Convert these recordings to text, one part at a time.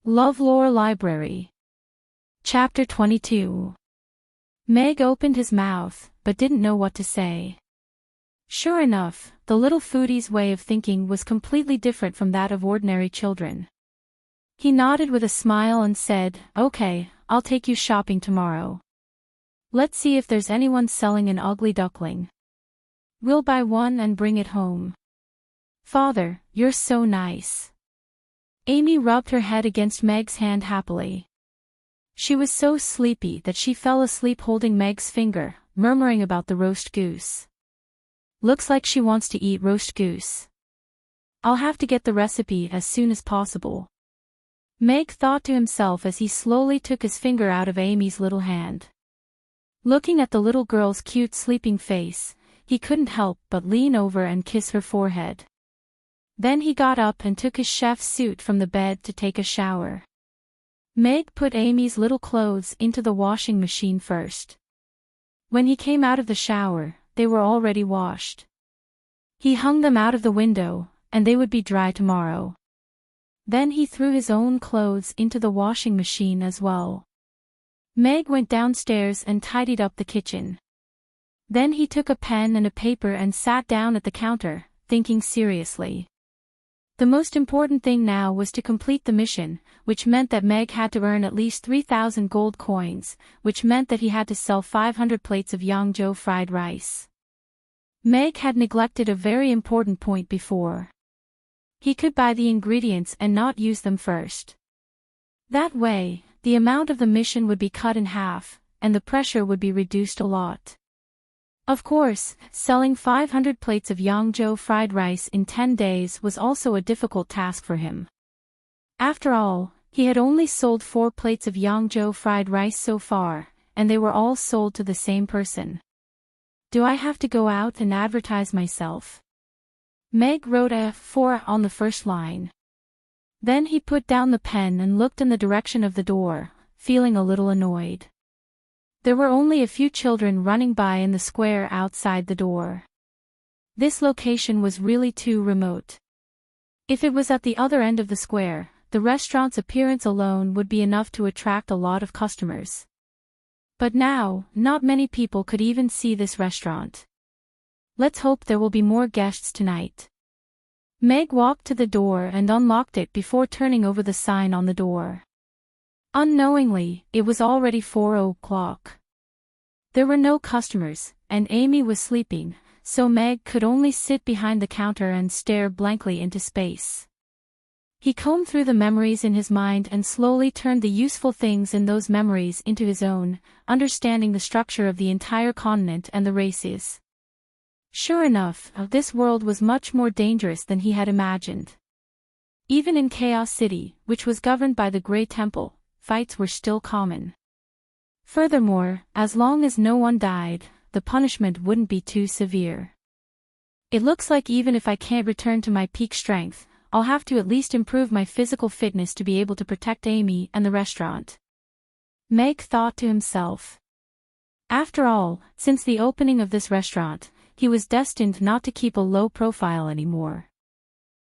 LoveLore Library. Chapter 22. Meg opened his mouth, but didn't know what to say. Sure enough, the little foodie's way of thinking was completely different from that of ordinary children. He nodded with a smile and said, "Okay, I'll take you shopping tomorrow. Let's see if there's anyone selling an ugly duckling. We'll buy one and bring it home." "Father, you're so nice." Amy rubbed her head against Meg's hand happily. She was so sleepy that she fell asleep holding Meg's finger, murmuring about the roast goose. "Looks like she wants to eat roast goose. I'll have to get the recipe as soon as possible." Meg thought to himself as he slowly took his finger out of Amy's little hand. Looking at the little girl's cute sleeping face, he couldn't help but lean over and kiss her forehead. Then he got up and took his chef's suit from the bed to take a shower. Meg put Amy's little clothes into the washing machine first. When he came out of the shower, they were already washed. He hung them out of the window, and they would be dry tomorrow. Then he threw his own clothes into the washing machine as well. Meg went downstairs and tidied up the kitchen. Then he took a pen and a paper and sat down at the counter, thinking seriously. The most important thing now was to complete the mission, which meant that Meg had to earn at least 3,000 gold coins, which meant that he had to sell 500 plates of Yangzhou fried rice. Meg had neglected a very important point before. He could buy the ingredients and not use them first. That way, the amount of the mission would be cut in half, and the pressure would be reduced a lot. Of course, selling 500 plates of Yangzhou fried rice in 10 days was also a difficult task for him. After all, he had only sold 4 plates of Yangzhou fried rice so far, and they were all sold to the same person. "Do I have to go out and advertise myself?" Meg wrote "4" on the first line. Then he put down the pen and looked in the direction of the door, feeling a little annoyed. There were only a few children running by in the square outside the door. This location was really too remote. If it was at the other end of the square, the restaurant's appearance alone would be enough to attract a lot of customers. But now, not many people could even see this restaurant. Let's hope there will be more guests tonight. Meg walked to the door and unlocked it before turning over the sign on the door. Unknowingly, it was already 4 o'clock. There were no customers, and Amy was sleeping, so Meg could only sit behind the counter and stare blankly into space. He combed through the memories in his mind and slowly turned the useful things in those memories into his own, understanding the structure of the entire continent and the races. Sure enough, this world was much more dangerous than he had imagined. Even in Chaos City, which was governed by the Grey Temple, fights were still common. Furthermore, as long as no one died, the punishment wouldn't be too severe. It looks like even if I can't return to my peak strength, I'll have to at least improve my physical fitness to be able to protect Amy and the restaurant. Meg thought to himself. After all, since the opening of this restaurant, he was destined not to keep a low profile anymore.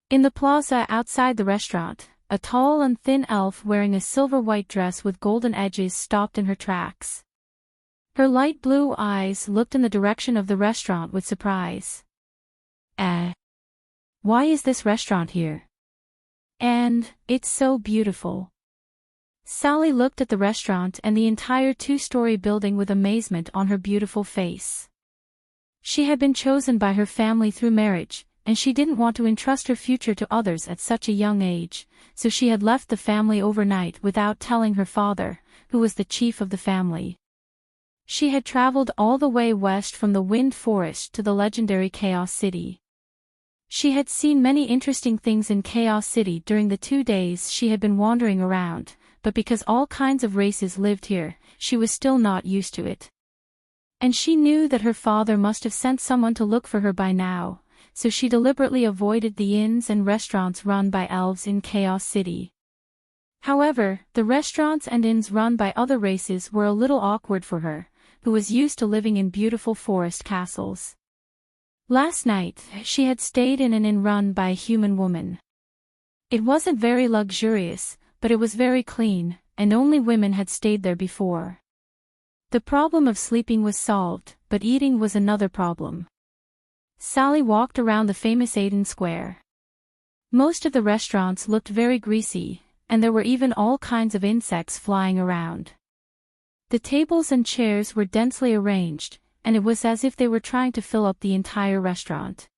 In the plaza outside the restaurant, a tall and thin elf wearing a silver-white dress with golden edges stopped in her tracks. Her light blue eyes looked in the direction of the restaurant with surprise. Why is this restaurant here? And, it's so beautiful." Sally looked at the restaurant and the entire 2-story building with amazement on her beautiful face. She had been chosen by her family through marriage, and she didn't want to entrust her future to others at such a young age, so she had left the family overnight without telling her father, who was the chief of the family. She had traveled all the way west from the Wind Forest to the legendary Chaos City. She had seen many interesting things in Chaos City during the 2 days she had been wandering around, but because all kinds of races lived here, she was still not used to it. And she knew that her father must have sent someone to look for her by now, so she deliberately avoided the inns and restaurants run by elves in Chaos City. However, the restaurants and inns run by other races were a little awkward for her, who was used to living in beautiful forest castles. Last night, she had stayed in an inn run by a human woman. It wasn't very luxurious, but it was very clean, and only women had stayed there before. The problem of sleeping was solved, but eating was another problem. Sally walked around the famous Aden Square. Most of the restaurants looked very greasy, and there were even all kinds of insects flying around. The tables and chairs were densely arranged, and it was as if they were trying to fill up the entire restaurant.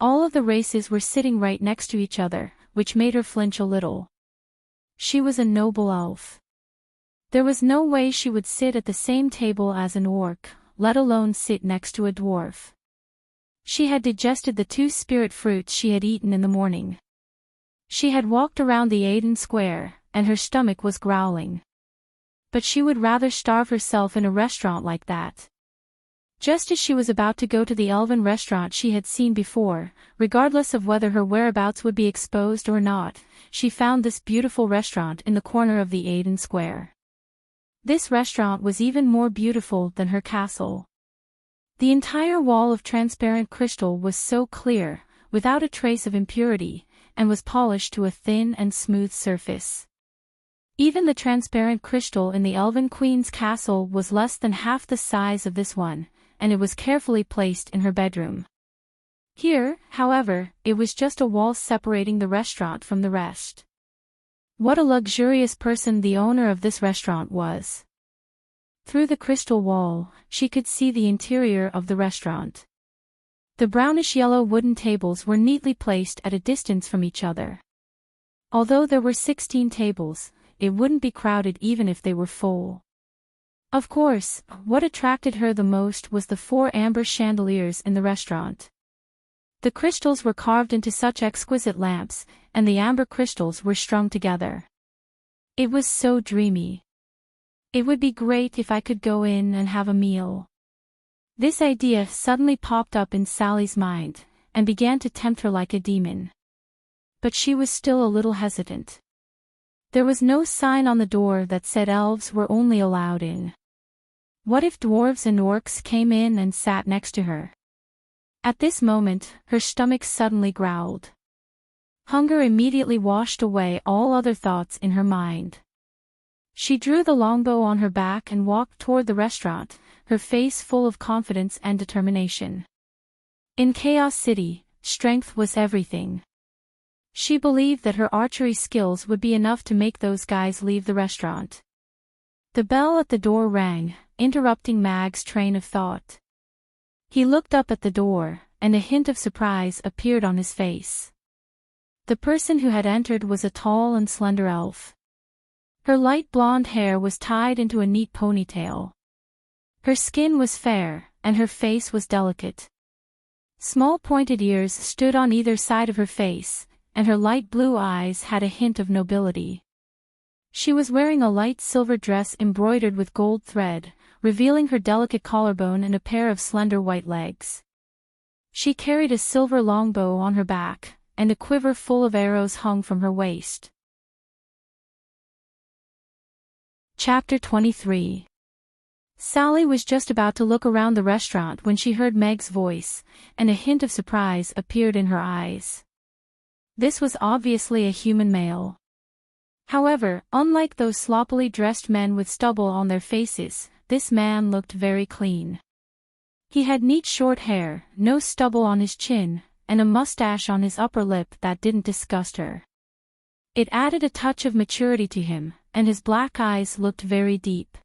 All of the races were sitting right next to each other, which made her flinch a little. She was a noble elf. There was no way she would sit at the same table as an orc, let alone sit next to a dwarf. She had digested the 2 spirit fruits she had eaten in the morning. She had walked around the Aden Square, and her stomach was growling. But she would rather starve herself in a restaurant like that. Just as she was about to go to the elven restaurant she had seen before, regardless of whether her whereabouts would be exposed or not, she found this beautiful restaurant in the corner of the Aden Square. This restaurant was even more beautiful than her castle. The entire wall of transparent crystal was so clear, without a trace of impurity, and was polished to a thin and smooth surface. Even the transparent crystal in the Elven Queen's castle was less than half the size of this one, and it was carefully placed in her bedroom. Here, however, it was just a wall separating the restaurant from the rest. What a luxurious person the owner of this restaurant was. Through the crystal wall, she could see the interior of the restaurant. The brownish-yellow wooden tables were neatly placed at a distance from each other. Although there were 16 tables, it wouldn't be crowded even if they were full. Of course, what attracted her the most was the 4 amber chandeliers in the restaurant. The crystals were carved into such exquisite lamps, and the amber crystals were strung together. It was so dreamy. It would be great if I could go in and have a meal. This idea suddenly popped up in Sally's mind, and began to tempt her like a demon. But she was still a little hesitant. There was no sign on the door that said elves were only allowed in. What if dwarves and orcs came in and sat next to her? At this moment, her stomach suddenly growled. Hunger immediately washed away all other thoughts in her mind. She drew the longbow on her back and walked toward the restaurant, her face full of confidence and determination. In Chaos City, strength was everything. She believed that her archery skills would be enough to make those guys leave the restaurant. The bell at the door rang, interrupting Mag's train of thought. He looked up at the door, and a hint of surprise appeared on his face. The person who had entered was a tall and slender elf. Her light blonde hair was tied into a neat ponytail. Her skin was fair, and her face was delicate. Small pointed ears stood on either side of her face, and her light blue eyes had a hint of nobility. She was wearing a light silver dress embroidered with gold thread, revealing her delicate collarbone and a pair of slender white legs. She carried a silver longbow on her back, and a quiver full of arrows hung from her waist. Chapter 23. Sally was just about to look around the restaurant when she heard Meg's voice, and a hint of surprise appeared in her eyes. This was obviously a human male. However, unlike those sloppily dressed men with stubble on their faces, this man looked very clean. He had neat short hair, no stubble on his chin, and a mustache on his upper lip that didn't disgust her. It added a touch of maturity to him, and his black eyes looked very deep.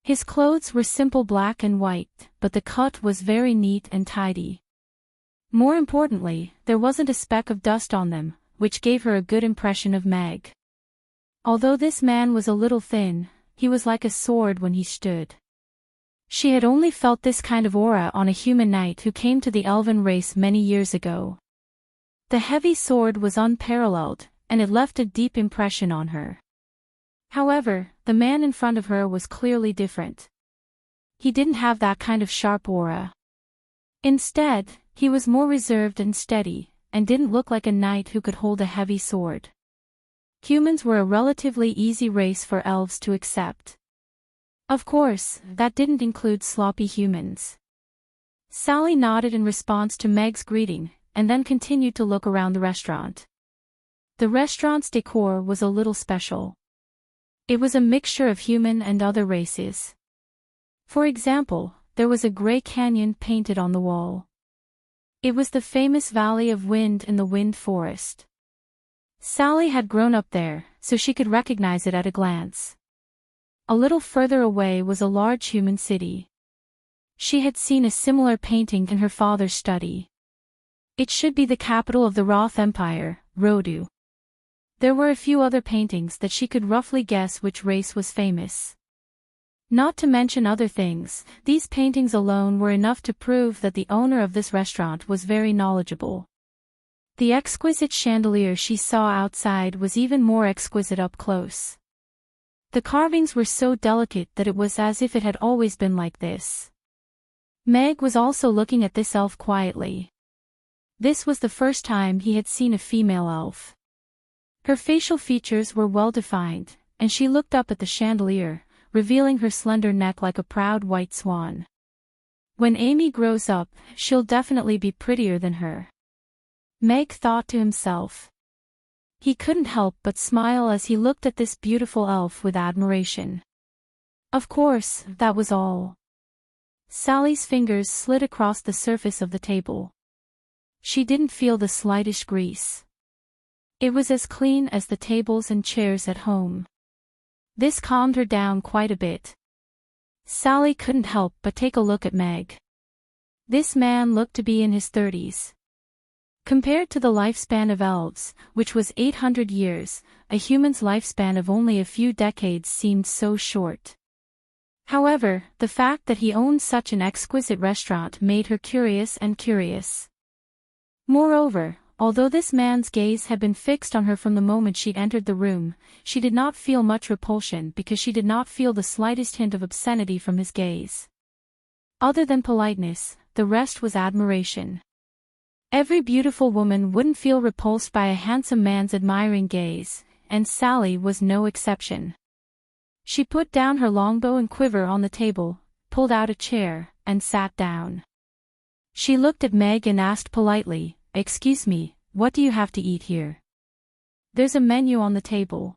His clothes were simple black and white, but the cut was very neat and tidy. More importantly, there wasn't a speck of dust on them, which gave her a good impression of Meg. Although this man was a little thin, he was like a sword when he stood. She had only felt this kind of aura on a human knight who came to the elven race many years ago. The heavy sword was unparalleled, and it left a deep impression on her. However, the man in front of her was clearly different. He didn't have that kind of sharp aura. Instead, he was more reserved and steady, and didn't look like a knight who could hold a heavy sword. Humans were a relatively easy race for elves to accept. Of course, that didn't include sloppy humans. Sally nodded in response to Meg's greeting, and then continued to look around the restaurant. The restaurant's decor was a little special. It was a mixture of human and other races. For example, there was a gray canyon painted on the wall. It was the famous Valley of Wind in the Wind Forest. Sally had grown up there, so she could recognize it at a glance. A little further away was a large human city. She had seen a similar painting in her father's study. It should be the capital of the Roth Empire, Rodu. There were a few other paintings that she could roughly guess which race was famous. Not to mention other things, these paintings alone were enough to prove that the owner of this restaurant was very knowledgeable. The exquisite chandelier she saw outside was even more exquisite up close. The carvings were so delicate that it was as if it had always been like this. Meg was also looking at this elf quietly. This was the first time he had seen a female elf. Her facial features were well defined, and she looked up at the chandelier, revealing her slender neck like a proud white swan. When Amy grows up, she'll definitely be prettier than her. Meg thought to himself. He couldn't help but smile as he looked at this beautiful elf with admiration. Of course, that was all. Sally's fingers slid across the surface of the table. She didn't feel the slightest grease. It was as clean as the tables and chairs at home. This calmed her down quite a bit. Sally couldn't help but take a look at Meg. This man looked to be in his 30s. Compared to the lifespan of elves, which was 800 years, a human's lifespan of only a few decades seemed so short. However, the fact that he owned such an exquisite restaurant made her curious and curious. Moreover, although this man's gaze had been fixed on her from the moment she'd entered the room, she did not feel much repulsion because she did not feel the slightest hint of obscenity from his gaze. Other than politeness, the rest was admiration. Every beautiful woman wouldn't feel repulsed by a handsome man's admiring gaze, and Sally was no exception. She put down her longbow and quiver on the table, pulled out a chair, and sat down. She looked at Meg and asked politely, "Excuse me, what do you have to eat here?" "There's a menu on the table.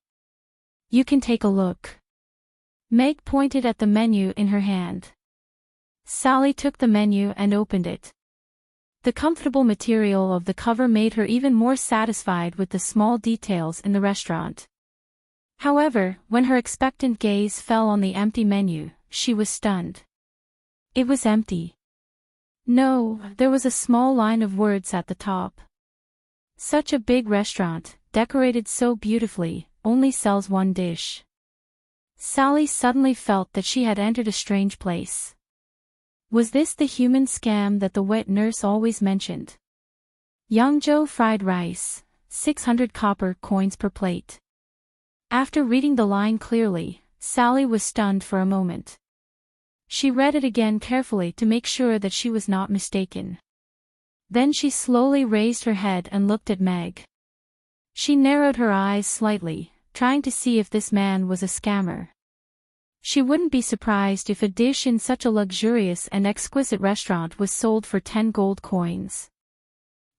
You can take a look." Meg pointed at the menu in her hand. Sally took the menu and opened it. The comfortable material of the cover made her even more satisfied with the small details in the restaurant. However, when her expectant gaze fell on the empty menu, she was stunned. It was empty. No, there was a small line of words at the top. "Such a big restaurant, decorated so beautifully, only sells one dish." Sally suddenly felt that she had entered a strange place. Was this the human scam that the wet nurse always mentioned? Yangzhou fried rice, 600 copper coins per plate. After reading the line clearly, Sally was stunned for a moment. She read it again carefully to make sure that she was not mistaken. Then she slowly raised her head and looked at Meg. She narrowed her eyes slightly, trying to see if this man was a scammer. She wouldn't be surprised if a dish in such a luxurious and exquisite restaurant was sold for 10 gold coins.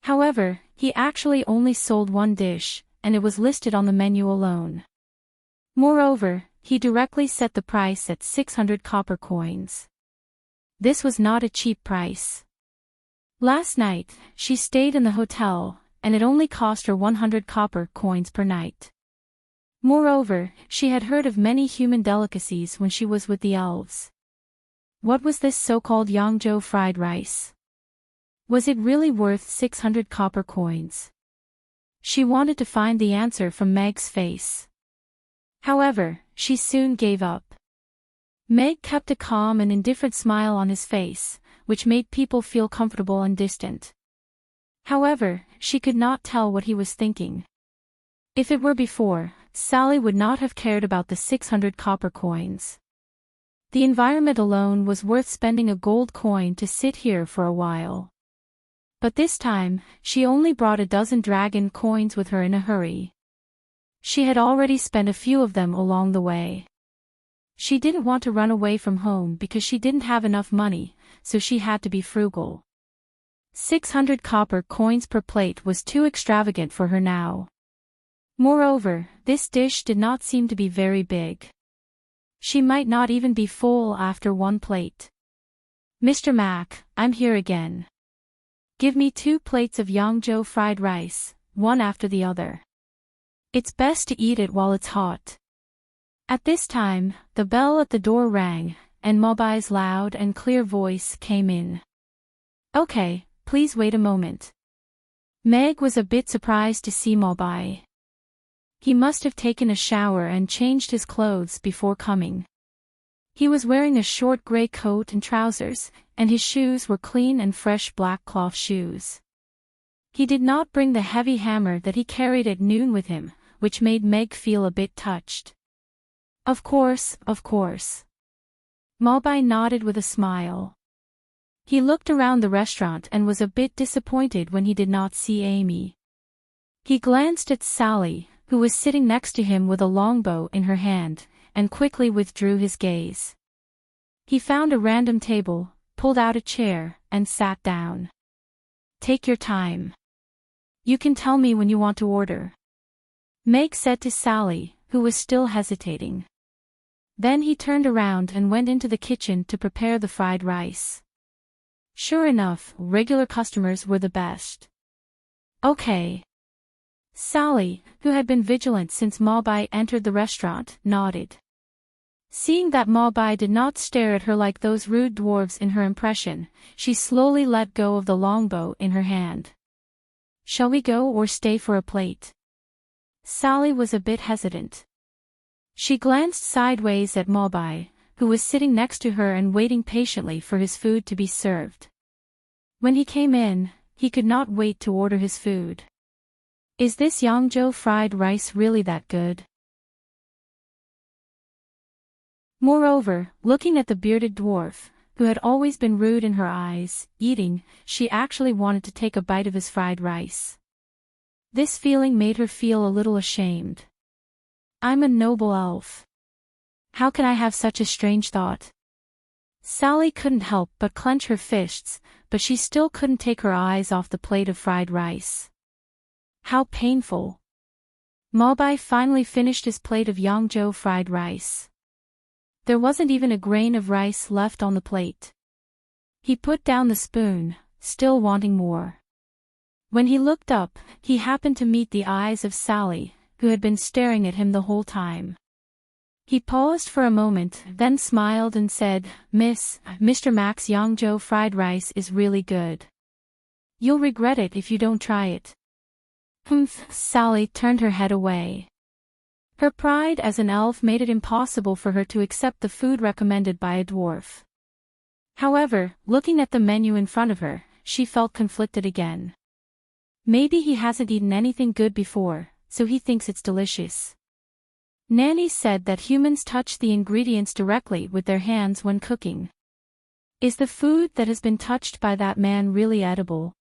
However, he actually only sold one dish, and it was listed on the menu alone. Moreover, he directly set the price at 600 copper coins. This was not a cheap price. Last night, she stayed in the hotel, and it only cost her 100 copper coins per night. Moreover, she had heard of many human delicacies when she was with the elves. What was this so-called Yangzhou fried rice? Was it really worth 600 copper coins? She wanted to find the answer from Meg's face. However, she soon gave up. Meg kept a calm and indifferent smile on his face, which made people feel comfortable and distant. However, she could not tell what he was thinking. If it were before, Sally would not have cared about the 600 copper coins. The environment alone was worth spending a gold coin to sit here for a while. But this time, she only brought a dozen dragon coins with her in a hurry. She had already spent a few of them along the way. She didn't want to run away from home because she didn't have enough money, so she had to be frugal. 600 copper coins per plate was too extravagant for her now. Moreover, this dish did not seem to be very big. She might not even be full after one plate. "Mr. Mac, I'm here again. Give me 2 plates of Yangzhou fried rice, one after the other. It's best to eat it while it's hot." At this time, the bell at the door rang, and Mobai's loud and clear voice came in. "Okay, please wait a moment." Meg was a bit surprised to see Mobai. He must have taken a shower and changed his clothes before coming. He was wearing a short gray coat and trousers, and his shoes were clean and fresh black cloth shoes. He did not bring the heavy hammer that he carried at noon with him, which made Meg feel a bit touched. Of course. Mobai nodded with a smile. He looked around the restaurant and was a bit disappointed when he did not see Amy. He glanced at Sally, who was sitting next to him with a longbow in her hand, and quickly withdrew his gaze. He found a random table, pulled out a chair, and sat down. "Take your time. You can tell me when you want to order," Meg said to Sally, who was still hesitating. Then he turned around and went into the kitchen to prepare the fried rice. Sure enough, regular customers were the best. "Okay." Sally, who had been vigilant since Mobai entered the restaurant, nodded. Seeing that Mobai did not stare at her like those rude dwarves in her impression, she slowly let go of the longbow in her hand. "Shall we go or stay for a plate?" Sally was a bit hesitant. She glanced sideways at Mobai, who was sitting next to her and waiting patiently for his food to be served. When he came in, he could not wait to order his food. "Is this Yangzhou fried rice really that good?" Moreover, looking at the bearded dwarf, who had always been rude in her eyes, eating, she actually wanted to take a bite of his fried rice. This feeling made her feel a little ashamed. "I'm a noble elf. How can I have such a strange thought?" Sally couldn't help but clench her fists, but she still couldn't take her eyes off the plate of fried rice. How painful. Mobai finally finished his plate of Yangzhou fried rice. There wasn't even a grain of rice left on the plate. He put down the spoon, still wanting more. When he looked up, he happened to meet the eyes of Sally, who had been staring at him the whole time. He paused for a moment, then smiled and said, Mr. Mac's Yangzhou fried rice is really good. You'll regret it if you don't try it." Sally turned her head away. Her pride as an elf made it impossible for her to accept the food recommended by a dwarf. However, looking at the menu in front of her, she felt conflicted again. Maybe he hasn't eaten anything good before, so he thinks it's delicious. Nanny said that humans touch the ingredients directly with their hands when cooking. Is the food that has been touched by that man really edible?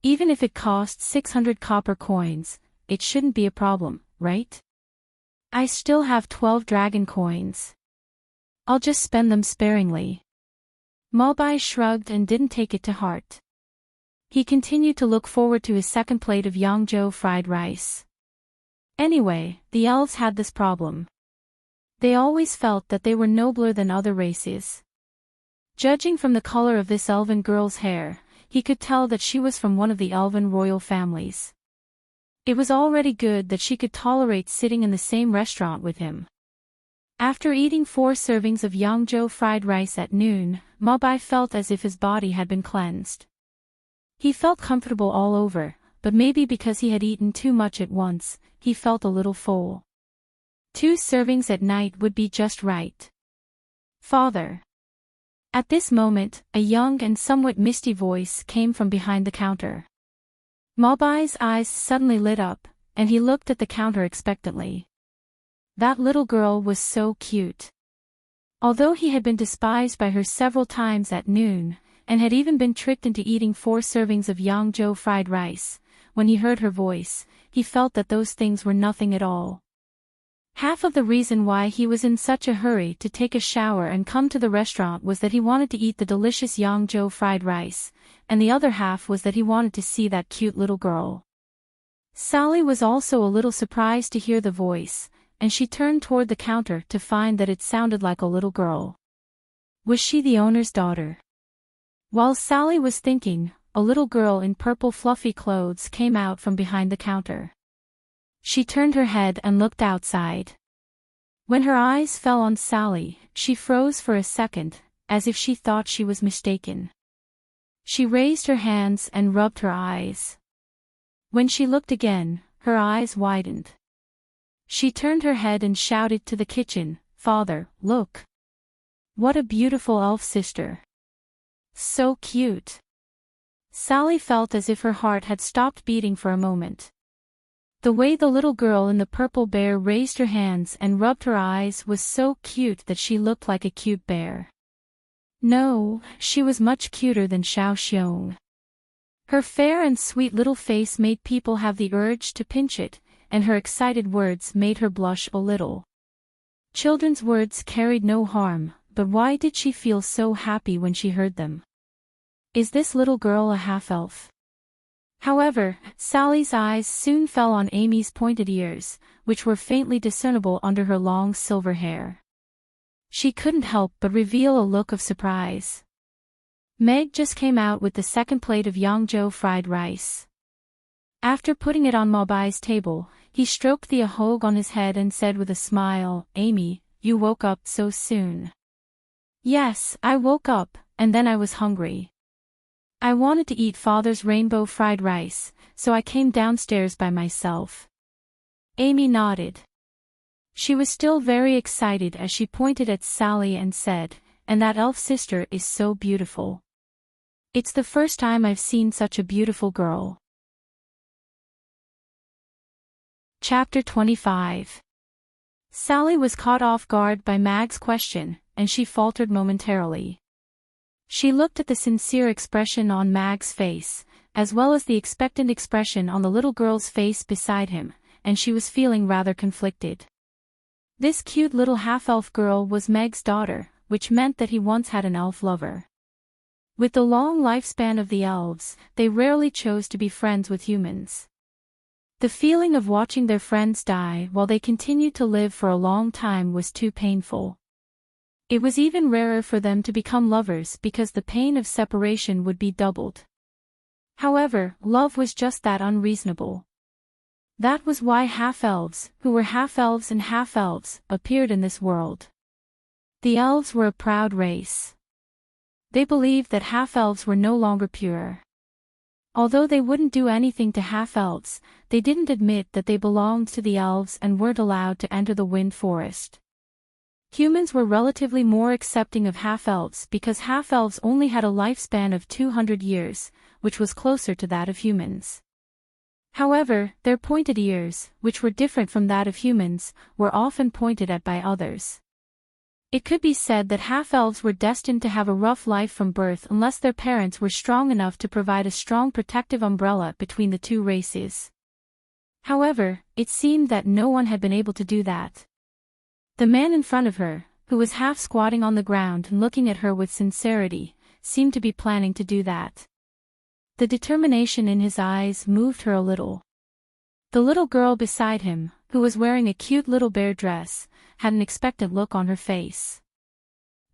Even if it costs 600 copper coins, it shouldn't be a problem, right? I still have 12 dragon coins. I'll just spend them sparingly. Mobai shrugged and didn't take it to heart. He continued to look forward to his second plate of Yangzhou fried rice. Anyway, the elves had this problem. They always felt that they were nobler than other races. Judging from the color of this elven girl's hair, he could tell that she was from one of the elven royal families. It was already good that she could tolerate sitting in the same restaurant with him. After eating 4 servings of Yangzhou fried rice at noon, Mobai felt as if his body had been cleansed. He felt comfortable all over, but maybe because he had eaten too much at once, he felt a little full. 2 servings at night would be just right. "Father." At this moment, a young and somewhat misty voice came from behind the counter. Mobai's eyes suddenly lit up, and he looked at the counter expectantly. That little girl was so cute. Although he had been despised by her several times at noon, and had even been tricked into eating 4 servings of Yangzhou fried rice, when he heard her voice, he felt that those things were nothing at all. Half of the reason why he was in such a hurry to take a shower and come to the restaurant was that he wanted to eat the delicious Yangzhou fried rice, and the other half was that he wanted to see that cute little girl. Sally was also a little surprised to hear the voice, and she turned toward the counter to find that it sounded like a little girl. Was she the owner's daughter? While Sally was thinking, a little girl in purple fluffy clothes came out from behind the counter. She turned her head and looked outside. When her eyes fell on Sally, she froze for a second, as if she thought she was mistaken. She raised her hands and rubbed her eyes. When she looked again, her eyes widened. She turned her head and shouted to the kitchen, "Father, look! What a beautiful elf sister! So cute!" Sally felt as if her heart had stopped beating for a moment. The way the little girl in the purple bear raised her hands and rubbed her eyes was so cute that she looked like a cute bear. No, she was much cuter than Xiao Xiong. Her fair and sweet little face made people have the urge to pinch it, and her excited words made her blush a little. Children's words carried no harm, but why did she feel so happy when she heard them? Is this little girl a half-elf? However, Sally's eyes soon fell on Amy's pointed ears, which were faintly discernible under her long silver hair. She couldn't help but reveal a look of surprise. Meg just came out with the second plate of Yangzhou fried rice. After putting it on Maobai's table, he stroked the ahog on his head and said with a smile, "Amy, you woke up so soon." "Yes, I woke up, and then I was hungry. I wanted to eat Father's rainbow fried rice, so I came downstairs by myself." Amy nodded. She was still very excited as she pointed at Sally and said, "And that elf sister is so beautiful. It's the first time I've seen such a beautiful girl." Chapter 25. Sally was caught off guard by Mag's question, and she faltered momentarily. She looked at the sincere expression on Mag's face, as well as the expectant expression on the little girl's face beside him, and she was feeling rather conflicted. This cute little half-elf girl was Meg's daughter, which meant that he once had an elf lover. With the long lifespan of the elves, they rarely chose to be friends with humans. The feeling of watching their friends die while they continued to live for a long time was too painful. It was even rarer for them to become lovers because the pain of separation would be doubled. However, love was just that unreasonable. That was why half-elves, who were half-elves and half-elves, appeared in this world. The elves were a proud race. They believed that half-elves were no longer pure. Although they wouldn't do anything to half-elves, they didn't admit that they belonged to the elves and weren't allowed to enter the Wind Forest. Humans were relatively more accepting of half-elves because half-elves only had a lifespan of 200 years, which was closer to that of humans. However, their pointed ears, which were different from that of humans, were often pointed at by others. It could be said that half-elves were destined to have a rough life from birth unless their parents were strong enough to provide a strong protective umbrella between the two races. However, it seemed that no one had been able to do that. The man in front of her, who was half squatting on the ground and looking at her with sincerity, seemed to be planning to do that. The determination in his eyes moved her a little. The little girl beside him, who was wearing a cute little bear dress, had an expectant look on her face.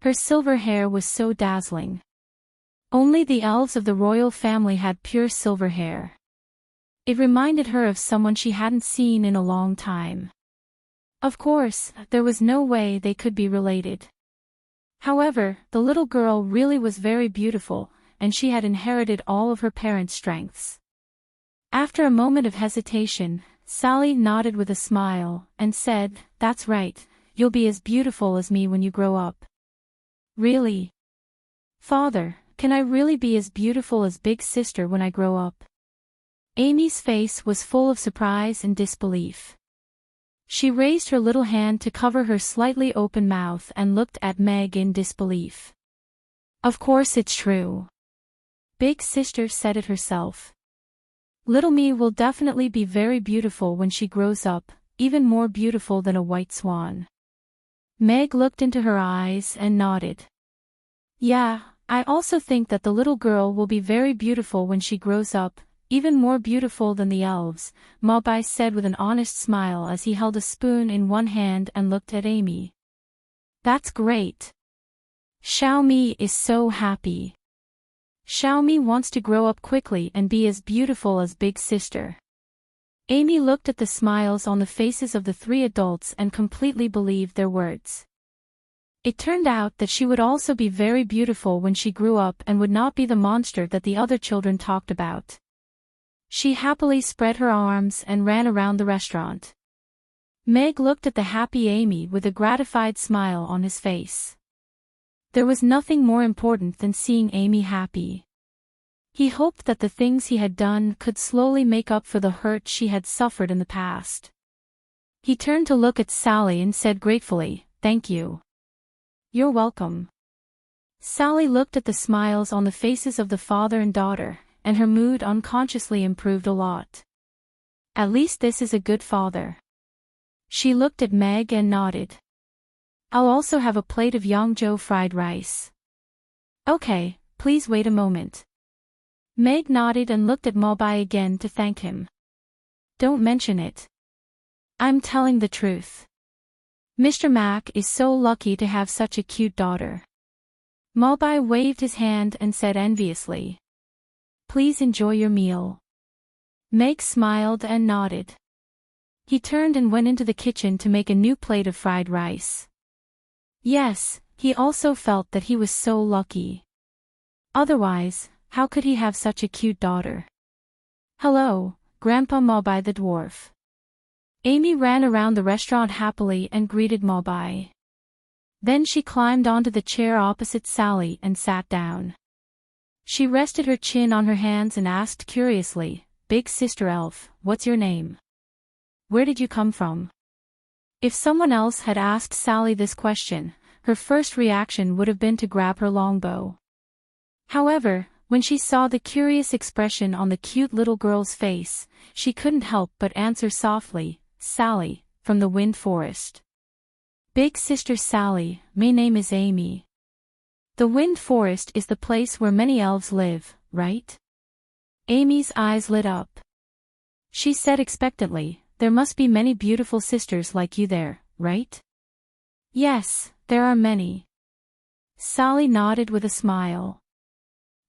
Her silver hair was so dazzling. Only the elves of the royal family had pure silver hair. It reminded her of someone she hadn't seen in a long time. Of course, there was no way they could be related. However, the little girl really was very beautiful, and she had inherited all of her parents' strengths. After a moment of hesitation, Sally nodded with a smile, and said, "That's right, you'll be as beautiful as me when you grow up." "Really? Father, can I really be as beautiful as Big Sister when I grow up?" Amy's face was full of surprise and disbelief. She raised her little hand to cover her slightly open mouth and looked at Meg in disbelief. "Of course it's true. Big Sister said it herself. Little me will definitely be very beautiful when she grows up, even more beautiful than a white swan." Meg looked into her eyes and nodded. "Yeah, I also think that the little girl will be very beautiful when she grows up, even more beautiful than the elves, Mobai said with an honest smile as he held a spoon in one hand and looked at Amy. That's great. Xiaomi is so happy. Xiaomi wants to grow up quickly and be as beautiful as Big Sister. Amy looked at the smiles on the faces of the three adults and completely believed their words. It turned out that she would also be very beautiful when she grew up and would not be the monster that the other children talked about. She happily spread her arms and ran around the restaurant. Meg looked at the happy Amy with a gratified smile on his face. There was nothing more important than seeing Amy happy. He hoped that the things he had done could slowly make up for the hurt she had suffered in the past. He turned to look at Sally and said gratefully, "Thank you." "You're welcome." Sally looked at the smiles on the faces of the father and daughter, and her mood unconsciously improved a lot. At least this is a good father. She looked at Meg and nodded. "I'll also have a plate of Yangzhou fried rice." "Okay, please wait a moment." Meg nodded and looked at Mobai again to thank him. "Don't mention it. I'm telling the truth. Mr. Mack is so lucky to have such a cute daughter." Mobai waved his hand and said enviously, "Please enjoy your meal." Meg smiled and nodded. He turned and went into the kitchen to make a new plate of fried rice. Yes, he also felt that he was so lucky. Otherwise, how could he have such a cute daughter? "Hello, Grandpa Mobai the dwarf." Amy ran around the restaurant happily and greeted Mobai. Then she climbed onto the chair opposite Sally and sat down. She rested her chin on her hands and asked curiously, "Big Sister Elf, what's your name? Where did you come from?" If someone else had asked Sally this question, her first reaction would have been to grab her longbow. However, when she saw the curious expression on the cute little girl's face, she couldn't help but answer softly, "Sally, from the Wind Forest." "Big Sister Sally, my name is Amy." The Wind Forest is the place where many elves live, right? Amy's eyes lit up. She said expectantly, "There must be many beautiful sisters like you there, right?" "Yes, there are many." Sally nodded with a smile.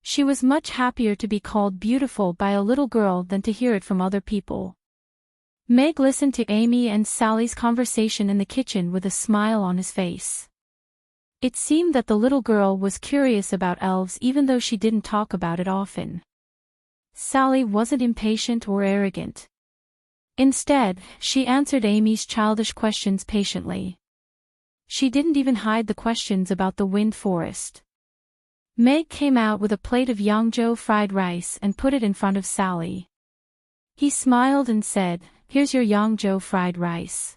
She was much happier to be called beautiful by a little girl than to hear it from other people. Meg listened to Amy and Sally's conversation in the kitchen with a smile on his face. It seemed that the little girl was curious about elves even though she didn't talk about it often. Sally wasn't impatient or arrogant. Instead, she answered Amy's childish questions patiently. She didn't even hide the questions about the Wind Forest. Meg came out with a plate of Yangzhou fried rice and put it in front of Sally. He smiled and said, "Here's your Yangzhou fried rice."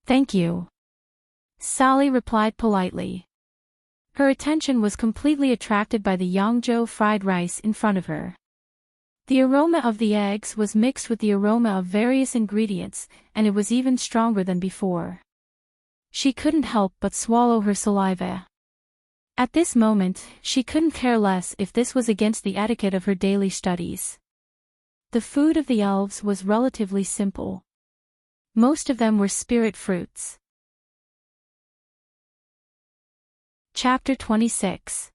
"Thank you." Sally replied politely. Her attention was completely attracted by the Yangzhou fried rice in front of her. The aroma of the eggs was mixed with the aroma of various ingredients, and it was even stronger than before. She couldn't help but swallow her saliva. At this moment, she couldn't care less if this was against the etiquette of her daily studies. The food of the elves was relatively simple. Most of them were spirit fruits. Chapter 26.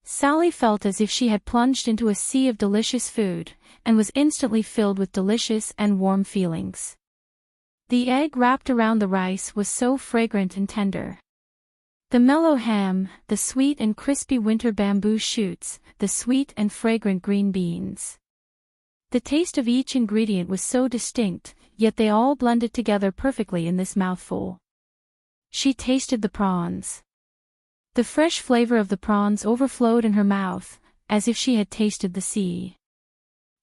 Sally felt as if she had plunged into a sea of delicious food, and was instantly filled with delicious and warm feelings. The egg wrapped around the rice was so fragrant and tender. The mellow ham, the sweet and crispy winter bamboo shoots, the sweet and fragrant green beans. The taste of each ingredient was so distinct, yet they all blended together perfectly in this mouthful. She tasted the prawns. The fresh flavor of the prawns overflowed in her mouth, as if she had tasted the sea.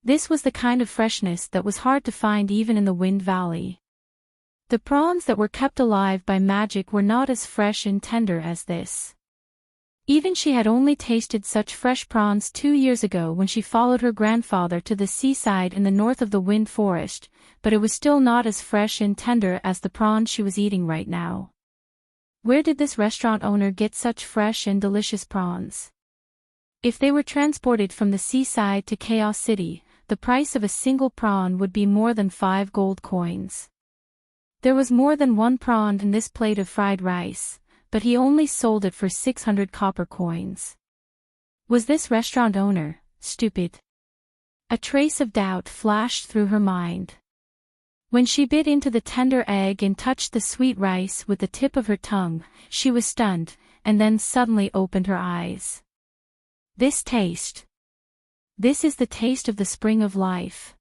This was the kind of freshness that was hard to find even in the Wind Valley. The prawns that were kept alive by magic were not as fresh and tender as this. Even she had only tasted such fresh prawns 2 years ago when she followed her grandfather to the seaside in the north of the Wind Forest, but it was still not as fresh and tender as the prawns she was eating right now. Where did this restaurant owner get such fresh and delicious prawns? If they were transported from the seaside to Chaos City, the price of a single prawn would be more than 5 gold coins. There was more than one prawn in this plate of fried rice, but he only sold it for 600 copper coins. Was this restaurant owner stupid? A trace of doubt flashed through her mind. When she bit into the tender egg and touched the sweet rice with the tip of her tongue, she was stunned, and then suddenly opened her eyes. This taste. This is the taste of the spring of life.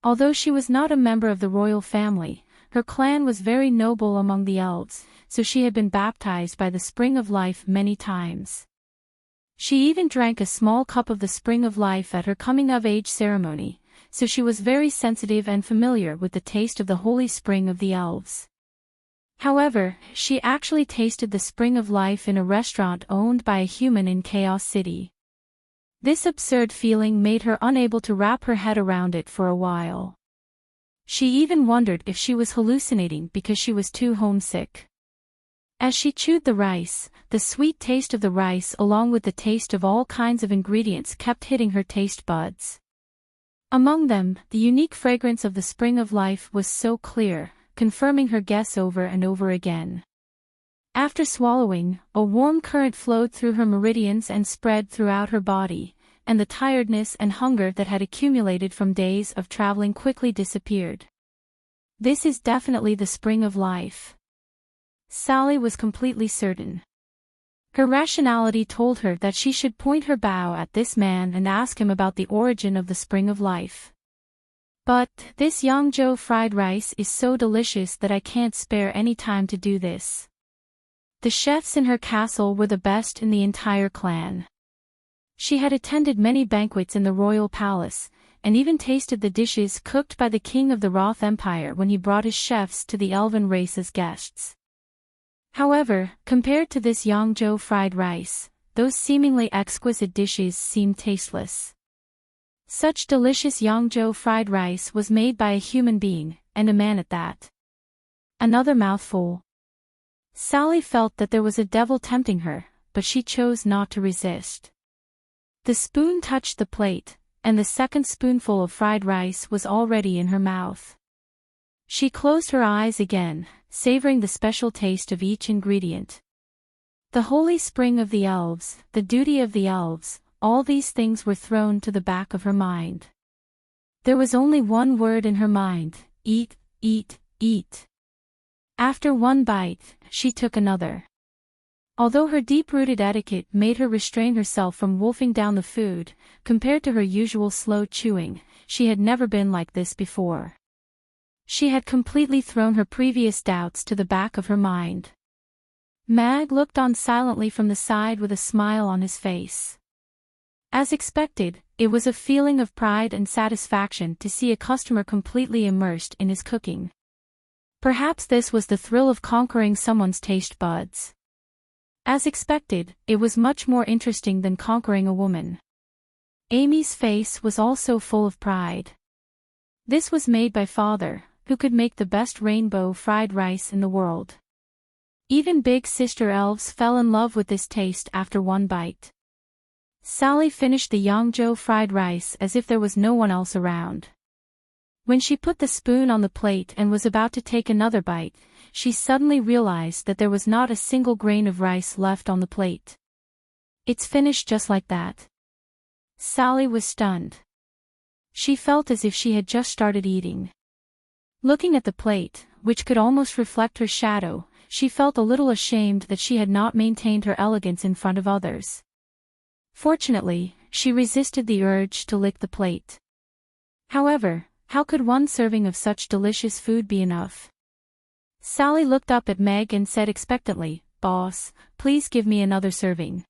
Although she was not a member of the royal family, her clan was very noble among the elves, so she had been baptized by the spring of life many times. She even drank a small cup of the spring of life at her coming-of-age ceremony, so she was very sensitive and familiar with the taste of the holy spring of the elves. However, she actually tasted the spring of life in a restaurant owned by a human in Chaos City. This absurd feeling made her unable to wrap her head around it for a while. She even wondered if she was hallucinating because she was too homesick. As she chewed the rice, the sweet taste of the rice along with the taste of all kinds of ingredients kept hitting her taste buds. Among them, the unique fragrance of the spring of life was so clear, confirming her guess over and over again. After swallowing, a warm current flowed through her meridians and spread throughout her body, and the tiredness and hunger that had accumulated from days of traveling quickly disappeared. This is definitely the spring of life. Sally was completely certain. Her rationality told her that she should point her bow at this man and ask him about the origin of the spring of life. But, this Yangzhou fried rice is so delicious that I can't spare any time to do this. The chefs in her castle were the best in the entire clan. She had attended many banquets in the royal palace, and even tasted the dishes cooked by the king of the Roth Empire when he brought his chefs to the elven race as guests. However, compared to this Yangzhou fried rice, those seemingly exquisite dishes seemed tasteless. Such delicious Yangzhou fried rice was made by a human being, and a man at that. Another mouthful. Sally felt that there was a devil tempting her, but she chose not to resist. The spoon touched the plate, and the second spoonful of fried rice was already in her mouth. She closed her eyes again, savoring the special taste of each ingredient. The holy spring of the elves, the duty of the elves, all these things were thrown to the back of her mind. There was only one word in her mind: eat, eat, eat. After one bite, she took another. Although her deep-rooted etiquette made her restrain herself from wolfing down the food, compared to her usual slow chewing, she had never been like this before. She had completely thrown her previous doubts to the back of her mind. Mag looked on silently from the side with a smile on his face. As expected, it was a feeling of pride and satisfaction to see a customer completely immersed in his cooking. Perhaps this was the thrill of conquering someone's taste buds. As expected, it was much more interesting than conquering a woman. Amy's face was also full of pride. This was made by father, who could make the best rainbow fried rice in the world. Even big sister elves fell in love with this taste after one bite. Sally finished the Yangzhou fried rice as if there was no one else around. When she put the spoon on the plate and was about to take another bite, she suddenly realized that there was not a single grain of rice left on the plate. It's finished just like that. Sally was stunned. She felt as if she had just started eating. Looking at the plate, which could almost reflect her shadow, she felt a little ashamed that she had not maintained her elegance in front of others. Fortunately, she resisted the urge to lick the plate. However, how could one serving of such delicious food be enough? Sally looked up at Meg and said expectantly, "Boss, please give me another serving."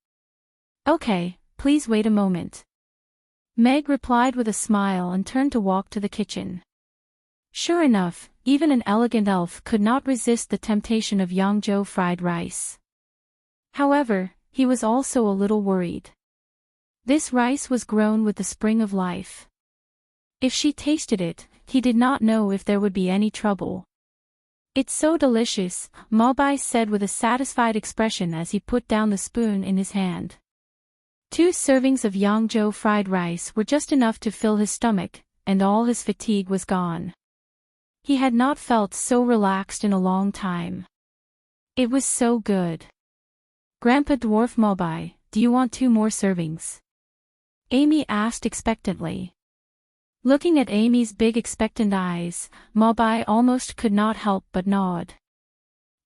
"Okay, please wait a moment." Meg replied with a smile and turned to walk to the kitchen. Sure enough, even an elegant elf could not resist the temptation of Yangzhou fried rice. However, he was also a little worried. This rice was grown with the spring of life. If she tasted it, he did not know if there would be any trouble. "It's so delicious," Mobai said with a satisfied expression as he put down the spoon in his hand. 2 servings of Yangzhou fried rice were just enough to fill his stomach, and all his fatigue was gone. He had not felt so relaxed in a long time. It was so good. Grandpa Dwarf Mobai, do you want 2 more servings? Amy asked expectantly. Looking at Amy's big expectant eyes, Mobai almost could not help but nod.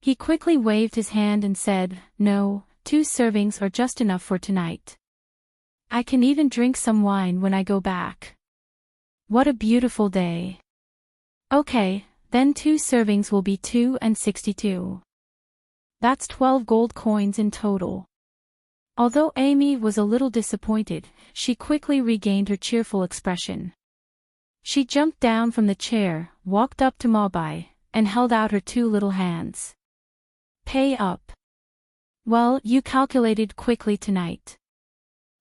He quickly waved his hand and said, no, 2 servings are just enough for tonight. I can even drink some wine when I go back. What a beautiful day. Okay, then 2 servings will be 2 and 62. That's 12 gold coins in total. Although Amy was a little disappointed, she quickly regained her cheerful expression. She jumped down from the chair, walked up to Mobai, and held out her 2 little hands. Pay up. Well, you calculated quickly tonight.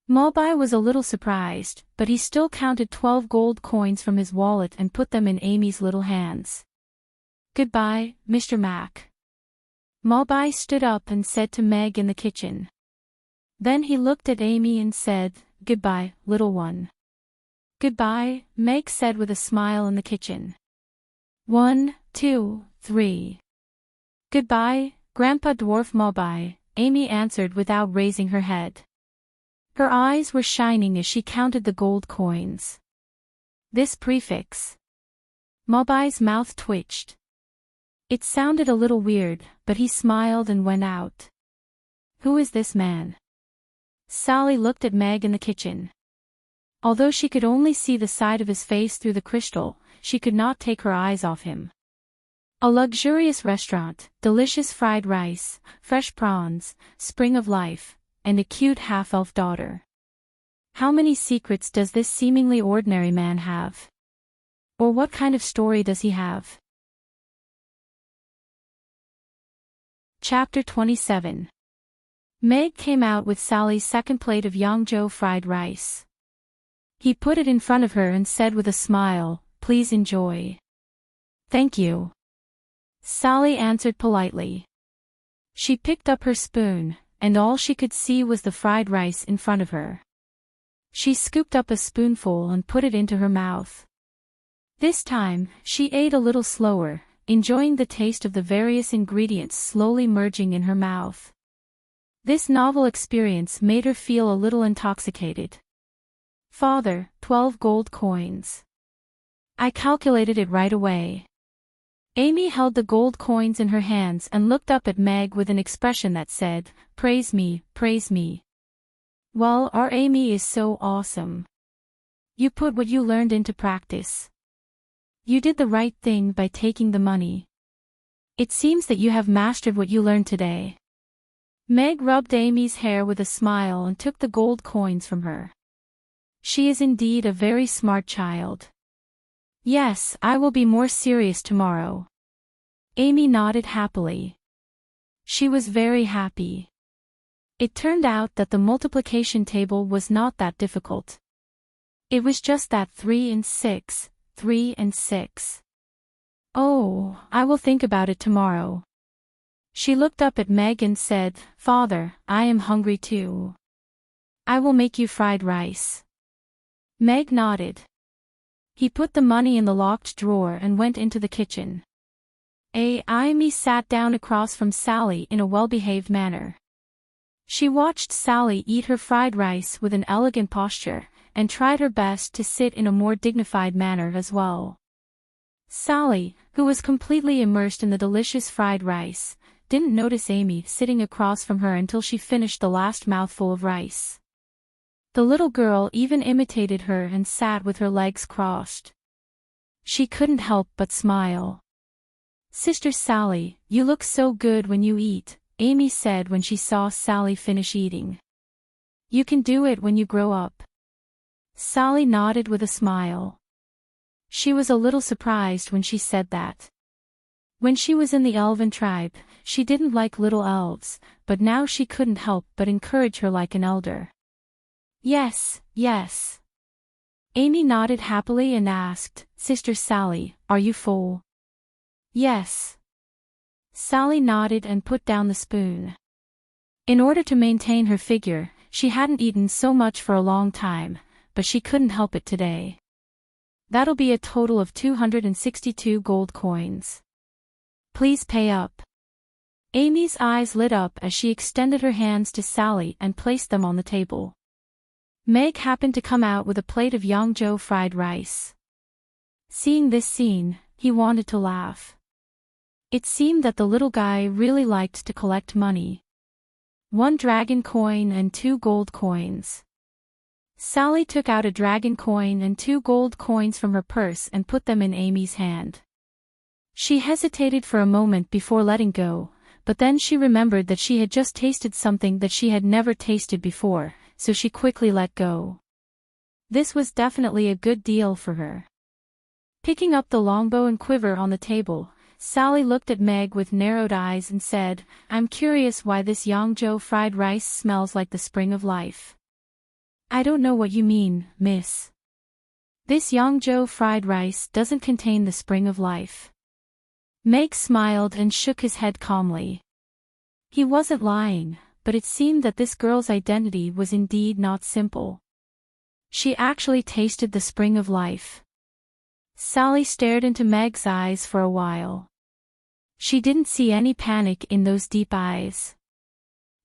Mobai was a little surprised, but he still counted 12 gold coins from his wallet and put them in Amy's little hands. Goodbye, Mr. Mac. Mobai stood up and said to Meg in the kitchen. Then he looked at Amy and said, goodbye, little one. Goodbye, Meg said with a smile in the kitchen. 1, 2, 3. Goodbye, Grandpa Dwarf Mobai, Amy answered without raising her head. Her eyes were shining as she counted the gold coins. This prefix. Mobai's mouth twitched. It sounded a little weird, but he smiled and went out. Who is this man? Sally looked at Meg in the kitchen. Although she could only see the side of his face through the crystal, she could not take her eyes off him. A luxurious restaurant, delicious fried rice, fresh prawns, spring of life, and a cute half-elf daughter. How many secrets does this seemingly ordinary man have? Or what kind of story does he have? Chapter 27. Meg came out with Sally's second plate of Yangzhou fried rice. He put it in front of her and said with a smile, please enjoy. Thank you. Sally answered politely. She picked up her spoon, and all she could see was the fried rice in front of her. She scooped up a spoonful and put it into her mouth. This time, she ate a little slower, enjoying the taste of the various ingredients slowly merging in her mouth. This novel experience made her feel a little intoxicated. Father, 12 gold coins. I calculated it right away. Amy held the gold coins in her hands and looked up at Meg with an expression that said, praise me, praise me. Well, our Amy is so awesome. You put what you learned into practice. You did the right thing by taking the money. It seems that you have mastered what you learned today. Meg rubbed Amy's hair with a smile and took the gold coins from her. She is indeed a very smart child. Yes, I will be more serious tomorrow. Amy nodded happily. She was very happy. It turned out that the multiplication table was not that difficult. It was just that 3 and 6, 3 and 6. Oh, I will think about it tomorrow. She looked up at Meg and said, Father, I am hungry too. I will make you fried rice. Meg nodded. He put the money in the locked drawer and went into the kitchen. Amy sat down across from Sally in a well-behaved manner. She watched Sally eat her fried rice with an elegant posture, and tried her best to sit in a more dignified manner as well. Sally, who was completely immersed in the delicious fried rice, didn't notice Amy sitting across from her until she finished the last mouthful of rice. The little girl even imitated her and sat with her legs crossed. She couldn't help but smile. Sister Sally, you look so good when you eat, Amy said when she saw Sally finish eating. You can do it when you grow up. Sally nodded with a smile. She was a little surprised when she said that. When she was in the elven tribe, she didn't like little elves, but now she couldn't help but encourage her like an elder. Yes, yes. Amy nodded happily and asked, Sister Sally, are you full? Yes. Sally nodded and put down the spoon. In order to maintain her figure, she hadn't eaten so much for a long time, but she couldn't help it today. That'll be a total of 262 gold coins. Please pay up. Amy's eyes lit up as she extended her hands to Sally and placed them on the table. Meg happened to come out with a plate of Yangzhou fried rice. Seeing this scene, he wanted to laugh. It seemed that the little guy really liked to collect money. 1 dragon coin and 2 gold coins. Sally took out a dragon coin and 2 gold coins from her purse and put them in Amy's hand. She hesitated for a moment before letting go, but then she remembered that she had just tasted something that she had never tasted before, so she quickly let go. This was definitely a good deal for her. Picking up the longbow and quiver on the table, Sally looked at Meg with narrowed eyes and said, "I'm curious why this Yangzhou fried rice smells like the spring of life." "I don't know what you mean, miss. This Yangzhou fried rice doesn't contain the spring of life." Meg smiled and shook his head calmly. He wasn't lying, but it seemed that this girl's identity was indeed not simple. She actually tasted the spring of life. Sally stared into Meg's eyes for a while. She didn't see any panic in those deep eyes.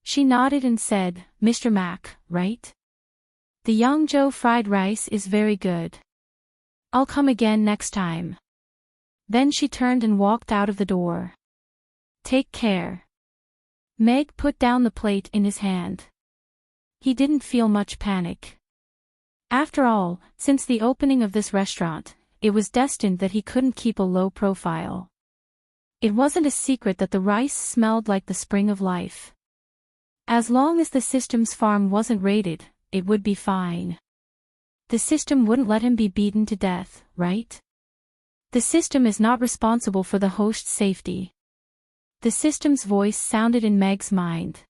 She nodded and said, "Mr. Mac, right? The Yangzhou fried rice is very good. I'll come again next time." Then she turned and walked out of the door. "Take care." Meg put down the plate in his hand. He didn't feel much panic. After all, since the opening of this restaurant, it was destined that he couldn't keep a low profile. It wasn't a secret that the rice smelled like the spring of life. As long as the system's farm wasn't raided, it would be fine. The system wouldn't let him be beaten to death, right? The system is not responsible for the host's safety. The system's voice sounded in Meg's mind.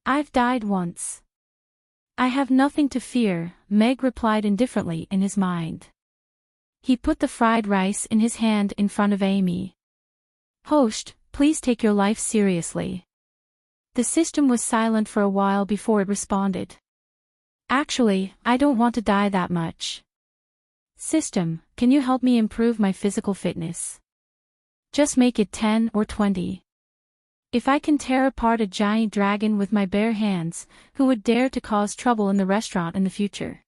"I've died once. I have nothing to fear," Meg replied indifferently in his mind. He put the fried rice in his hand in front of Amy. "Host, please take your life seriously." The system was silent for a while before it responded. "Actually, I don't want to die that much. System, can you help me improve my physical fitness? Just make it 10 or 20. If I can tear apart a giant dragon with my bare hands, who would dare to cause trouble in the restaurant in the future?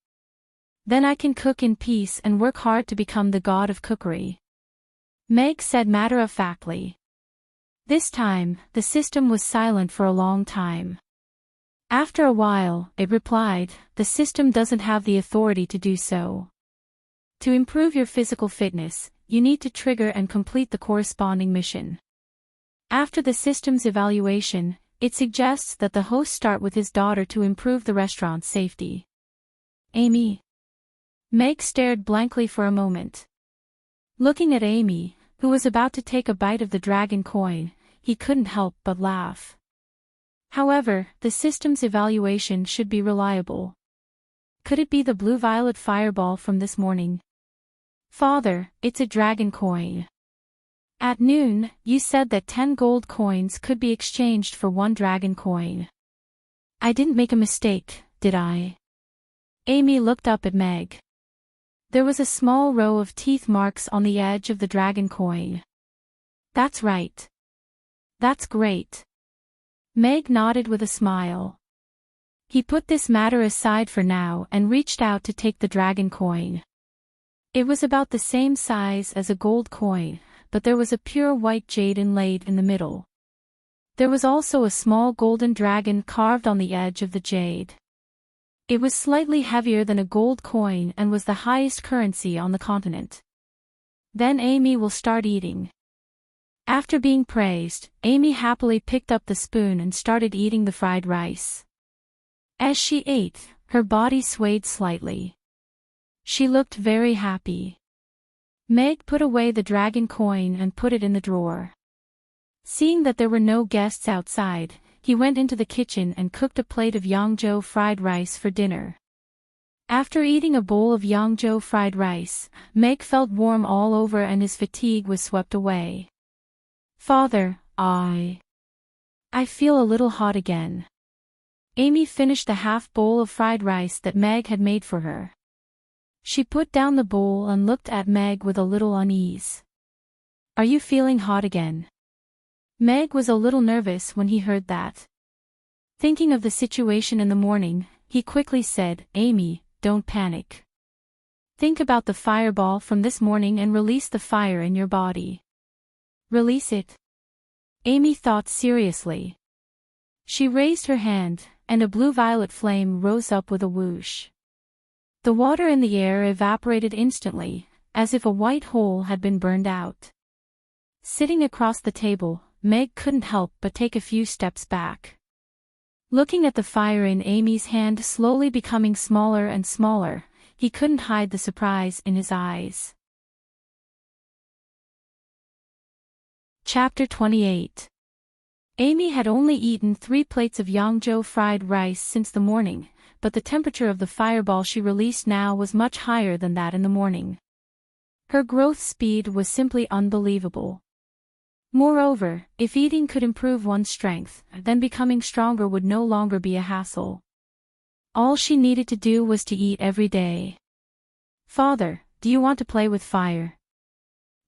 Then I can cook in peace and work hard to become the god of cookery." Meg said matter-of-factly. This time, the system was silent for a long time. After a while, it replied, "The system doesn't have the authority to do so. To improve your physical fitness, you need to trigger and complete the corresponding mission. After the system's evaluation, it suggests that the host start with his daughter to improve the restaurant's safety." "Amy?" Meg stared blankly for a moment. Looking at Amy, who was about to take a bite of the dragon coin, he couldn't help but laugh. However, the system's evaluation should be reliable. Could it be the blue-violet fireball from this morning? "Father, it's a dragon coin. At noon, you said that 10 gold coins could be exchanged for 1 dragon coin. I didn't make a mistake, did I?" Amy looked up at Meg. There was a small row of teeth marks on the edge of the dragon coin. "That's right. That's great." Meg nodded with a smile. He put this matter aside for now and reached out to take the dragon coin. It was about the same size as a gold coin, but there was a pure white jade inlaid in the middle. There was also a small golden dragon carved on the edge of the jade. It was slightly heavier than a gold coin and was the highest currency on the continent. "Then Amy will start eating." After being praised, Amy happily picked up the spoon and started eating the fried rice. As she ate, her body swayed slightly. She looked very happy. Meg put away the dragon coin and put it in the drawer. Seeing that there were no guests outside, he went into the kitchen and cooked a plate of Yangzhou fried rice for dinner. After eating a bowl of Yangzhou fried rice, Meg felt warm all over and his fatigue was swept away. "Father, I feel a little hot again." Amy finished the half bowl of fried rice that Meg had made for her. She put down the bowl and looked at Meg with a little unease. "Are you feeling hot again?" Meg was a little nervous when he heard that. Thinking of the situation in the morning, he quickly said, "Amy, don't panic. Think about the fireball from this morning and release the fire in your body." "Release it?" Amy thought seriously. She raised her hand, and a blue-violet flame rose up with a whoosh. The water in the air evaporated instantly, as if a white hole had been burned out. Sitting across the table, Meg couldn't help but take a few steps back. Looking at the fire in Amy's hand slowly becoming smaller and smaller, he couldn't hide the surprise in his eyes. Chapter 28. Amy had only eaten 3 plates of Yangzhou fried rice since the morning, but the temperature of the fireball she released now was much higher than that in the morning. Her growth speed was simply unbelievable. Moreover, if eating could improve one's strength, then becoming stronger would no longer be a hassle. All she needed to do was to eat every day. "Father, do you want to play with fire?"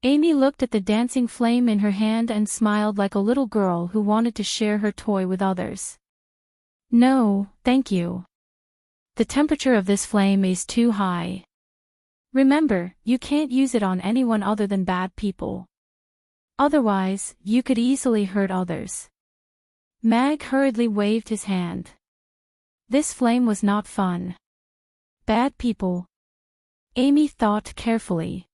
Amy looked at the dancing flame in her hand and smiled like a little girl who wanted to share her toy with others. "No, thank you. The temperature of this flame is too high. Remember, you can't use it on anyone other than bad people. Otherwise, you could easily hurt others." Meg hurriedly waved his hand. This flame was not fun. Bad people. Amy thought carefully.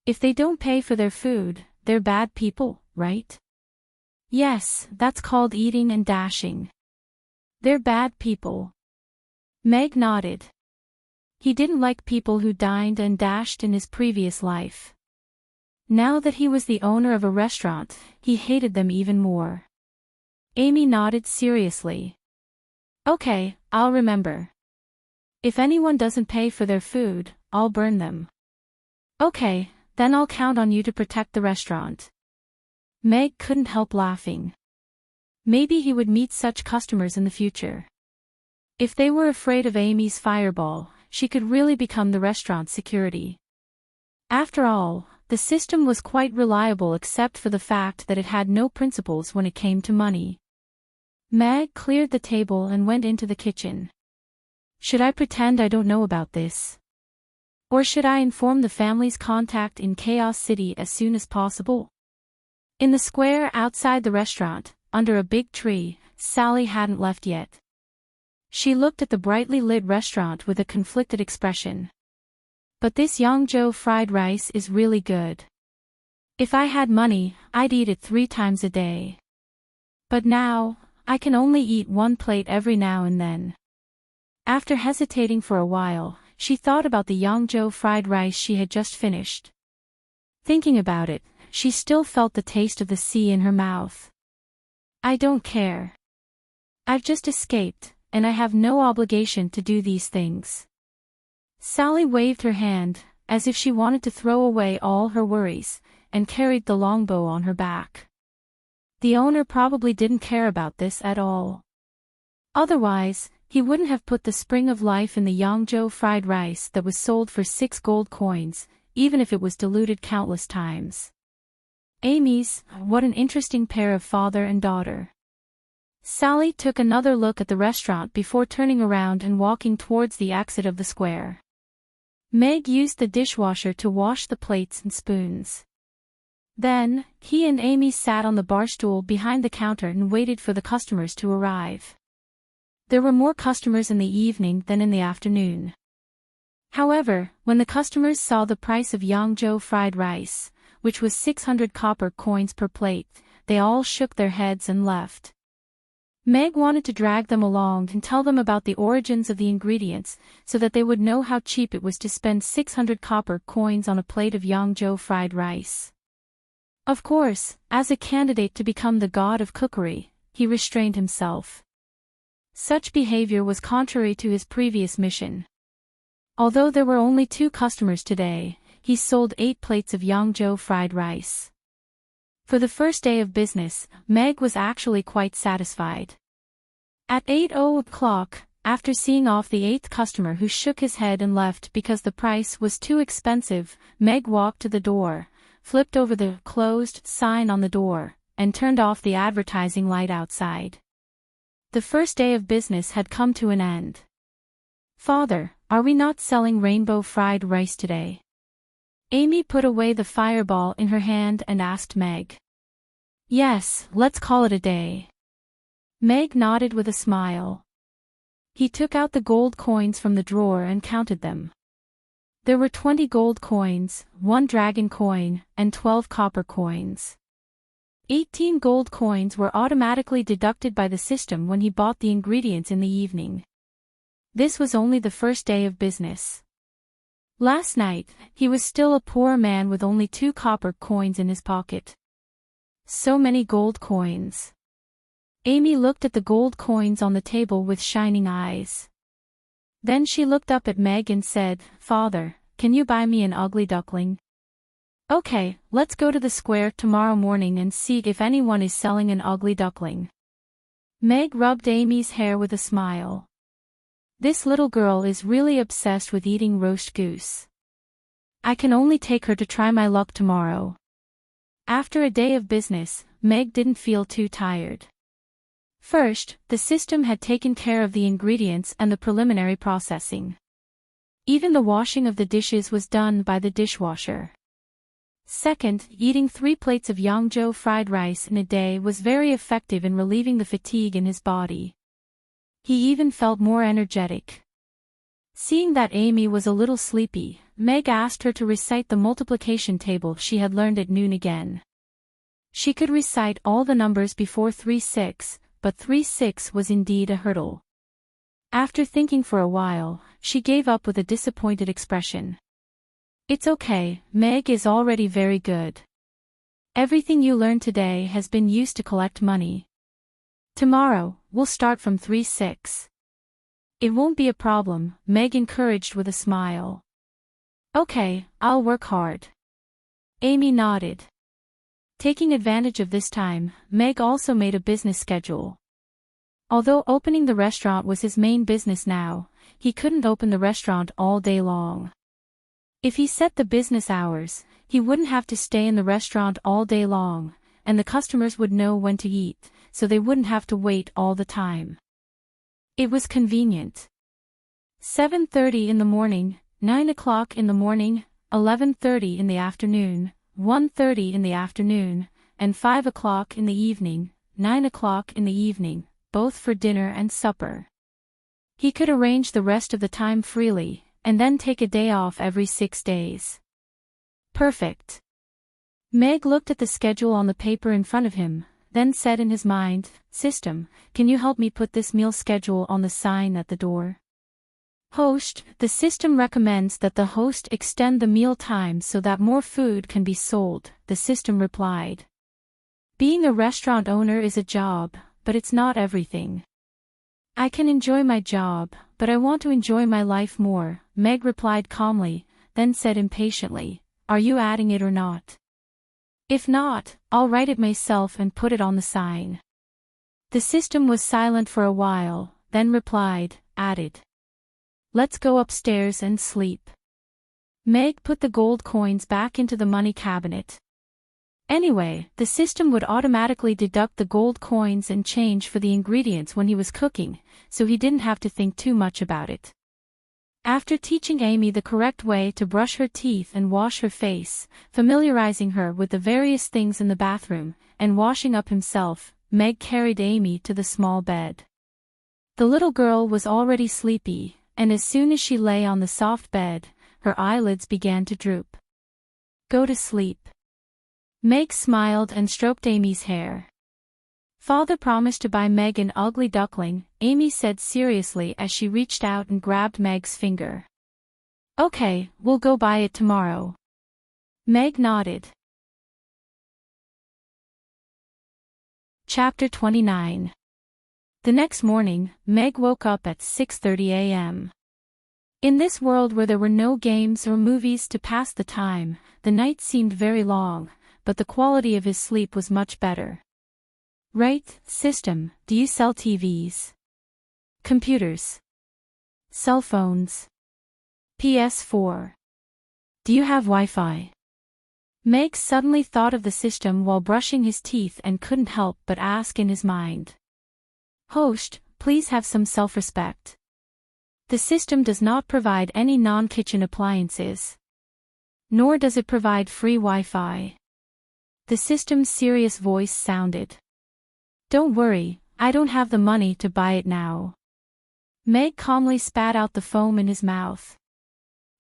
If they don't pay for their food, they're bad people, right? Yes, that's called eating and dashing. They're bad people. Meg nodded. He didn't like people who dined and dashed in his previous life. Now that he was the owner of a restaurant, he hated them even more. Amy nodded seriously. "Okay, I'll remember. If anyone doesn't pay for their food, I'll burn them." "Okay, then I'll count on you to protect the restaurant." Meg couldn't help laughing. Maybe he would meet such customers in the future. If they were afraid of Amy's fireball, she could really become the restaurant's security. After all, the system was quite reliable except for the fact that it had no principles when it came to money. Meg cleared the table and went into the kitchen. Should I pretend I don't know about this? Or should I inform the family's contact in Chaos City as soon as possible? In the square outside the restaurant, under a big tree, Sally hadn't left yet. She looked at the brightly lit restaurant with a conflicted expression. "But this Yangzhou fried rice is really good. If I had money, I'd eat it 3 times a day. But now, I can only eat 1 plate every now and then." After hesitating for a while, she thought about the Yangzhou fried rice she had just finished. Thinking about it, she still felt the taste of the sea in her mouth. "I don't care. I've just escaped, and I have no obligation to do these things." Sally waved her hand, as if she wanted to throw away all her worries, and carried the longbow on her back. The owner probably didn't care about this at all. Otherwise, he wouldn't have put the spring of life in the Yangzhou fried rice that was sold for 6 gold coins, even if it was diluted countless times. Amy's, what an interesting pair of father and daughter. Sally took another look at the restaurant before turning around and walking towards the exit of the square. Meg used the dishwasher to wash the plates and spoons. Then, he and Amy sat on the bar stool behind the counter and waited for the customers to arrive. There were more customers in the evening than in the afternoon. However, when the customers saw the price of Yangzhou fried rice, which was 600 copper coins per plate, they all shook their heads and left. Meg wanted to drag them along and tell them about the origins of the ingredients, so that they would know how cheap it was to spend 600 copper coins on a plate of Yangzhou fried rice. Of course, as a candidate to become the god of cookery, he restrained himself. Such behavior was contrary to his previous mission. Although there were only 2 customers today, he sold 8 plates of Yangzhou fried rice. For the first day of business, Meg was actually quite satisfied. At 8 o'clock, after seeing off the 8th customer who shook his head and left because the price was too expensive, Meg walked to the door, flipped over the closed sign on the door, and turned off the advertising light outside. The first day of business had come to an end. "Father, are we not selling rainbow fried rice today?" Amy put away the fireball in her hand and asked Meg. "Yes, let's call it a day." Meg nodded with a smile. He took out the gold coins from the drawer and counted them. There were 20 gold coins, 1 dragon coin, and 12 copper coins. 18 gold coins were automatically deducted by the system when he bought the ingredients in the evening. This was only the first day of business. Last night, he was still a poor man with only 2 copper coins in his pocket. So many gold coins. Amy looked at the gold coins on the table with shining eyes. Then she looked up at Meg and said, "Father, can you buy me an ugly duckling?" "Okay, let's go to the square tomorrow morning and see if anyone is selling an ugly duckling." Meg rubbed Amy's hair with a smile. This little girl is really obsessed with eating roast goose. I can only take her to try my luck tomorrow. After a day of business, Meg didn't feel too tired. First, the system had taken care of the ingredients and the preliminary processing. Even the washing of the dishes was done by the dishwasher. Second, eating 3 plates of Yangzhou fried rice in a day was very effective in relieving the fatigue in his body. He even felt more energetic. Seeing that Amy was a little sleepy, Meg asked her to recite the multiplication table she had learned at noon again. She could recite all the numbers before 36, but 36 was indeed a hurdle. After thinking for a while, she gave up with a disappointed expression. "It's okay, Meg is already very good. Everything you learned today has been used to collect money. Tomorrow, we'll start from 36. "It won't be a problem," Meg encouraged with a smile. "Okay, I'll work hard." Amy nodded. Taking advantage of this time, Meg also made a business schedule. Although opening the restaurant was his main business now, he couldn't open the restaurant all day long. If he set the business hours, he wouldn't have to stay in the restaurant all day long, and the customers would know when to eat, so they wouldn't have to wait all the time. It was convenient. 7:30 in the morning, 9 o'clock in the morning, 11:30 in the afternoon, 1:30 in the afternoon, and 5 o'clock in the evening, 9 o'clock in the evening, both for dinner and supper. He could arrange the rest of the time freely, and then take a day off every 6 days. Perfect. Meg looked at the schedule on the paper in front of him, then said in his mind, "System, can you help me put this meal schedule on the sign at the door?" Host, the system recommends that the host extend the meal time so that more food can be sold, the system replied. Being a restaurant owner is a job, but it's not everything. I can enjoy my job, but I want to enjoy my life more, Meg replied calmly, then said impatiently, "Are you adding it or not? If not, I'll write it myself and put it on the sign." The system was silent for a while, then replied, "Added. Let's go upstairs and sleep." Meg put the gold coins back into the money cabinet. Anyway, the system would automatically deduct the gold coins and change for the ingredients when he was cooking, so he didn't have to think too much about it. After teaching Amy the correct way to brush her teeth and wash her face, familiarizing her with the various things in the bathroom, and washing up himself, Meg carried Amy to the small bed. The little girl was already sleepy, and as soon as she lay on the soft bed, her eyelids began to droop. "Go to sleep." Meg smiled and stroked Amy's hair. "Father promised to buy Meg an ugly duckling," Amy said seriously as she reached out and grabbed Meg's finger. "Okay, we'll go buy it tomorrow." Meg nodded. Chapter 29. The next morning, Meg woke up at 6:30 a.m. In this world where there were no games or movies to pass the time, the night seemed very long, but the quality of his sleep was much better. "Right, system, do you sell TVs?" Computers. Cell phones. PS4. Do you have Wi-Fi? Meg suddenly thought of the system while brushing his teeth and couldn't help but ask in his mind. Host, please have some self-respect. The system does not provide any non-kitchen appliances. Nor does it provide free Wi-Fi. The system's serious voice sounded. Don't worry, I don't have the money to buy it now. Meg calmly spat out the foam in his mouth.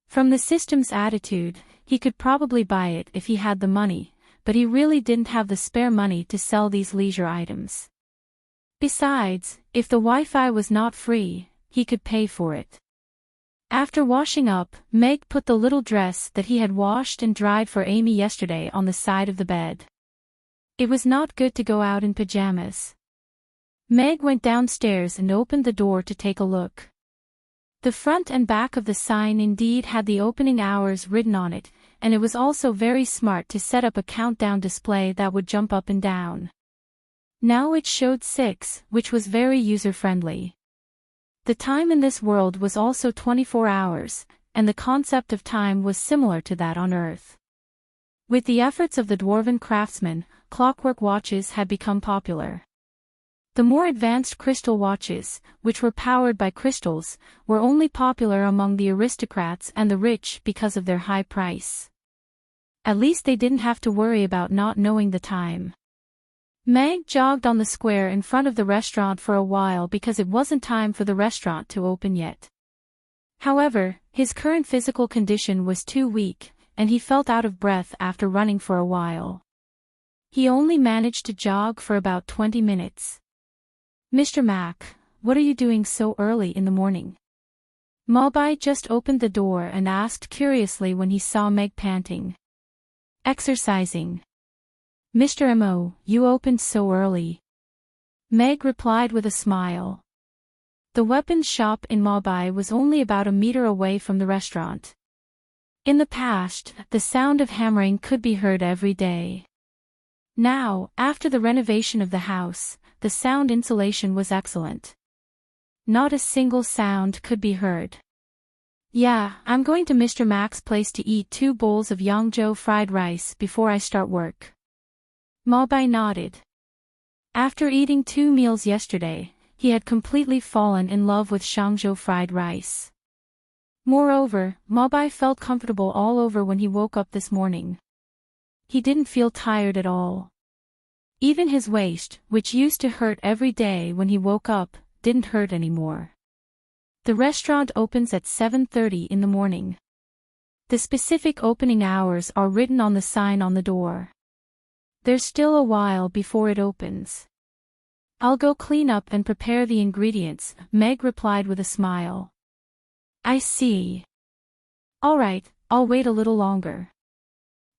From the system's attitude, he could probably buy it if he had the money, but he really didn't have the spare money to sell these leisure items. Besides, if the Wi-Fi was not free, he could pay for it. After washing up, Meg put the little dress that he had washed and dried for Amy yesterday on the side of the bed. It was not good to go out in pajamas. Meg went downstairs and opened the door to take a look. The front and back of the sign indeed had the opening hours written on it, and it was also very smart to set up a countdown display that would jump up and down. Now it showed 6, which was very user-friendly. The time in this world was also 24 hours, and the concept of time was similar to that on Earth. With the efforts of the dwarven craftsmen, clockwork watches had become popular. The more advanced crystal watches, which were powered by crystals, were only popular among the aristocrats and the rich because of their high price. At least they didn't have to worry about not knowing the time. Meg jogged on the square in front of the restaurant for a while because it wasn't time for the restaurant to open yet. However, his current physical condition was too weak, and he felt out of breath after running for a while. He only managed to jog for about 20 minutes. Mr. Mac, what are you doing so early in the morning? Malby just opened the door and asked curiously when he saw Meg panting. Exercising. Mr. M.O., you opened so early. Meg replied with a smile. The weapons shop in Malby was only about a meter away from the restaurant. In the past, the sound of hammering could be heard every day. Now, after the renovation of the house, the sound insulation was excellent. Not a single sound could be heard. Yeah, I'm going to Mr. Mac's place to eat 2 bowls of Yangzhou fried rice before I start work. Malby nodded. After eating 2 meals yesterday, he had completely fallen in love with Shangzhou fried rice. Moreover, Malby felt comfortable all over when he woke up this morning. He didn't feel tired at all. Even his waist, which used to hurt every day when he woke up, didn't hurt anymore. The restaurant opens at 7:30 in the morning. The specific opening hours are written on the sign on the door. There's still a while before it opens. I'll go clean up and prepare the ingredients, Meg replied with a smile. I see. All right, I'll wait a little longer.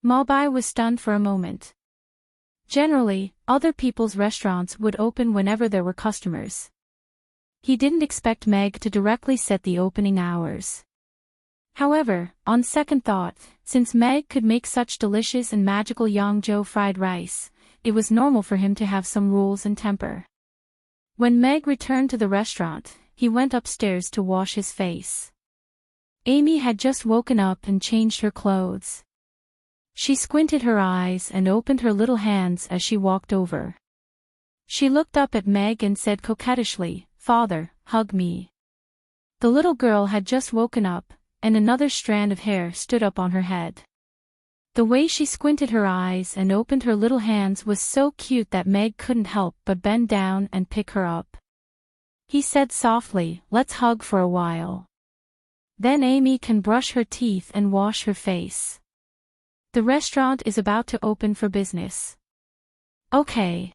Malby was stunned for a moment. Generally, other people's restaurants would open whenever there were customers. He didn't expect Meg to directly set the opening hours. However, on second thought, since Meg could make such delicious and magical Yangzhou fried rice, it was normal for him to have some rules and temper. When Meg returned to the restaurant, he went upstairs to wash his face. Amy had just woken up and changed her clothes. She squinted her eyes and opened her little hands as she walked over. She looked up at Meg and said coquettishly, "Father, hug me." The little girl had just woken up, and another strand of hair stood up on her head. The way she squinted her eyes and opened her little hands was so cute that Meg couldn't help but bend down and pick her up. He said softly, "Let's hug for a while. Then Amy can brush her teeth and wash her face. The restaurant is about to open for business." Okay.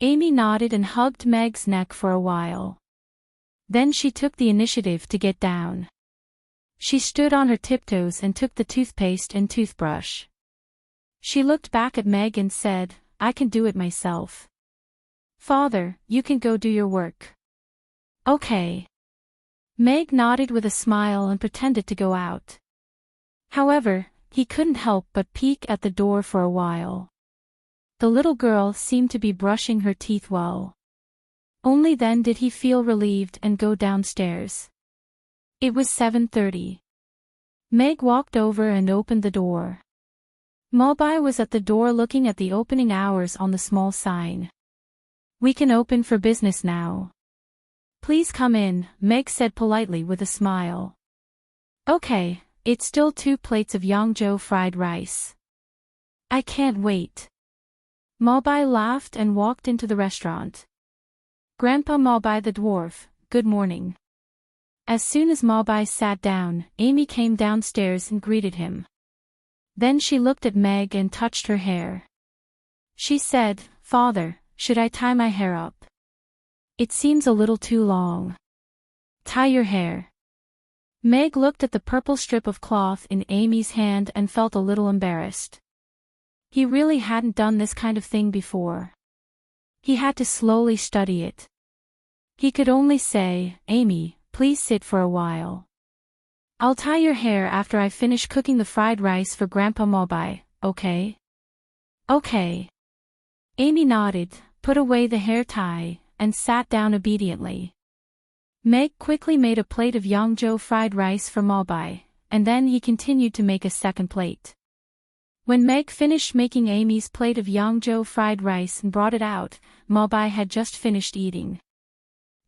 Amy nodded and hugged Meg's neck for a while. Then she took the initiative to get down. She stood on her tiptoes and took the toothpaste and toothbrush. She looked back at Meg and said, "I can do it myself." "Father, you can go do your work." Okay. Meg nodded with a smile and pretended to go out. However, he couldn't help but peek at the door for a while. The little girl seemed to be brushing her teeth well. Only then did he feel relieved and go downstairs. It was 7:30. Meg walked over and opened the door. Mulby was at the door looking at the opening hours on the small sign. "We can open for business now." "Please come in," Meg said politely with a smile. "Okay, it's still 2 plates of Yangzhou fried rice." "I can't wait." Mulby laughed and walked into the restaurant. "Grandpa Mulby the dwarf, good morning." As soon as Mulby sat down, Amy came downstairs and greeted him. Then she looked at Meg and touched her hair. She said, "Father, should I tie my hair up? It seems a little too long." "Tie your hair." Meg looked at the purple strip of cloth in Amy's hand and felt a little embarrassed. He really hadn't done this kind of thing before. He had to slowly study it. He could only say, "Amy, please sit for a while. I'll tie your hair after I finish cooking the fried rice for Grandpa Mulby, okay?" "Okay." Amy nodded, put away the hair tie, and sat down obediently. Meg quickly made a plate of Yangzhou fried rice for Mulby, and then he continued to make a second plate. When Meg finished making Amy's plate of Yangzhou fried rice and brought it out, Mulby had just finished eating.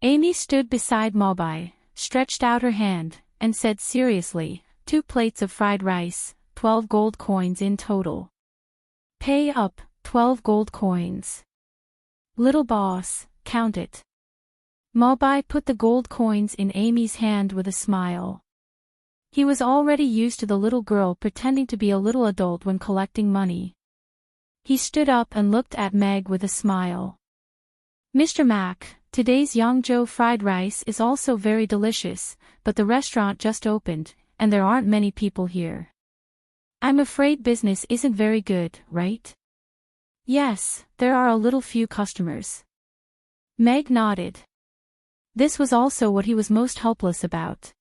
Amy stood beside Mulby, stretched out her hand, and said seriously, 2 plates of fried rice, 12 gold coins in total. Pay up, 12 gold coins. Little boss, count it. Mulby put the gold coins in Amy's hand with a smile. He was already used to the little girl pretending to be a little adult when collecting money. He stood up and looked at Meg with a smile. "Mr. Mack, today's Yangzhou fried rice is also very delicious, but the restaurant just opened, and there aren't many people here. I'm afraid business isn't very good, right?" "Yes, there are a little few customers." Meg nodded. This was also what he was most helpless about.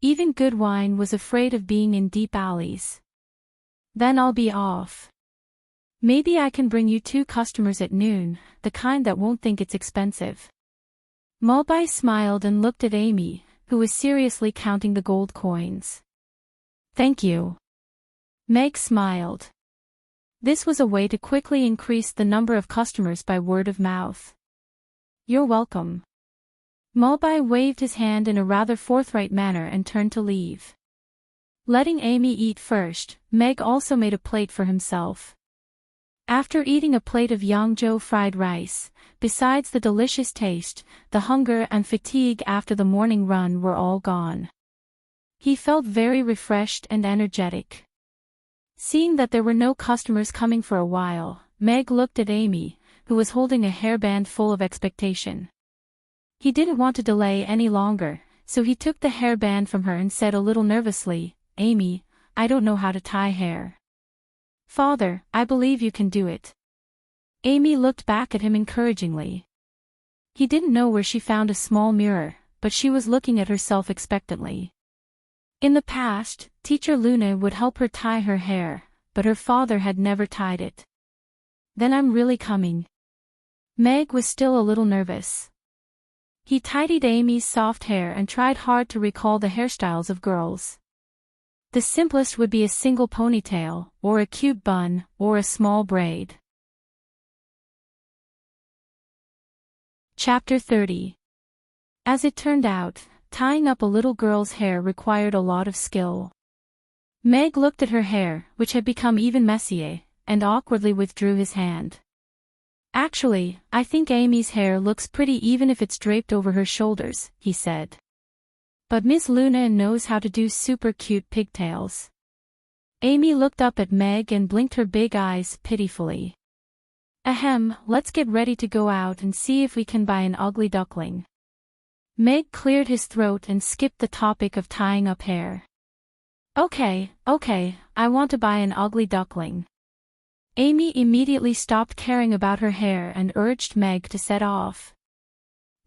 Even good wine was afraid of being in deep alleys. "Then I'll be off. Maybe I can bring you 2 customers at noon, the kind that won't think it's expensive." Mulby smiled and looked at Amy, who was seriously counting the gold coins. "Thank you." Meg smiled. This was a way to quickly increase the number of customers by word of mouth. "You're welcome." Mulby waved his hand in a rather forthright manner and turned to leave. Letting Amy eat first, Meg also made a plate for himself. After eating a plate of Yangzhou fried rice, besides the delicious taste, the hunger and fatigue after the morning run were all gone. He felt very refreshed and energetic. Seeing that there were no customers coming for a while, Meg looked at Amy, who was holding a hairband full of expectation. He didn't want to delay any longer, so he took the hairband from her and said a little nervously, "Amy, I don't know how to tie hair." "Father, I believe you can do it." Amy looked back at him encouragingly. He didn't know where she found a small mirror, but she was looking at herself expectantly. In the past, Teacher Luna would help her tie her hair, but her father had never tied it. "Then I'm really coming." Meg was still a little nervous. He tidied Amy's soft hair and tried hard to recall the hairstyles of girls. The simplest would be a single ponytail, or a cute bun, or a small braid. Chapter 30. As it turned out, tying up a little girl's hair required a lot of skill. Meg looked at her hair, which had become even messier, and awkwardly withdrew his hand. "Actually, I think Amy's hair looks pretty even if it's draped over her shoulders," he said. "But Miss Luna knows how to do super cute pigtails." Amy looked up at Meg and blinked her big eyes pitifully. "Ahem, let's get ready to go out and see if we can buy an ugly duckling." Meg cleared his throat and skipped the topic of tying up hair. Okay, I want to buy an ugly duckling." Amy immediately stopped caring about her hair and urged Meg to set off.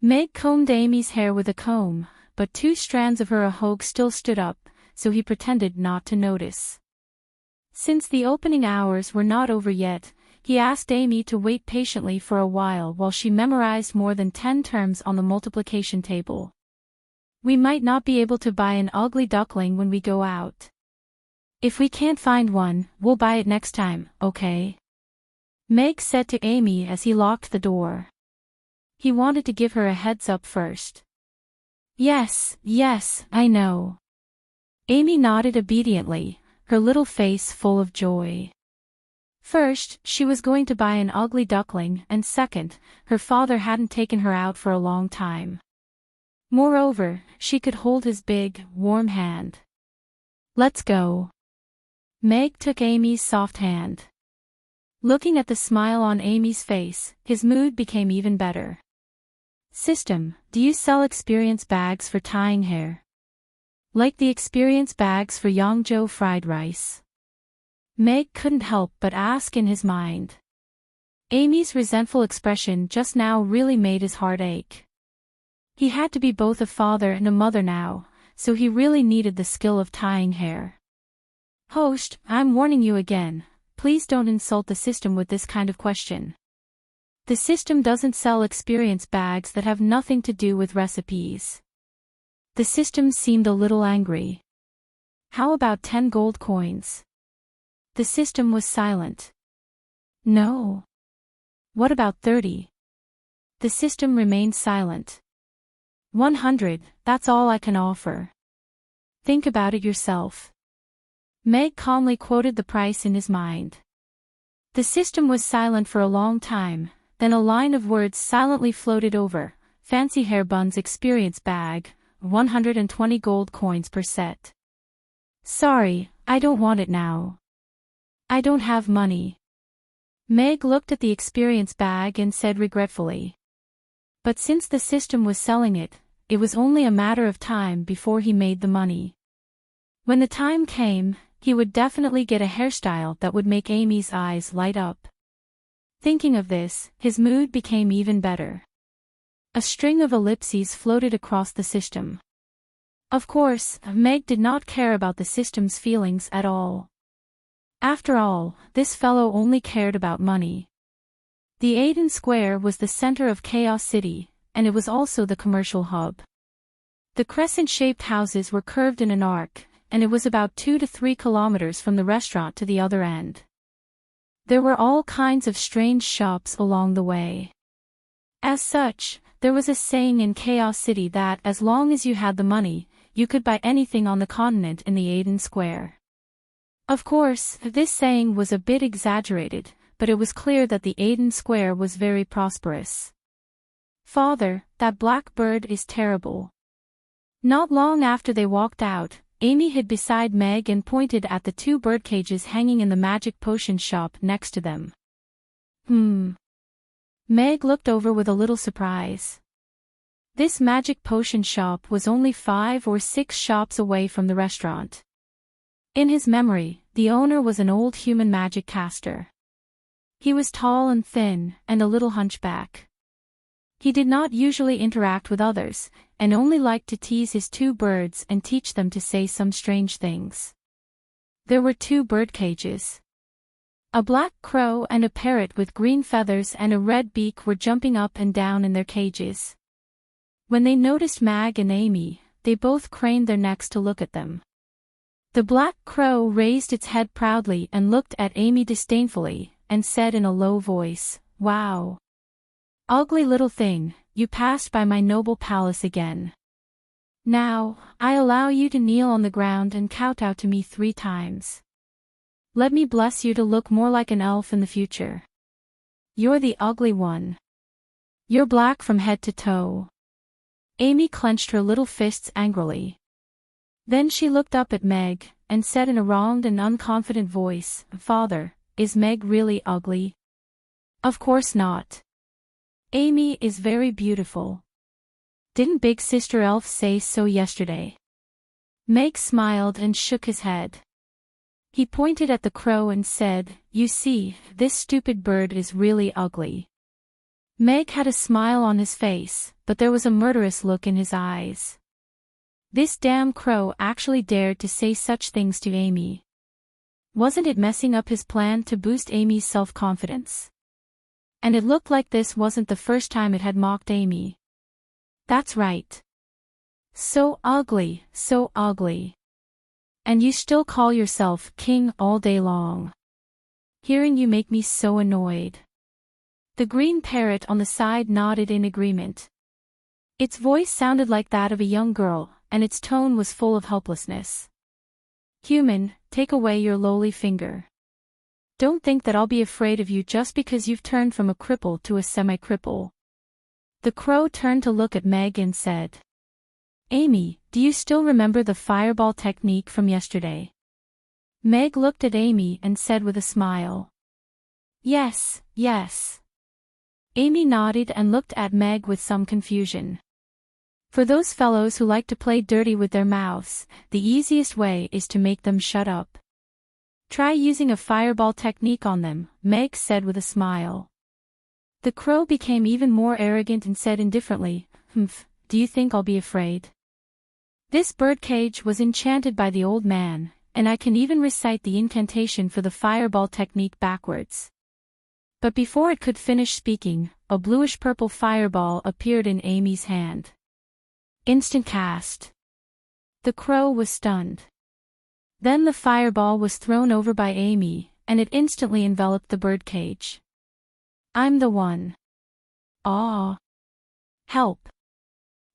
Meg combed Amy's hair with a comb, but 2 strands of her ahogue still stood up, so he pretended not to notice. Since the opening hours were not over yet, he asked Amy to wait patiently for a while she memorized more than 10 terms on the multiplication table. We might not be able to buy an ugly duckling when we go out. If we can't find one, we'll buy it next time, okay? Meg said to Amy as he locked the door. He wanted to give her a heads up first. Yes, I know. Amy nodded obediently, her little face full of joy. First, she was going to buy an ugly duckling, and second, her father hadn't taken her out for a long time. Moreover, she could hold his big, warm hand. Let's go. Meg took Amy's soft hand. Looking at the smile on Amy's face, his mood became even better. System, do you sell experience bags for tying hair? Like the experience bags for Yangzhou fried rice? Meg couldn't help but ask in his mind. Amy's resentful expression just now really made his heart ache. He had to be both a father and a mother now, so he really needed the skill of tying hair. Host, I'm warning you again, please don't insult the system with this kind of question. The system doesn't sell experience bags that have nothing to do with recipes. The system seemed a little angry. How about 10 gold coins? The system was silent. No. What about 30? The system remained silent. 100, that's all I can offer. Think about it yourself. Meg calmly quoted the price in his mind. The system was silent for a long time, then a line of words silently floated over. Fancy hair buns experience bag, 120 gold coins per set. Sorry, I don't want it now. I don't have money. Meg looked at the experience bag and said regretfully. But since the system was selling it, it was only a matter of time before he made the money. When the time came, he would definitely get a hairstyle that would make Amy's eyes light up. Thinking of this, his mood became even better. A string of ellipses floated across the system. Of course, Meg did not care about the system's feelings at all. After all, this fellow only cared about money. The Aiden Square was the center of Chaos City, and it was also the commercial hub. The crescent-shaped houses were curved in an arc, and it was about 2 to 3 kilometers from the restaurant to the other end. There were all kinds of strange shops along the way. As such, there was a saying in Chaos City that as long as you had the money, you could buy anything on the continent in the Aiden Square. Of course, this saying was a bit exaggerated, but it was clear that the Aiden Square was very prosperous. Father, that black bird is terrible. Not long after they walked out, Amy hid beside Meg and pointed at the 2 bird cages hanging in the magic potion shop next to them. Meg looked over with a little surprise. This magic potion shop was only 5 or 6 shops away from the restaurant. In his memory, the owner was an old human magic caster. He was tall and thin, and a little hunchback. He did not usually interact with others, and only liked to tease his 2 birds and teach them to say some strange things. There were 2 bird cages. A black crow and a parrot with green feathers and a red beak were jumping up and down in their cages. When they noticed Mag and Amy, they both craned their necks to look at them. The black crow raised its head proudly and looked at Amy disdainfully, and said in a low voice, "Wow. Ugly little thing, you passed by my noble palace again. Now, I allow you to kneel on the ground and kowtow to me 3 times. Let me bless you to look more like an elf in the future. You're the ugly one. You're black from head to toe." Amy clenched her little fists angrily. Then she looked up at Meg, and said in a wronged and unconfident voice, "Father, is Meg really ugly?" "Of course not. Amy is very beautiful. Didn't Big Sister Elf say so yesterday?" Meg smiled and shook his head. He pointed at the crow and said, "You see, this stupid bird is really ugly." Meg had a smile on his face, but there was a murderous look in his eyes. This damn crow actually dared to say such things to Amy. Wasn't it messing up his plan to boost Amy's self-confidence? And it looked like this wasn't the first time it had mocked Amy. That's right. So ugly, so ugly. And you still call yourself king all day long. Hearing you make me so annoyed. The green parrot on the side nodded in agreement. Its voice sounded like that of a young girl, and its tone was full of helplessness. Human, take away your lowly finger. Don't think that I'll be afraid of you just because you've turned from a cripple to a semi-cripple. The crow turned to look at Meg and said, Amy, do you still remember the fireball technique from yesterday? Meg looked at Amy and said with a smile. Yes, yes. Amy nodded and looked at Meg with some confusion. For those fellows who like to play dirty with their mouths, the easiest way is to make them shut up. Try using a fireball technique on them, Meg said with a smile. The crow became even more arrogant and said indifferently, Humph, do you think I'll be afraid? This birdcage was enchanted by the old man, and I can even recite the incantation for the fireball technique backwards. But before it could finish speaking, a bluish-purple fireball appeared in Amy's hand. Instant cast. The crow was stunned. Then the fireball was thrown over by Amy, and it instantly enveloped the birdcage. I'm the one. Aw. Help.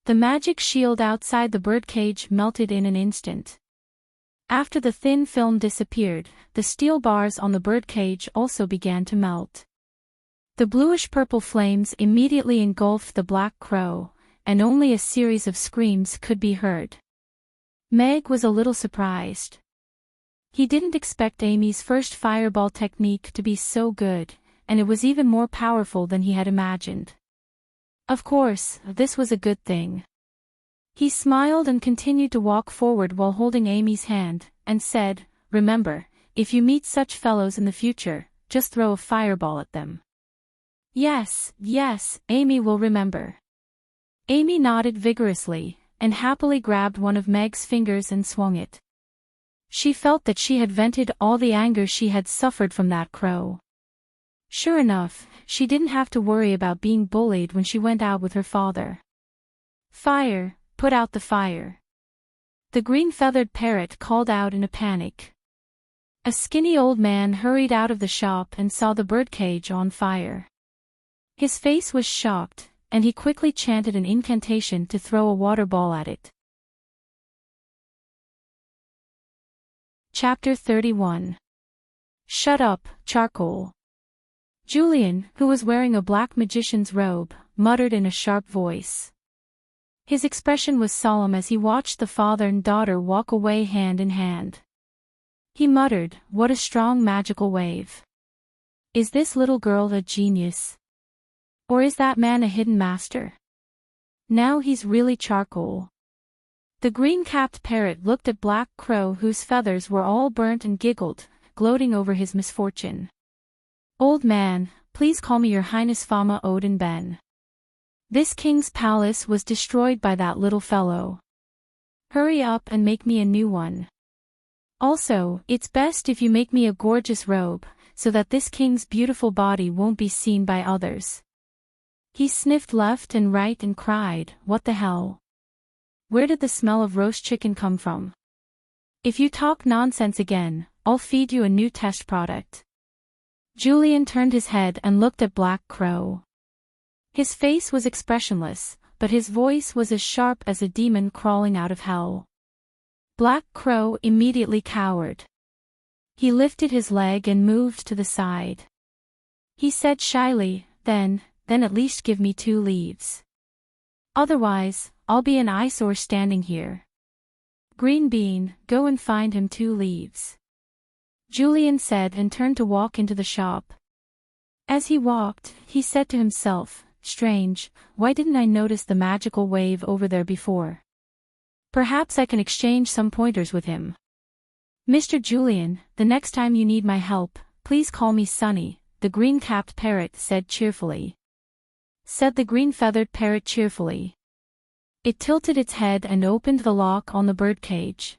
The magic shield outside the birdcage melted in an instant. After the thin film disappeared, the steel bars on the birdcage also began to melt. The bluish-purple flames immediately engulfed the black crow, and only a series of screams could be heard. Meg was a little surprised. He didn't expect Amy's first fireball technique to be so good, and it was even more powerful than he had imagined. Of course, this was a good thing. He smiled and continued to walk forward while holding Amy's hand, and said, Remember, if you meet such fellows in the future, just throw a fireball at them. Yes, yes, Amy will remember. Amy nodded vigorously, and happily grabbed one of Meg's fingers and swung it. She felt that she had vented all the anger she had suffered from that crow. Sure enough, she didn't have to worry about being bullied when she went out with her father. Fire, put out the fire. The green-feathered parrot called out in a panic. A skinny old man hurried out of the shop and saw the birdcage on fire. His face was shocked, and he quickly chanted an incantation to throw a water ball at it. Chapter 31. Shut up, charcoal. Julian, who was wearing a black magician's robe, muttered in a sharp voice. His expression was solemn as he watched the father and daughter walk away hand in hand. He muttered, What a strong magical wave. Is this little girl a genius? Or is that man a hidden master? Now he's really charcoal. The green-capped parrot looked at Black Crow whose feathers were all burnt and giggled, gloating over his misfortune. Old man, please call me your Highness Fama Odin Ben. This king's palace was destroyed by that little fellow. Hurry up and make me a new one. Also, it's best if you make me a gorgeous robe, so that this king's beautiful body won't be seen by others. He sniffed left and right and cried, What the hell? Where did the smell of roast chicken come from? If you talk nonsense again, I'll feed you a new test product. Julian turned his head and looked at Black Crow. His face was expressionless, but his voice was as sharp as a demon crawling out of hell. Black Crow immediately cowered. He lifted his leg and moved to the side. He said shyly, Then at least give me 2 leaves. Otherwise, I'll be an eyesore standing here. Green Bean, go and find him 2 leaves. Julian said and turned to walk into the shop. As he walked, he said to himself, Strange, why didn't I notice the magical wave over there before? Perhaps I can exchange some pointers with him. Mr. Julian, the next time you need my help, please call me Sunny, the green-capped parrot said cheerfully. Said the green-feathered parrot cheerfully. It tilted its head and opened the lock on the birdcage.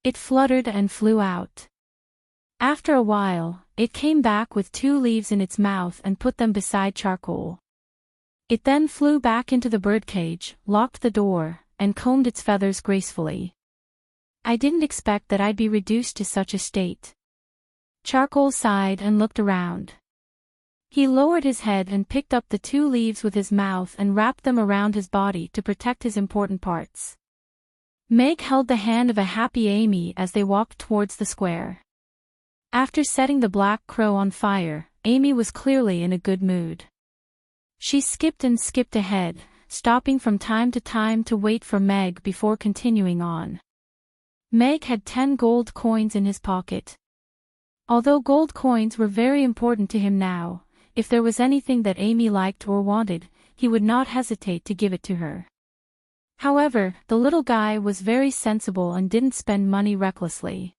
It fluttered and flew out. After a while, it came back with 2 leaves in its mouth and put them beside charcoal. It then flew back into the birdcage, locked the door, and combed its feathers gracefully. I didn't expect that I'd be reduced to such a state. Charcoal sighed and looked around. He lowered his head and picked up the 2 leaves with his mouth and wrapped them around his body to protect his important parts. Meg held the hand of a happy Amy as they walked towards the square. After setting the black crow on fire, Amy was clearly in a good mood. She skipped and skipped ahead, stopping from time to time to wait for Meg before continuing on. Meg had 10 gold coins in his pocket. Although gold coins were very important to him now, if there was anything that Amy liked or wanted, he would not hesitate to give it to her. However, the little guy was very sensible and didn't spend money recklessly.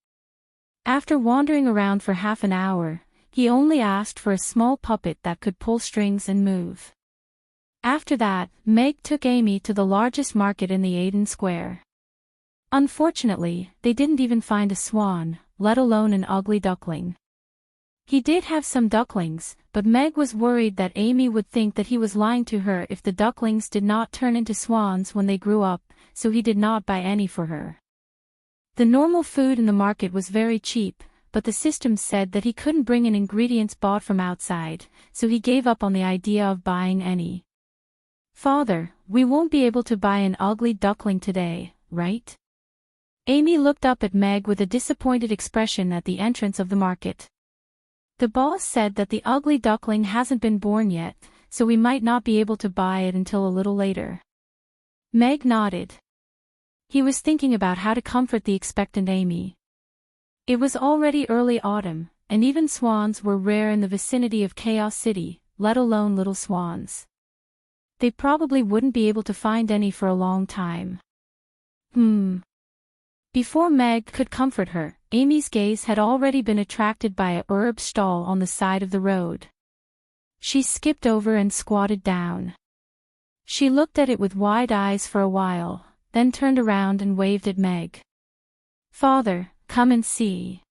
After wandering around for half an hour, he only asked for a small puppet that could pull strings and move. After that, Meg took Amy to the largest market in the Aden Square. Unfortunately, they didn't even find a swan, let alone an ugly duckling. He did have some ducklings, but Meg was worried that Amy would think that he was lying to her if the ducklings did not turn into swans when they grew up, so he did not buy any for her. The normal food in the market was very cheap, but the system said that he couldn't bring in ingredients bought from outside, so he gave up on the idea of buying any. "Father, we won't be able to buy an ugly duckling today, right?" Amy looked up at Meg with a disappointed expression at the entrance of the market. "The boss said that the ugly duckling hasn't been born yet, so we might not be able to buy it until a little later." Meg nodded. He was thinking about how to comfort the expectant Amy. It was already early autumn, and even swans were rare in the vicinity of Chaos City, let alone little swans. They probably wouldn't be able to find any for a long time. Before Meg could comfort her, Amy's gaze had already been attracted by a herb stall on the side of the road. She skipped over and squatted down. She looked at it with wide eyes for a while, then turned around and waved at Meg. "Father, come and see.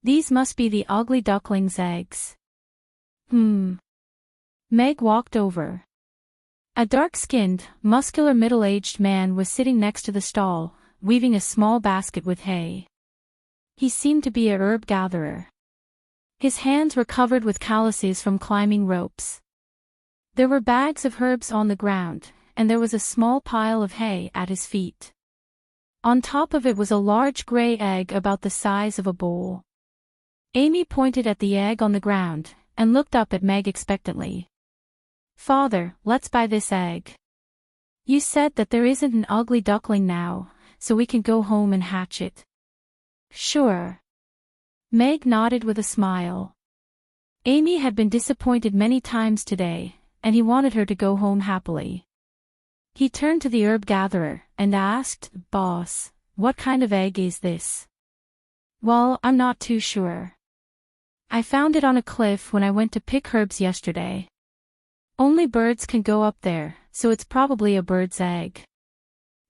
These must be the ugly duckling's eggs." Meg walked over. A dark-skinned, muscular middle-aged man was sitting next to the stall, weaving a small basket with hay. He seemed to be a herb gatherer. His hands were covered with calluses from climbing ropes. There were bags of herbs on the ground, and there was a small pile of hay at his feet. On top of it was a large gray egg about the size of a bowl. Amy pointed at the egg on the ground, and looked up at Meg expectantly. "Father, let's buy this egg. You said that there isn't an ugly duckling now, so we can go home and hatch it." "Sure." Meg nodded with a smile. Amy had been disappointed many times today, and he wanted her to go home happily. He turned to the herb gatherer and asked, "Boss, what kind of egg is this?" "Well, I'm not too sure. I found it on a cliff when I went to pick herbs yesterday. Only birds can go up there, so it's probably a bird's egg.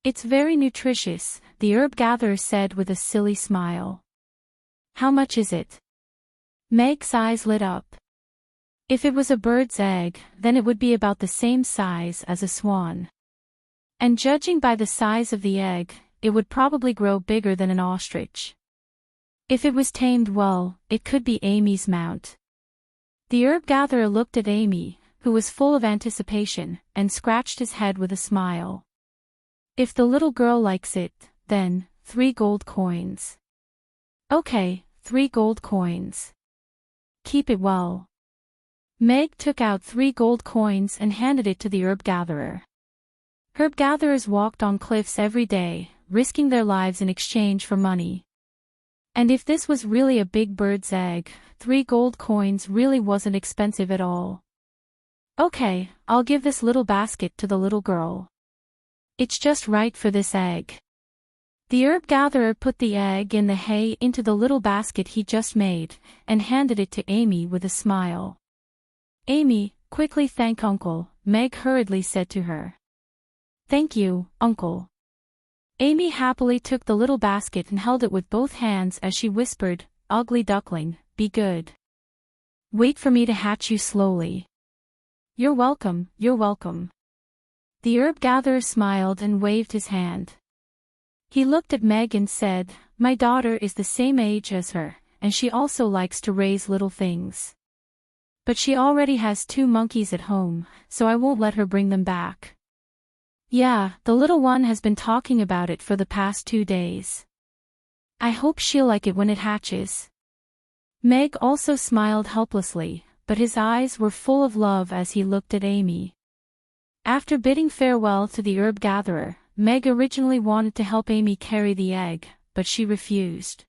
It's very nutritious," the herb gatherer said with a silly smile. "How much is it?" Meg's eyes lit up. If it was a bird's egg, then it would be about the same size as a swan. And judging by the size of the egg, it would probably grow bigger than an ostrich. If it was tamed well, it could be Amy's mount. The herb gatherer looked at Amy, who was full of anticipation, and scratched his head with a smile. "If the little girl likes it, then, 3 gold coins." "Okay, 3 gold coins. Keep it well." Meg took out 3 gold coins and handed it to the herb gatherer. Herb gatherers walked on cliffs every day, risking their lives in exchange for money. And if this was really a big bird's egg, 3 gold coins really wasn't expensive at all. "Okay, I'll give this little basket to the little girl. It's just right for this egg." The herb gatherer put the egg and the hay into the little basket he just made, and handed it to Amy with a smile. "Amy, quickly thank Uncle," Meg hurriedly said to her. "Thank you, Uncle." Amy happily took the little basket and held it with both hands as she whispered, ugly duckling, be good. Wait for me to hatch you slowly. You're welcome, you're welcome. The herb gatherer smiled and waved his hand. He looked at Meg and said, my daughter is the same age as her, and she also likes to raise little things. But she already has 2 monkeys at home, so I won't let her bring them back. Yeah, the little one has been talking about it for the past 2 days. I hope she'll like it when it hatches. Meg also smiled helplessly, but his eyes were full of love as he looked at Amy. After bidding farewell to the herb gatherer, Meg originally wanted to help Amy carry the egg, but she refused.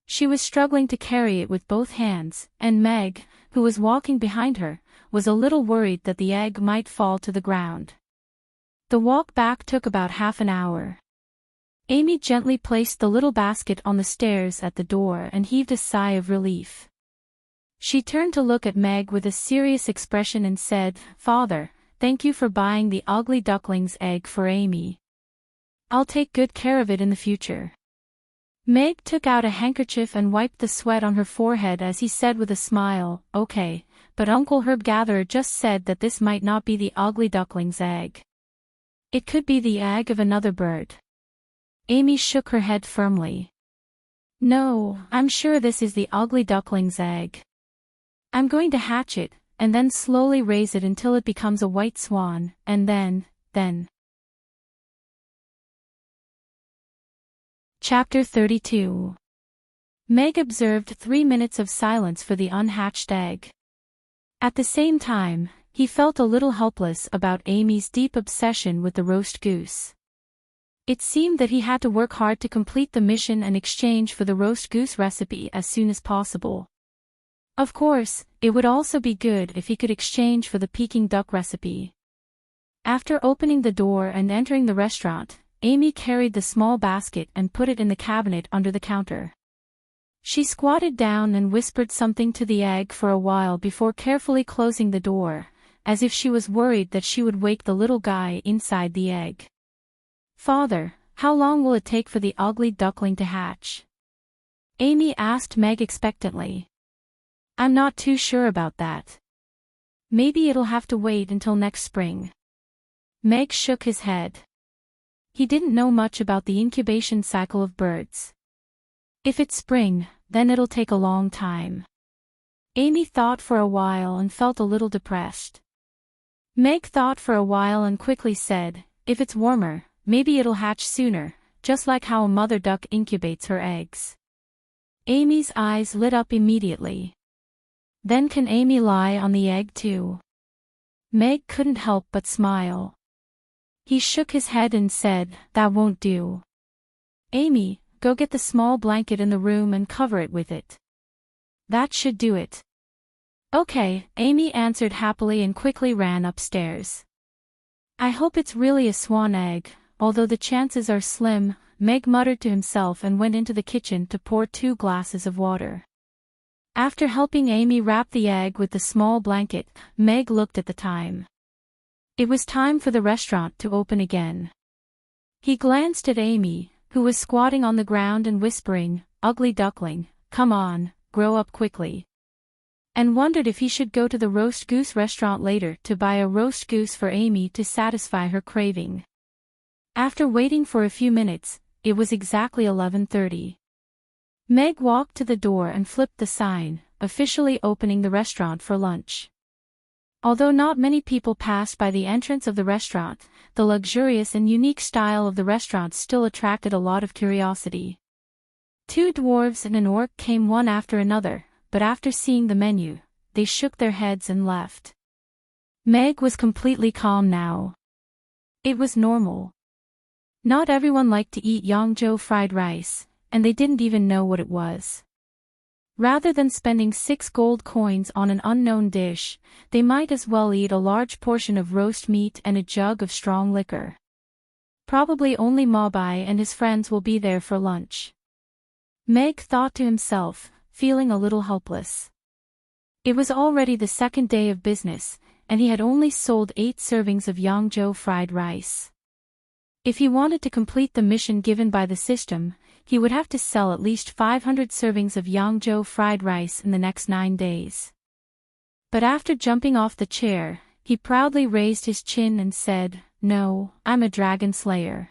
She was struggling to carry it with both hands, and Meg, who was walking behind her, was a little worried that the egg might fall to the ground. The walk back took about half an hour. Amy gently placed the little basket on the stairs at the door and heaved a sigh of relief. She turned to look at Meg with a serious expression and said, Father, thank you for buying the ugly duckling's egg for Amy. I'll take good care of it in the future. Meg took out a handkerchief and wiped the sweat on her forehead as he said with a smile, okay, but Uncle Herb Gatherer just said that this might not be the ugly duckling's egg. It could be the egg of another bird. Amy shook her head firmly. No, I'm sure this is the ugly duckling's egg. I'm going to hatch it, and then slowly raise it until it becomes a white swan, and then. Chapter 32. Meg observed 3 minutes of silence for the unhatched egg. At the same time, he felt a little helpless about Amy's deep obsession with the roast goose. It seemed that he had to work hard to complete the mission and exchange for the roast goose recipe as soon as possible. Of course, it would also be good if he could exchange for the Peking duck recipe. After opening the door and entering the restaurant, Amy carried the small basket and put it in the cabinet under the counter. She squatted down and whispered something to the egg for a while before carefully closing the door, as if she was worried that she would wake the little guy inside the egg. Father, how long will it take for the ugly duckling to hatch? Amy asked Meg expectantly. I'm not too sure about that. Maybe it'll have to wait until next spring. Meg shook his head. He didn't know much about the incubation cycle of birds. If it's spring, then it'll take a long time. Amy thought for a while and felt a little depressed. Meg thought for a while and quickly said, if it's warmer, maybe it'll hatch sooner, just like how a mother duck incubates her eggs. Amy's eyes lit up immediately. Then can Amy lie on the egg too? Meg couldn't help but smile. He shook his head and said, that won't do. Amy, go get the small blanket in the room and cover it with it. That should do it. Okay, Amy answered happily and quickly ran upstairs. I hope it's really a swan egg, although the chances are slim, Meg muttered to himself and went into the kitchen to pour 2 glasses of water. After helping Amy wrap the egg with the small blanket, Meg looked at the time. It was time for the restaurant to open again. He glanced at Amy, who was squatting on the ground and whispering, ugly duckling, come on, grow up quickly. And wondered if he should go to the roast goose restaurant later to buy a roast goose for Amy to satisfy her craving. After waiting for a few minutes, it was exactly 11:30. Meg walked to the door and flipped the sign, officially opening the restaurant for lunch. Although not many people passed by the entrance of the restaurant, the luxurious and unique style of the restaurant still attracted a lot of curiosity. 2 dwarves and an orc came one after another, but after seeing the menu, they shook their heads and left. Meg was completely calm now. It was normal. Not everyone liked to eat Yangzhou fried rice, and they didn't even know what it was. Rather than spending 6 gold coins on an unknown dish, they might as well eat a large portion of roast meat and a jug of strong liquor. Probably only Mabai and his friends will be there for lunch. Meg thought to himself, feeling a little helpless. It was already the 2nd day of business, and he had only sold 8 servings of Yangzhou fried rice. If he wanted to complete the mission given by the system, he would have to sell at least 500 servings of Yangzhou fried rice in the next 9 days. But after jumping off the chair, he proudly raised his chin and said, "No, I'm a dragon slayer.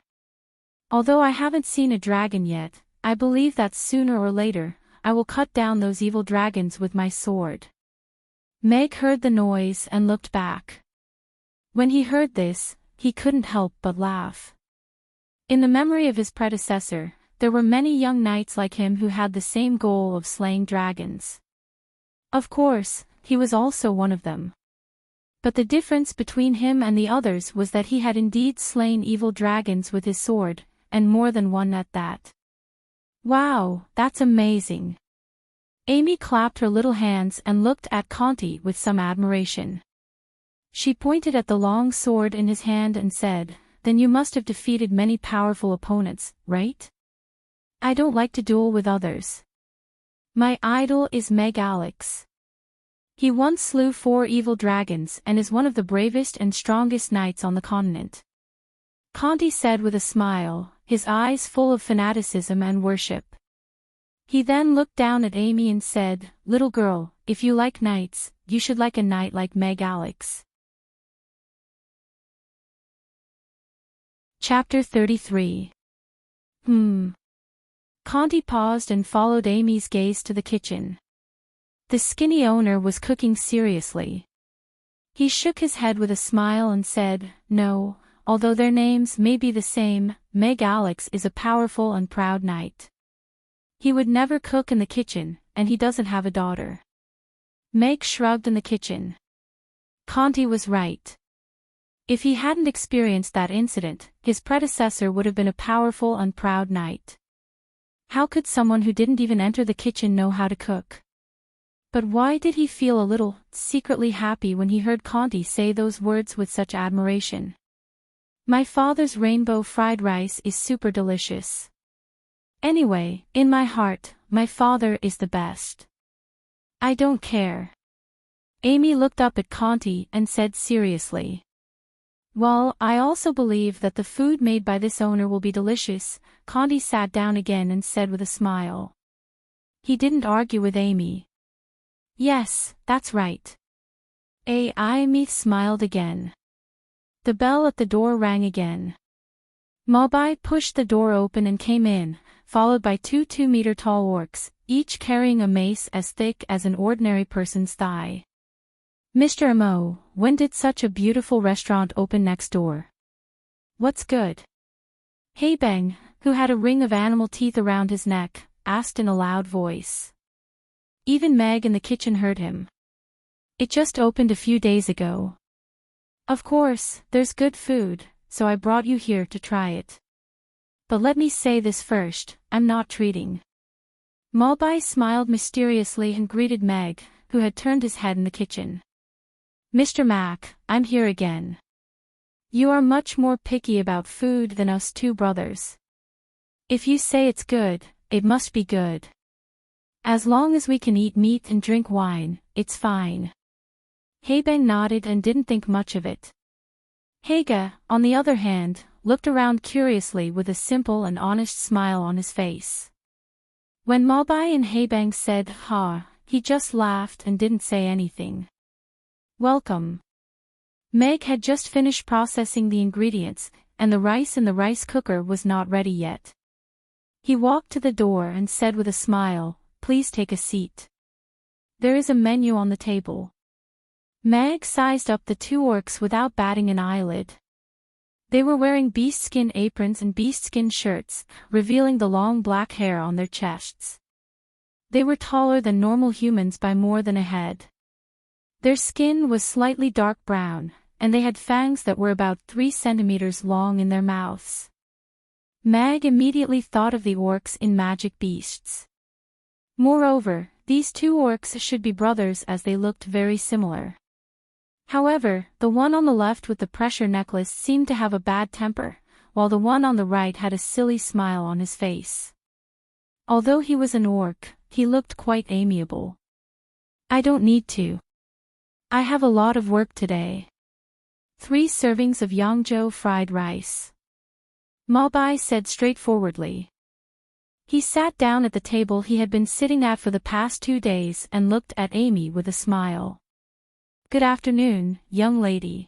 Although I haven't seen a dragon yet, I believe that sooner or later, I will cut down those evil dragons with my sword." Meg heard the noise and looked back. When he heard this, he couldn't help but laugh. In the memory of his predecessor, there were many young knights like him who had the same goal of slaying dragons. Of course, he was also one of them. But the difference between him and the others was that he had indeed slain evil dragons with his sword, and more than one at that. Wow, that's amazing. Amy clapped her little hands and looked at Conti with some admiration. She pointed at the long sword in his hand and said, "Then you must have defeated many powerful opponents, right?" "I don't like to duel with others. My idol is Meg Alex. He once slew 4 evil dragons and is one of the bravest and strongest knights on the continent," Conti said with a smile, his eyes full of fanaticism and worship. He then looked down at Amy and said, "Little girl, if you like knights, you should like a knight like Meg Alex." Chapter 33. Conti paused and followed Amy's gaze to the kitchen. The skinny owner was cooking seriously. He shook his head with a smile and said, "No, although their names may be the same, Meg Alex is a powerful and proud knight. He would never cook in the kitchen, and he doesn't have a daughter." Meg shrugged in the kitchen. Conti was right. If he hadn't experienced that incident, his predecessor would have been a powerful and proud knight. How could someone who didn't even enter the kitchen know how to cook? But why did he feel a little, secretly happy when he heard Conti say those words with such admiration? "My father's rainbow fried rice is super delicious. Anyway, in my heart, my father is the best. I don't care." Amy looked up at Conti and said seriously, "Well, I also believe that the food made by this owner will be delicious." Conti sat down again and said with a smile. He didn't argue with Amy. "Yes, that's right." Amy smiled again. The bell at the door rang again. Mobai pushed the door open and came in, followed by 2 2-meter-tall orcs, each carrying a mace as thick as an ordinary person's thigh. "Mr. Amo, when did such a beautiful restaurant open next door? What's good?" Heibang, who had a ring of animal teeth around his neck, asked in a loud voice. Even Meg in the kitchen heard him. "It just opened a few days ago. Of course, there's good food, so I brought you here to try it. But let me say this first, I'm not treating." Mobai smiled mysteriously and greeted Meg, who had turned his head in the kitchen. "Mr. Mac, I'm here again. You are much more picky about food than us 2 brothers. If you say it's good, it must be good. As long as we can eat meat and drink wine, it's fine." Heibang nodded and didn't think much of it. Heiga, on the other hand, looked around curiously with a simple and honest smile on his face. When Mobai and Heibang said, "Ha," he just laughed and didn't say anything. "Welcome." Meg had just finished processing the ingredients, and the rice in the rice cooker was not ready yet. He walked to the door and said with a smile, "Please take a seat. There is a menu on the table." Meg sized up the 2 orcs without batting an eyelid. They were wearing beast-skin aprons and beast-skin shirts, revealing the long black hair on their chests. They were taller than normal humans by more than a head. Their skin was slightly dark brown, and they had fangs that were about 3 centimeters long in their mouths. Meg immediately thought of the orcs in Magic Beasts. Moreover, these 2 orcs should be brothers as they looked very similar. However, the one on the left with the pressure necklace seemed to have a bad temper, while the one on the right had a silly smile on his face. Although he was an orc, he looked quite amiable. "I don't need to. I have a lot of work today. 3 servings of Yangzhou fried rice," Mobai said straightforwardly. He sat down at the table he had been sitting at for the past 2 days and looked at Amy with a smile. "Good afternoon, young lady."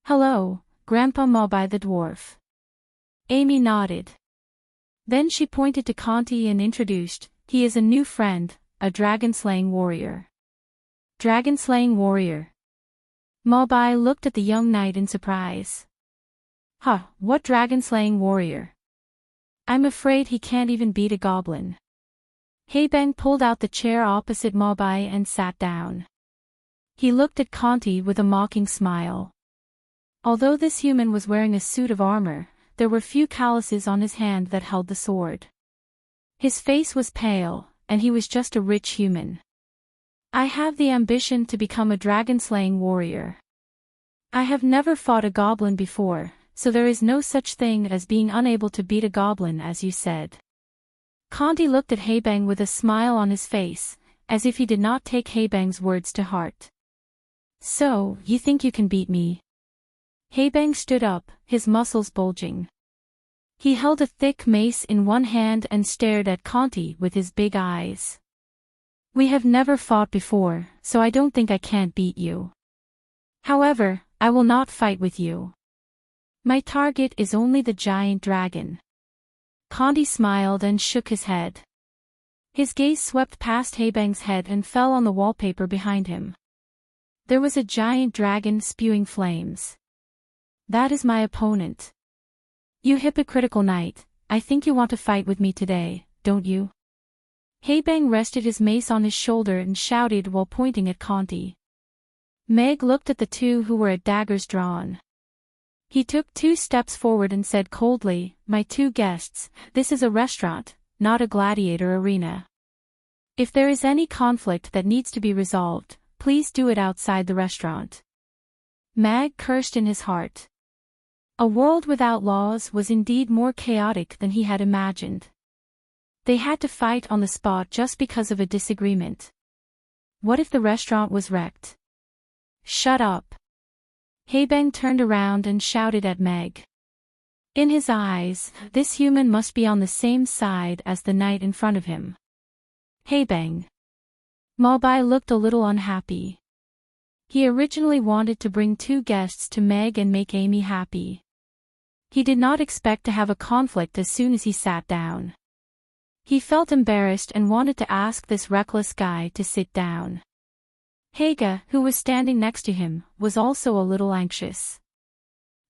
"Hello, Grandpa Moby the dwarf." Amy nodded. Then she pointed to Conti and introduced, "He is a new friend, a dragon-slaying warrior." "Dragon-slaying warrior?" Moby looked at the young knight in surprise. "Huh, what dragon-slaying warrior? I'm afraid he can't even beat a goblin." Heibang pulled out the chair opposite Moby and sat down. He looked at Conti with a mocking smile. Although this human was wearing a suit of armor, there were few calluses on his hand that held the sword. His face was pale, and he was just a rich human. "I have the ambition to become a dragon-slaying warrior. I have never fought a goblin before, so there is no such thing as being unable to beat a goblin, as you said." Conti looked at Heibang with a smile on his face, as if he did not take Heibang's words to heart. "So, you think you can beat me?" Heibang stood up, his muscles bulging. He held a thick mace in one hand and stared at Conti with his big eyes. "We have never fought before, so I don't think I can't beat you. However, I will not fight with you. My target is only the giant dragon." Conti smiled and shook his head. His gaze swept past Heibang's head and fell on the wallpaper behind him. There was a giant dragon spewing flames. "That is my opponent. You hypocritical knight, I think you want to fight with me today, don't you?" Heibang rested his mace on his shoulder and shouted while pointing at Conti. Meg looked at the two who were at daggers drawn. He took 2 steps forward and said coldly, "My 2 guests, this is a restaurant, not a gladiator arena. If there is any conflict that needs to be resolved, please do it outside the restaurant." Mag cursed in his heart. A world without laws was indeed more chaotic than he had imagined. They had to fight on the spot just because of a disagreement. What if the restaurant was wrecked? "Shut up." Heibang turned around and shouted at Meg. In his eyes, this human must be on the same side as the knight in front of him. "Heibang." Moby looked a little unhappy. He originally wanted to bring 2 guests to Meg and make Amy happy. He did not expect to have a conflict as soon as he sat down. He felt embarrassed and wanted to ask this reckless guy to sit down. Heiga, who was standing next to him, was also a little anxious.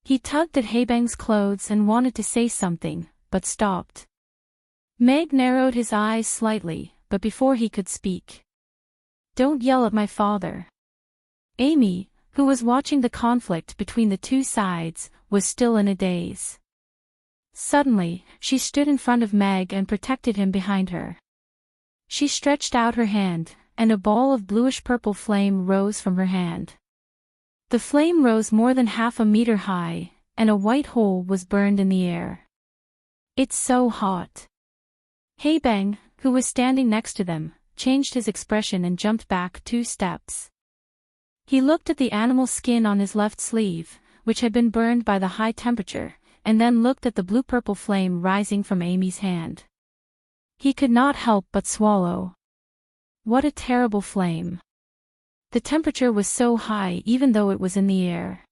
He tugged at Heibang's clothes and wanted to say something, but stopped. Meg narrowed his eyes slightly, but before he could speak. "Don't yell at my father." Amy, who was watching the conflict between the 2 sides, was still in a daze. Suddenly, she stood in front of Meg and protected him behind her. She stretched out her hand, and a ball of bluish-purple flame rose from her hand. The flame rose more than half a meter high, and a white hole was burned in the air. "It's so hot." Heibang, who was standing next to them, changed his expression and jumped back 2 steps. He looked at the animal skin on his left sleeve, which had been burned by the high temperature, and then looked at the blue-purple flame rising from Amy's hand. He could not help but swallow. What a terrible flame. The temperature was so high even though it was in the air.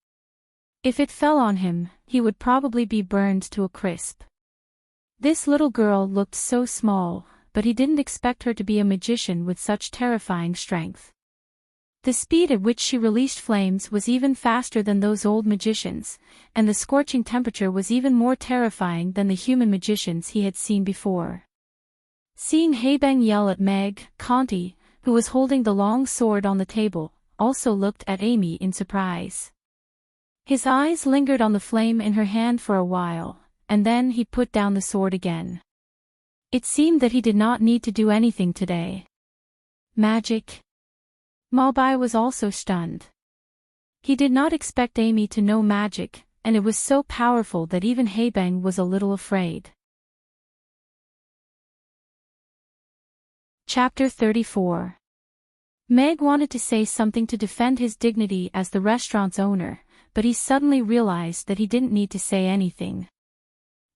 If it fell on him, he would probably be burned to a crisp. This little girl looked so small, but he didn't expect her to be a magician with such terrifying strength. The speed at which she released flames was even faster than those old magicians, and the scorching temperature was even more terrifying than the human magicians he had seen before. Seeing Heibang yell at Meg, Conti, who was holding the long sword on the table, also looked at Amy in surprise. His eyes lingered on the flame in her hand for a while, and then he put down the sword again. It seemed that he did not need to do anything today. Magic? Moby was also stunned. He did not expect Amy to know magic, and it was so powerful that even Heibang was a little afraid. Chapter 34. Meg wanted to say something to defend his dignity as the restaurant's owner, but he suddenly realized that he didn't need to say anything.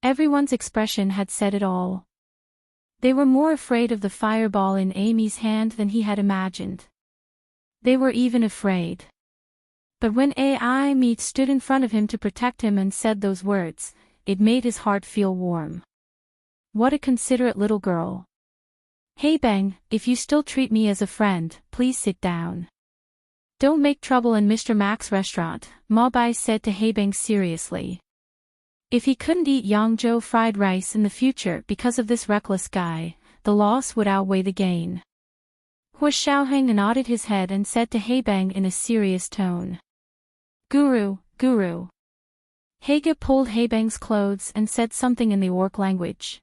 Everyone's expression had said it all. They were more afraid of the fireball in Amy's hand than he had imagined. They were even afraid. But when Amy stood in front of him to protect him and said those words, it made his heart feel warm. What a considerate little girl. "Hey Bang, if you still treat me as a friend, please sit down. Don't make trouble in Mr. Mac's restaurant," Mabai said to Haebang seriously. If he couldn't eat Yangzhou fried rice in the future because of this reckless guy, the loss would outweigh the gain. Hua Xiaoheng nodded his head and said to Haebang in a serious tone. Guru. Haege pulled Haebang's clothes and said something in the orc language.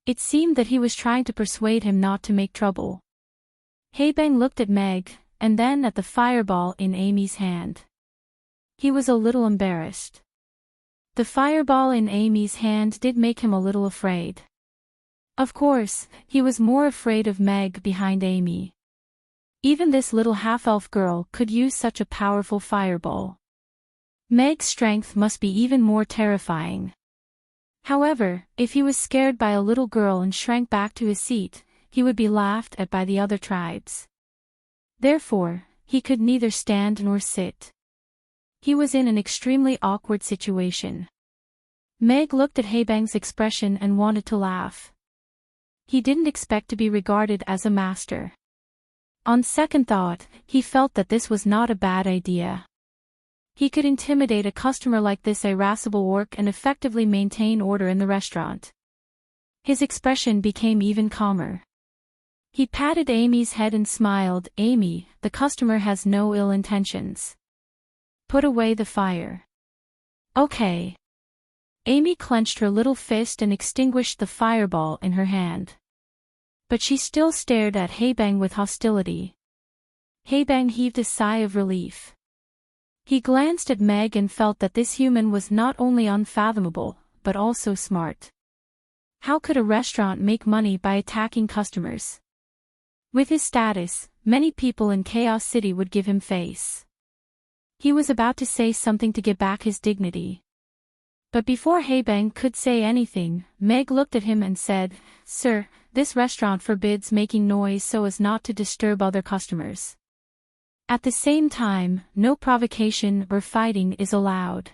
It seemed that he was trying to persuade him not to make trouble. Haebang looked at Meg, and then at the fireball in Amy's hand. He was a little embarrassed. The fireball in Amy's hand did make him a little afraid. Of course, he was more afraid of Meg behind Amy. Even this little half-elf girl could use such a powerful fireball. Meg's strength must be even more terrifying. However, if he was scared by a little girl and shrank back to his seat, he would be laughed at by the other tribes. Therefore, he could neither stand nor sit. He was in an extremely awkward situation. Meg looked at Haebang's expression and wanted to laugh. He didn't expect to be regarded as a master. On second thought, he felt that this was not a bad idea. He could intimidate a customer like this irascible orc and effectively maintain order in the restaurant. His expression became even calmer. He patted Amy's head and smiled. "Amy, the customer has no ill intentions. Put away the fire." "Okay." Amy clenched her little fist and extinguished the fireball in her hand. But she still stared at Haebang with hostility. Haebang heaved a sigh of relief. He glanced at Meg and felt that this human was not only unfathomable, but also smart. How could a restaurant make money by attacking customers? With his status, many people in Chaos City would give him face. He was about to say something to get back his dignity. But before Haebang could say anything, Meg looked at him and said, "Sir, this restaurant forbids making noise so as not to disturb other customers. At the same time, no provocation or fighting is allowed.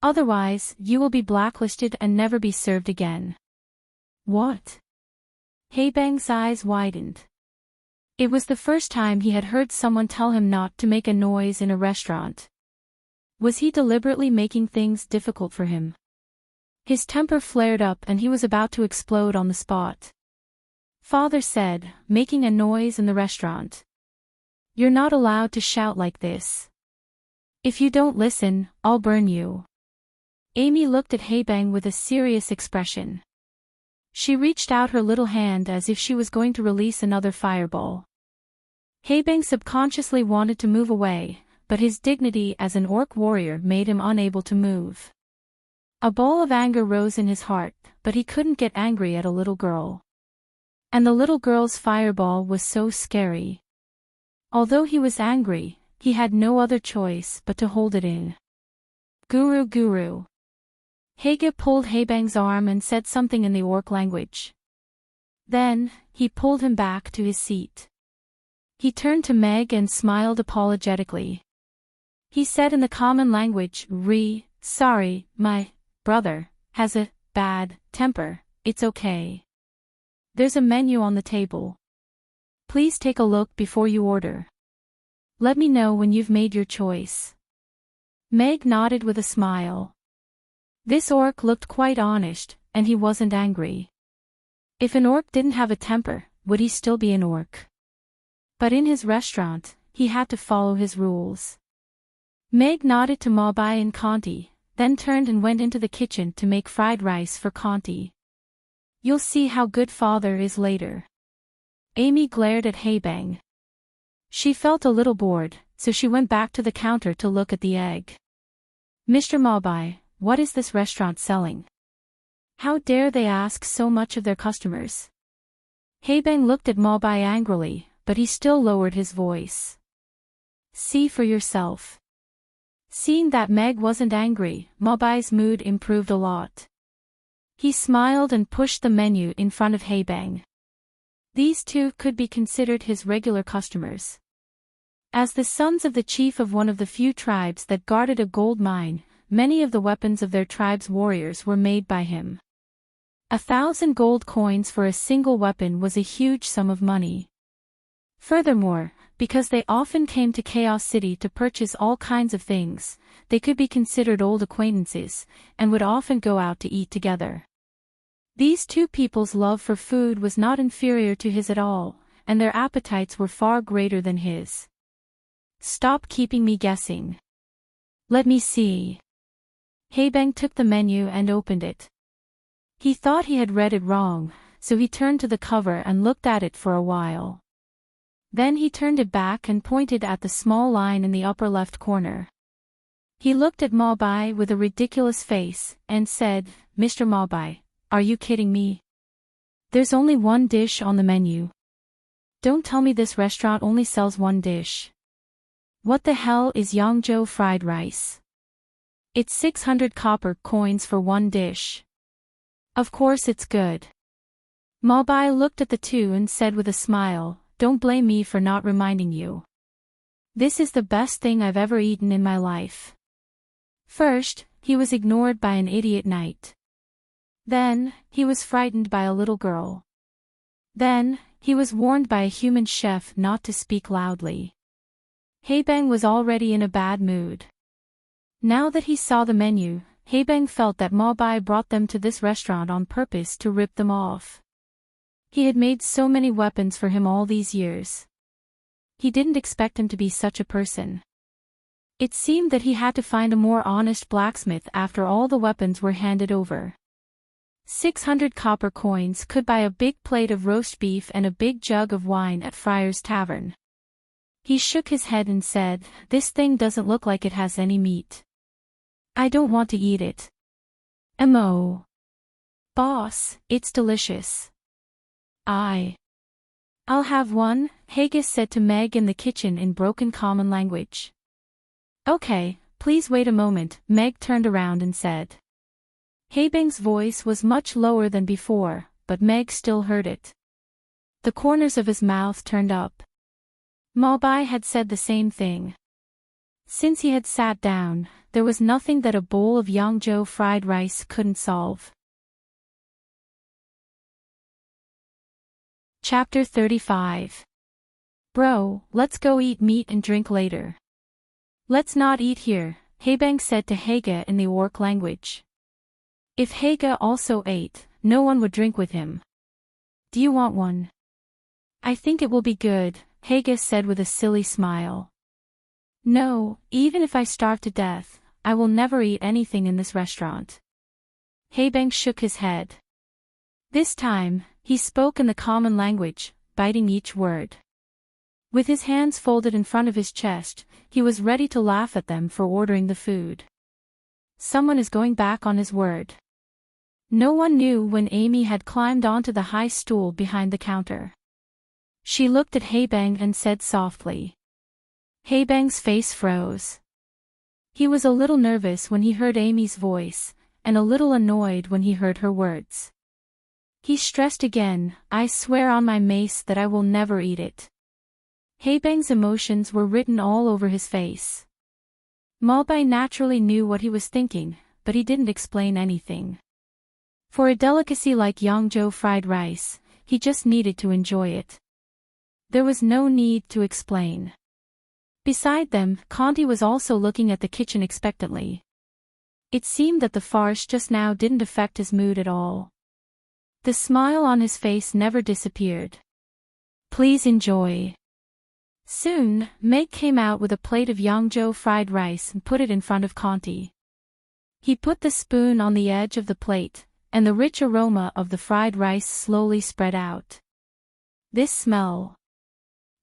Otherwise, you will be blacklisted and never be served again." "What?" Haebang's eyes widened. It was the first time he had heard someone tell him not to make a noise in a restaurant. Was he deliberately making things difficult for him? His temper flared up and he was about to explode on the spot. Father said, "Making a noise in the restaurant. You're not allowed to shout like this. If you don't listen, I'll burn you." Amy looked at Haebang with a serious expression. She reached out her little hand as if she was going to release another fireball. Haebang subconsciously wanted to move away, but his dignity as an orc warrior made him unable to move. A ball of anger rose in his heart, but he couldn't get angry at a little girl. And the little girl's fireball was so scary. Although he was angry, he had no other choice but to hold it in. Guru. Haege pulled Haebang's arm and said something in the orc language. Then, he pulled him back to his seat. He turned to Meg and smiled apologetically. He said in the common language, "Sorry, my brother has a bad temper, it's okay. There's a menu on the table. Please take a look before you order. Let me know when you've made your choice." Meg nodded with a smile. This orc looked quite honest, and he wasn't angry. If an orc didn't have a temper, would he still be an orc? But in his restaurant, he had to follow his rules. Meg nodded to Mabai and Conti, then turned and went into the kitchen to make fried rice for Conti. "You'll see how good father is later." Amy glared at Haebang. She felt a little bored, so she went back to the counter to look at the egg. "Mr. Mabai, what is this restaurant selling? How dare they ask so much of their customers?" Haebang looked at Mabai angrily, but he still lowered his voice. "See for yourself." Seeing that Meg wasn't angry, Mabai's mood improved a lot. He smiled and pushed the menu in front of Haebang. These two could be considered his regular customers. As the sons of the chief of one of the few tribes that guarded a gold mine, many of the weapons of their tribe's warriors were made by him. 1,000 gold coins for a single weapon was a huge sum of money. Furthermore, because they often came to Chaos City to purchase all kinds of things, they could be considered old acquaintances, and would often go out to eat together. These two people's love for food was not inferior to his at all, and their appetites were far greater than his. Stop keeping me guessing. Let me see. Haebang took the menu and opened it. He thought he had read it wrong, so he turned to the cover and looked at it for a while. Then he turned it back and pointed at the small line in the upper left corner. He looked at Mabai with a ridiculous face, and said, "Mr. Mabai, are you kidding me? There's only one dish on the menu. Don't tell me this restaurant only sells one dish. What the hell is Yangzhou fried rice? It's 600 copper coins for one dish. Of course it's good." Mabai looked at the two and said with a smile, "Don't blame me for not reminding you. This is the best thing I've ever eaten in my life." First, he was ignored by an idiot knight. Then, he was frightened by a little girl. Then, he was warned by a human chef not to speak loudly. Haebang was already in a bad mood. Now that he saw the menu, Haebang felt that Mabai brought them to this restaurant on purpose to rip them off. He had made so many weapons for him all these years. He didn't expect him to be such a person. It seemed that he had to find a more honest blacksmith after all the weapons were handed over. 600 copper coins could buy a big plate of roast beef and a big jug of wine at Friar's Tavern. He shook his head and said, "This thing doesn't look like it has any meat. I don't want to eat it." "Mo. Boss, it's delicious." I'll have one," Haggis said to Meg in the kitchen in broken common language. "Okay, please wait a moment," Meg turned around and said. Haebang's voice was much lower than before, but Meg still heard it. The corners of his mouth turned up. Mabai had said the same thing. Since he had sat down, there was nothing that a bowl of Yangzhou fried rice couldn't solve. Chapter 35. Bro, let's go eat meat and drink later. Let's not eat here, Haebang said to Haga in the orc language. If Haga also ate, no one would drink with him. Do you want one? I think it will be good, Haga said with a silly smile. No, even if I starve to death, I will never eat anything in this restaurant. Haebang shook his head. This time, he spoke in the common language, biting each word. With his hands folded in front of his chest, he was ready to laugh at them for ordering the food. Someone is going back on his word. No one knew when Amy had climbed onto the high stool behind the counter. She looked at Haebang and said softly. Haebang's face froze. He was a little nervous when he heard Amy's voice, and a little annoyed when he heard her words. He stressed again, I swear on my mace that I will never eat it. Haebang's emotions were written all over his face. Mabai naturally knew what he was thinking, but he didn't explain anything. For a delicacy like Yangzhou fried rice, he just needed to enjoy it. There was no need to explain. Beside them, Conti was also looking at the kitchen expectantly. It seemed that the farce just now didn't affect his mood at all. The smile on his face never disappeared. Please enjoy. Soon, Meg came out with a plate of Yangzhou fried rice and put it in front of Conti. He put the spoon on the edge of the plate, and the rich aroma of the fried rice slowly spread out. This smell.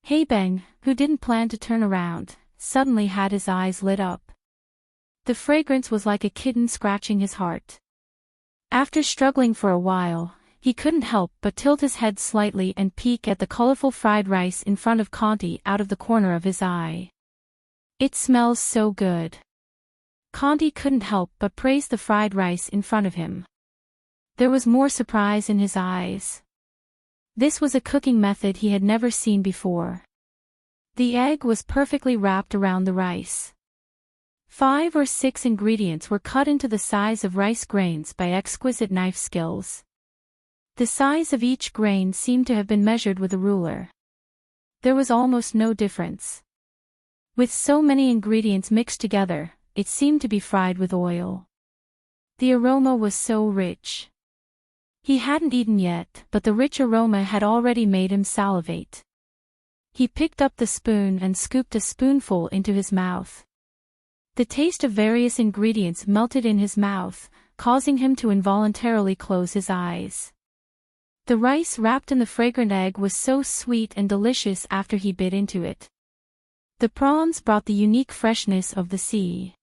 Haebang, who didn't plan to turn around, suddenly had his eyes lit up. The fragrance was like a kitten scratching his heart. After struggling for a while, he couldn't help but tilt his head slightly and peek at the colorful fried rice in front of Conti out of the corner of his eye. It smells so good. Conti couldn't help but praise the fried rice in front of him. There was more surprise in his eyes. This was a cooking method he had never seen before. The egg was perfectly wrapped around the rice. 5 or 6 ingredients were cut into the size of rice grains by exquisite knife skills. The size of each grain seemed to have been measured with a ruler. There was almost no difference. With so many ingredients mixed together, it seemed to be fried with oil. The aroma was so rich. He hadn't eaten yet, but the rich aroma had already made him salivate. He picked up the spoon and scooped a spoonful into his mouth. The taste of various ingredients melted in his mouth, causing him to involuntarily close his eyes. The rice wrapped in the fragrant egg was so sweet and delicious after he bit into it. The prawns brought the unique freshness of the sea.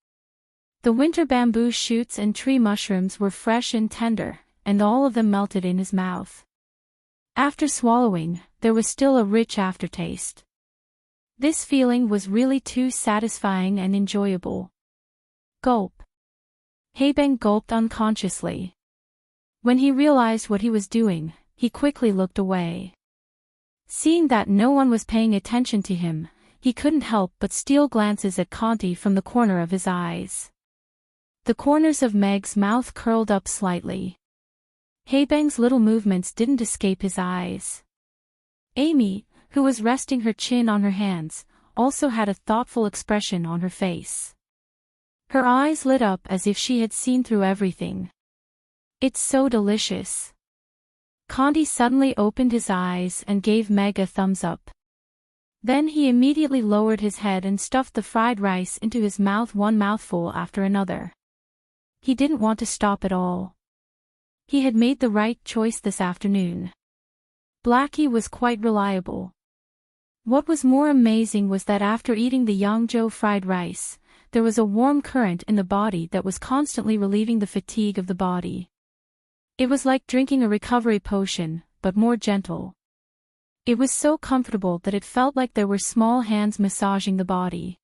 The winter bamboo shoots and tree mushrooms were fresh and tender, and all of them melted in his mouth. After swallowing, there was still a rich aftertaste. This feeling was really too satisfying and enjoyable. Gulp. Haebang gulped unconsciously. When he realized what he was doing, he quickly looked away. Seeing that no one was paying attention to him, he couldn't help but steal glances at Conti from the corner of his eyes. The corners of Meg's mouth curled up slightly. Haebang's little movements didn't escape his eyes. Amy, who was resting her chin on her hands, also had a thoughtful expression on her face. Her eyes lit up as if she had seen through everything. "It's so delicious." Conti suddenly opened his eyes and gave Meg a thumbs up. Then he immediately lowered his head and stuffed the fried rice into his mouth, one mouthful after another. He didn't want to stop at all. He had made the right choice this afternoon. Blackie was quite reliable. What was more amazing was that after eating the Yangzhou fried rice, there was a warm current in the body that was constantly relieving the fatigue of the body. It was like drinking a recovery potion, but more gentle. It was so comfortable that it felt like there were small hands massaging the body.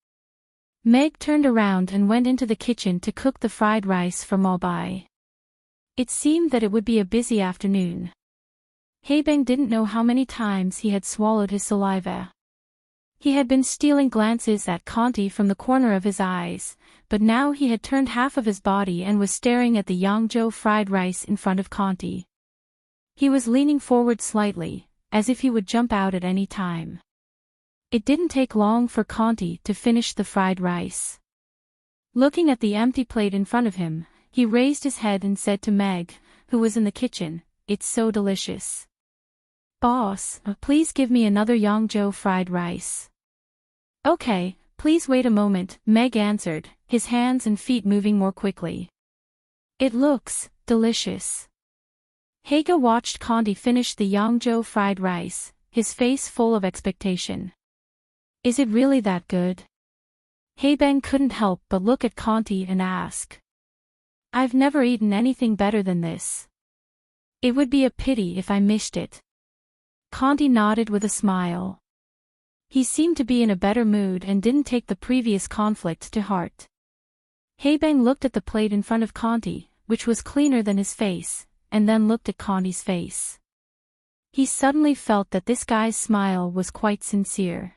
Meg turned around and went into the kitchen to cook the fried rice for Maobai. It seemed that it would be a busy afternoon. Haebang didn't know how many times he had swallowed his saliva. He had been stealing glances at Conti from the corner of his eyes, but now he had turned half of his body and was staring at the Yangzhou fried rice in front of Conti. He was leaning forward slightly, as if he would jump out at any time. It didn't take long for Conti to finish the fried rice. Looking at the empty plate in front of him, he raised his head and said to Meg, who was in the kitchen, "It's so delicious. Boss, please give me another Yangzhou fried rice." "Okay, please wait a moment," Meg answered, his hands and feet moving more quickly. "It looks delicious." Haega watched Conti finish the Yangzhou fried rice, his face full of expectation. "Is it really that good?" Haebang couldn't help but look at Conti and ask. "I've never eaten anything better than this. It would be a pity if I missed it." Conti nodded with a smile. He seemed to be in a better mood and didn't take the previous conflict to heart. Haebang looked at the plate in front of Conti, which was cleaner than his face, and then looked at Conti's face. He suddenly felt that this guy's smile was quite sincere.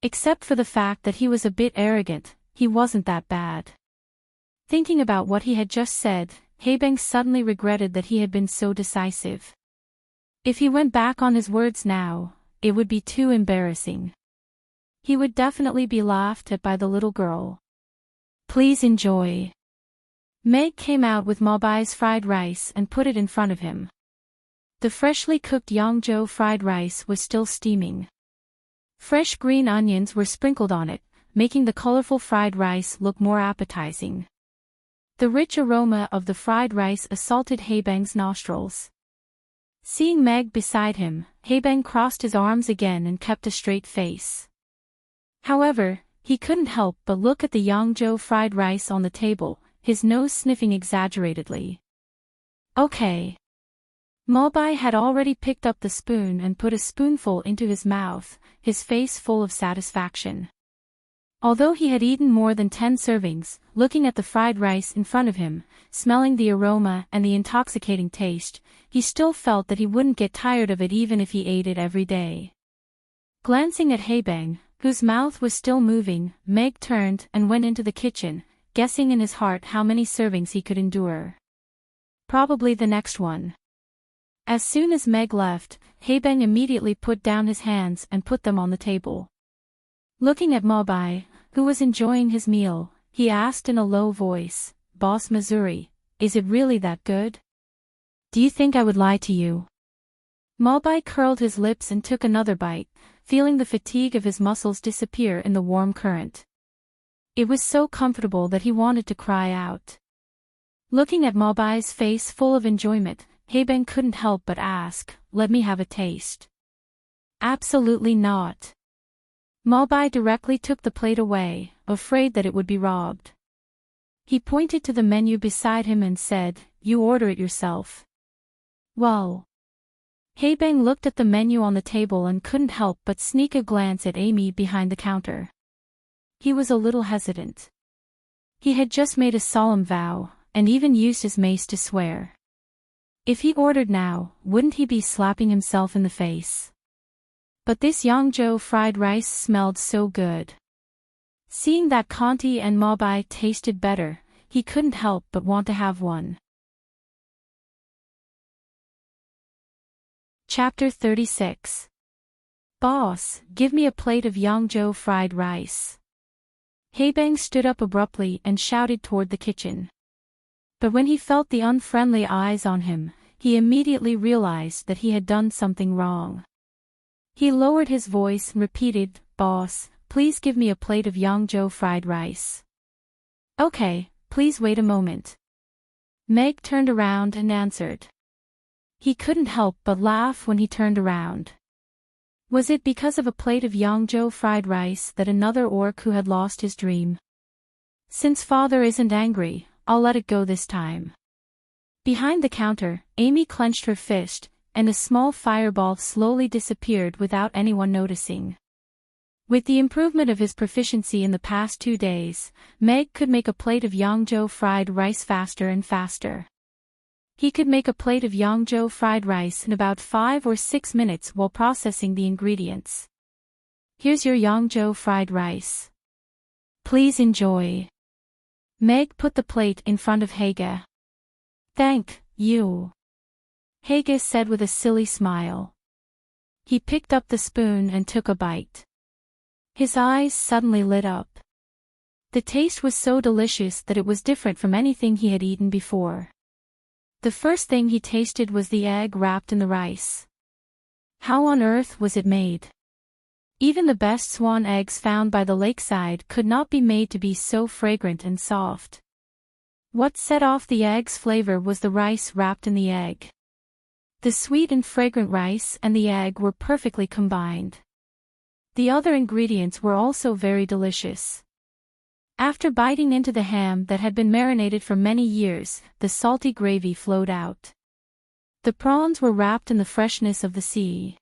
Except for the fact that he was a bit arrogant, he wasn't that bad. Thinking about what he had just said, Haebang suddenly regretted that he had been so decisive. If he went back on his words now, it would be too embarrassing. He would definitely be laughed at by the little girl. "Please enjoy." Meg came out with Maobai's fried rice and put it in front of him. The freshly cooked Yangzhou fried rice was still steaming. Fresh green onions were sprinkled on it, making the colorful fried rice look more appetizing. The rich aroma of the fried rice assaulted Haebang's nostrils. Seeing Meg beside him, Haebang crossed his arms again and kept a straight face. However, he couldn't help but look at the Yangzhou fried rice on the table, his nose sniffing exaggeratedly. "Okay." Maobai had already picked up the spoon and put a spoonful into his mouth, his face full of satisfaction. Although he had eaten more than 10 servings, looking at the fried rice in front of him, smelling the aroma and the intoxicating taste, he still felt that he wouldn't get tired of it even if he ate it every day. Glancing at Haebang, whose mouth was still moving, Meg turned and went into the kitchen, guessing in his heart how many servings he could endure. Probably the next one. As soon as Meg left, Haebang immediately put down his hands and put them on the table. Looking at Mobai, who was enjoying his meal, he asked in a low voice, "Boss Missouri, is it really that good? Do you think I would lie to you?" Mobai curled his lips and took another bite, feeling the fatigue of his muscles disappear in the warm current. It was so comfortable that he wanted to cry out. Looking at Mobai's face full of enjoyment, Haebang couldn't help but ask, "Let me have a taste." "Absolutely not." Mobai directly took the plate away, afraid that it would be robbed. He pointed to the menu beside him and said, "You order it yourself." "Well." Haebang looked at the menu on the table and couldn't help but sneak a glance at Amy behind the counter. He was a little hesitant. He had just made a solemn vow, and even used his mace to swear. If he ordered now, wouldn't he be slapping himself in the face? But this Yangzhou fried rice smelled so good. Seeing that Conti and Mobai tasted better, he couldn't help but want to have one. Chapter 36. "Boss, give me a plate of Yangzhou fried rice." Haebang stood up abruptly and shouted toward the kitchen. But when he felt the unfriendly eyes on him, he immediately realized that he had done something wrong. He lowered his voice and repeated, "Boss, please give me a plate of Yangzhou fried rice." "Okay, please wait a moment." Meg turned around and answered. He couldn't help but laugh when he turned around. Was it because of a plate of Yangzhou fried rice that another orc who had lost his dream? "Since father isn't angry, I'll let it go this time." Behind the counter, Amy clenched her fist, and a small fireball slowly disappeared without anyone noticing. With the improvement of his proficiency in the past 2 days, Meg could make a plate of Yangzhou fried rice faster and faster. He could make a plate of Yangzhou fried rice in about 5 or 6 minutes while processing the ingredients. "Here's your Yangzhou fried rice. Please enjoy." Meg put the plate in front of Haega. "Thank you," Haega said with a silly smile. He picked up the spoon and took a bite. His eyes suddenly lit up. The taste was so delicious that it was different from anything he had eaten before. The first thing he tasted was the egg wrapped in the rice. How on earth was it made? Even the best swan eggs found by the lakeside could not be made to be so fragrant and soft. What set off the egg's flavor was the rice wrapped in the egg. The sweet and fragrant rice and the egg were perfectly combined. The other ingredients were also very delicious. After biting into the ham that had been marinated for many years, the salty gravy flowed out. The prawns were wrapped in the freshness of the sea.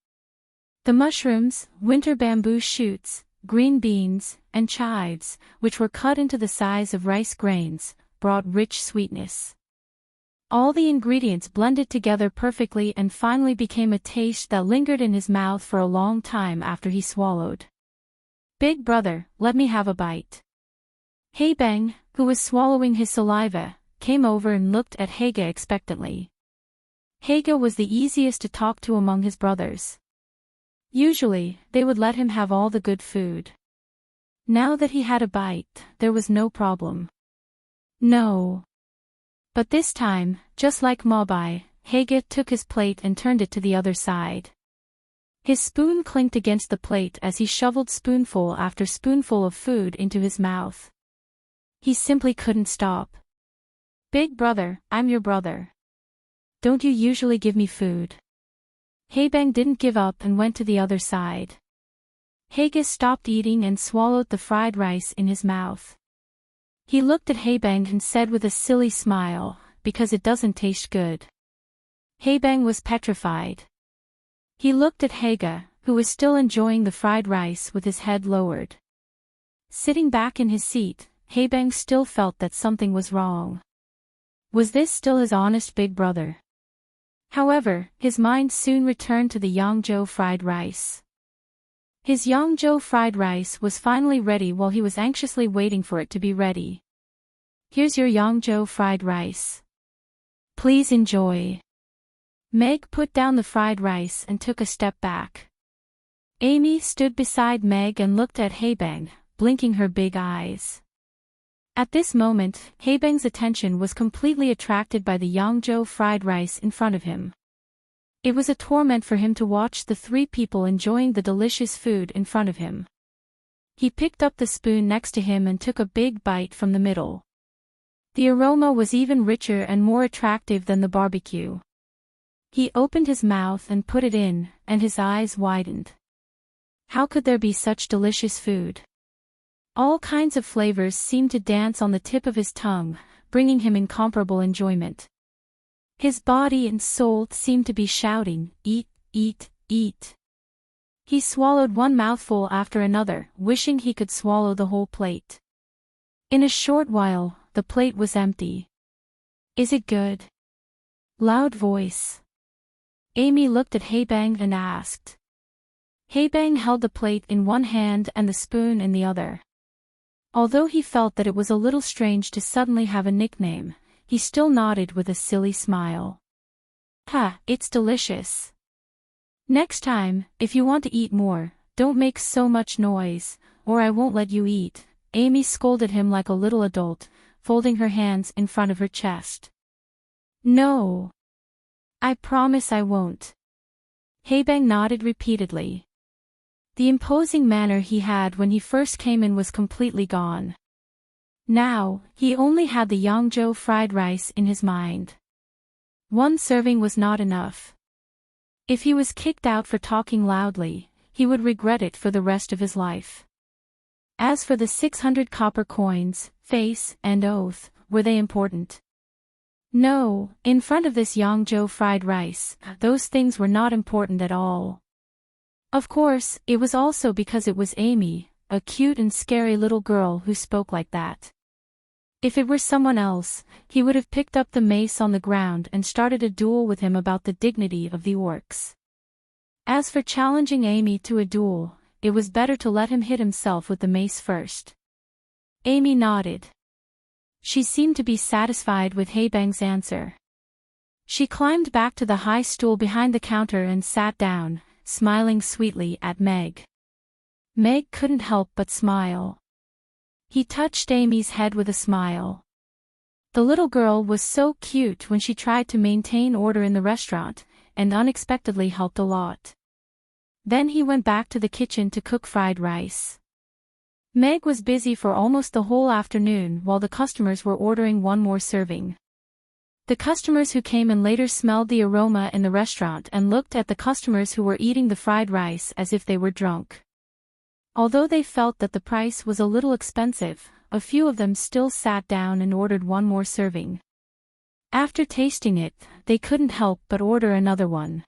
The mushrooms, winter bamboo shoots, green beans, and chives, which were cut into the size of rice grains, brought rich sweetness. All the ingredients blended together perfectly and finally became a taste that lingered in his mouth for a long time after he swallowed. "Big brother, let me have a bite." Haebang, who was swallowing his saliva, came over and looked at Haega expectantly. Haega was the easiest to talk to among his brothers. Usually, they would let him have all the good food. Now that he had a bite, there was no problem. No. But this time, just like Mobai, Haega took his plate and turned it to the other side. His spoon clinked against the plate as he shoveled spoonful after spoonful of food into his mouth. He simply couldn't stop. "Big brother, I'm your brother. Don't you usually give me food?" Haebang didn't give up and went to the other side. Haega stopped eating and swallowed the fried rice in his mouth. He looked at Haebang and said with a silly smile, "Because it doesn't taste good." Haebang was petrified. He looked at Haega, who was still enjoying the fried rice with his head lowered. Sitting back in his seat, Haebang still felt that something was wrong. Was this still his honest big brother? However, his mind soon returned to the Yangzhou fried rice. His Yangzhou fried rice was finally ready while he was anxiously waiting for it to be ready. Here's your Yangzhou fried rice. Please enjoy. Meg put down the fried rice and took a step back. Amy stood beside Meg and looked at Haebang, blinking her big eyes. At this moment, Haebang's attention was completely attracted by the Yangzhou fried rice in front of him. It was a torment for him to watch the three people enjoying the delicious food in front of him. He picked up the spoon next to him and took a big bite from the middle. The aroma was even richer and more attractive than the barbecue. He opened his mouth and put it in, and his eyes widened. How could there be such delicious food? All kinds of flavors seemed to dance on the tip of his tongue, bringing him incomparable enjoyment. His body and soul seemed to be shouting, "Eat, eat, eat." He swallowed one mouthful after another, wishing he could swallow the whole plate. In a short while, the plate was empty. Is it good? Loud voice. Amy looked at Haebang and asked. Haebang held the plate in one hand and the spoon in the other. Although he felt that it was a little strange to suddenly have a nickname, he still nodded with a silly smile. Ha, it's delicious. Next time, if you want to eat more, don't make so much noise, or I won't let you eat, Amy scolded him like a little adult, folding her hands in front of her chest. No. I promise I won't. Haebang nodded repeatedly. The imposing manner he had when he first came in was completely gone. Now, he only had the Yangzhou fried rice in his mind. One serving was not enough. If he was kicked out for talking loudly, he would regret it for the rest of his life. As for the 600 copper coins, face and oath, were they important? No, in front of this Yangzhou fried rice, those things were not important at all. Of course, it was also because it was Amy, a cute and scary little girl who spoke like that. If it were someone else, he would have picked up the mace on the ground and started a duel with him about the dignity of the orcs. As for challenging Amy to a duel, it was better to let him hit himself with the mace first. Amy nodded. She seemed to be satisfied with Haebang's answer. She climbed back to the high stool behind the counter and sat down, smiling sweetly at Meg. Meg couldn't help but smile. He touched Amy's head with a smile. The little girl was so cute when she tried to maintain order in the restaurant, and unexpectedly helped a lot. Then he went back to the kitchen to cook fried rice. Meg was busy for almost the whole afternoon while the customers were ordering one more serving. The customers who came in later smelled the aroma in the restaurant and looked at the customers who were eating the fried rice as if they were drunk. Although they felt that the price was a little expensive, a few of them still sat down and ordered one more serving. After tasting it, they couldn't help but order another one.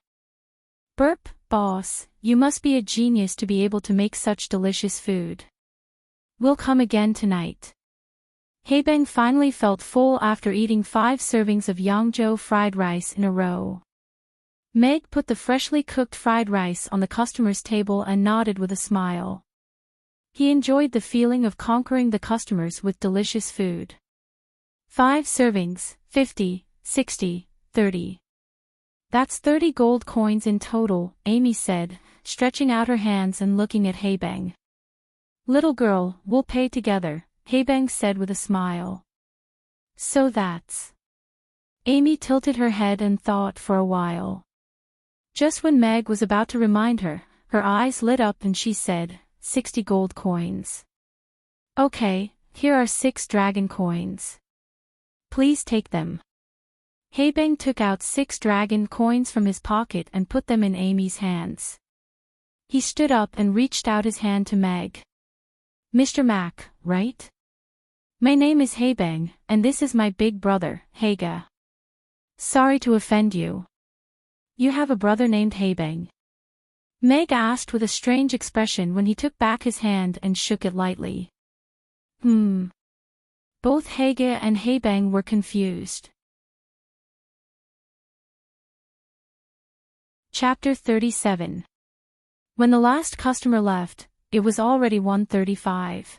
Burp, boss, you must be a genius to be able to make such delicious food. We'll come again tonight. Haebang finally felt full after eating 5 servings of Yangzhou fried rice in a row. Meg put the freshly cooked fried rice on the customer's table and nodded with a smile. He enjoyed the feeling of conquering the customers with delicious food. 5 servings, 50, 60, 30. That's 30 gold coins in total, Amy said, stretching out her hands and looking at Haebang. Little girl, we'll pay together, Haebang said with a smile. So that's... Amy tilted her head and thought for a while. Just when Meg was about to remind her, her eyes lit up and she said, 60 gold coins. Okay, here are 6 dragon coins. Please take them. Haebang took out 6 dragon coins from his pocket and put them in Amy's hands. He stood up and reached out his hand to Meg. Mr. Mac, right? My name is Haebang, and this is my big brother, Haega. Sorry to offend you. You have a brother named Haebang? Meg asked with a strange expression when he took back his hand and shook it lightly. Both Hege and Hebang were confused. Chapter 37. When the last customer left, it was already 1:35.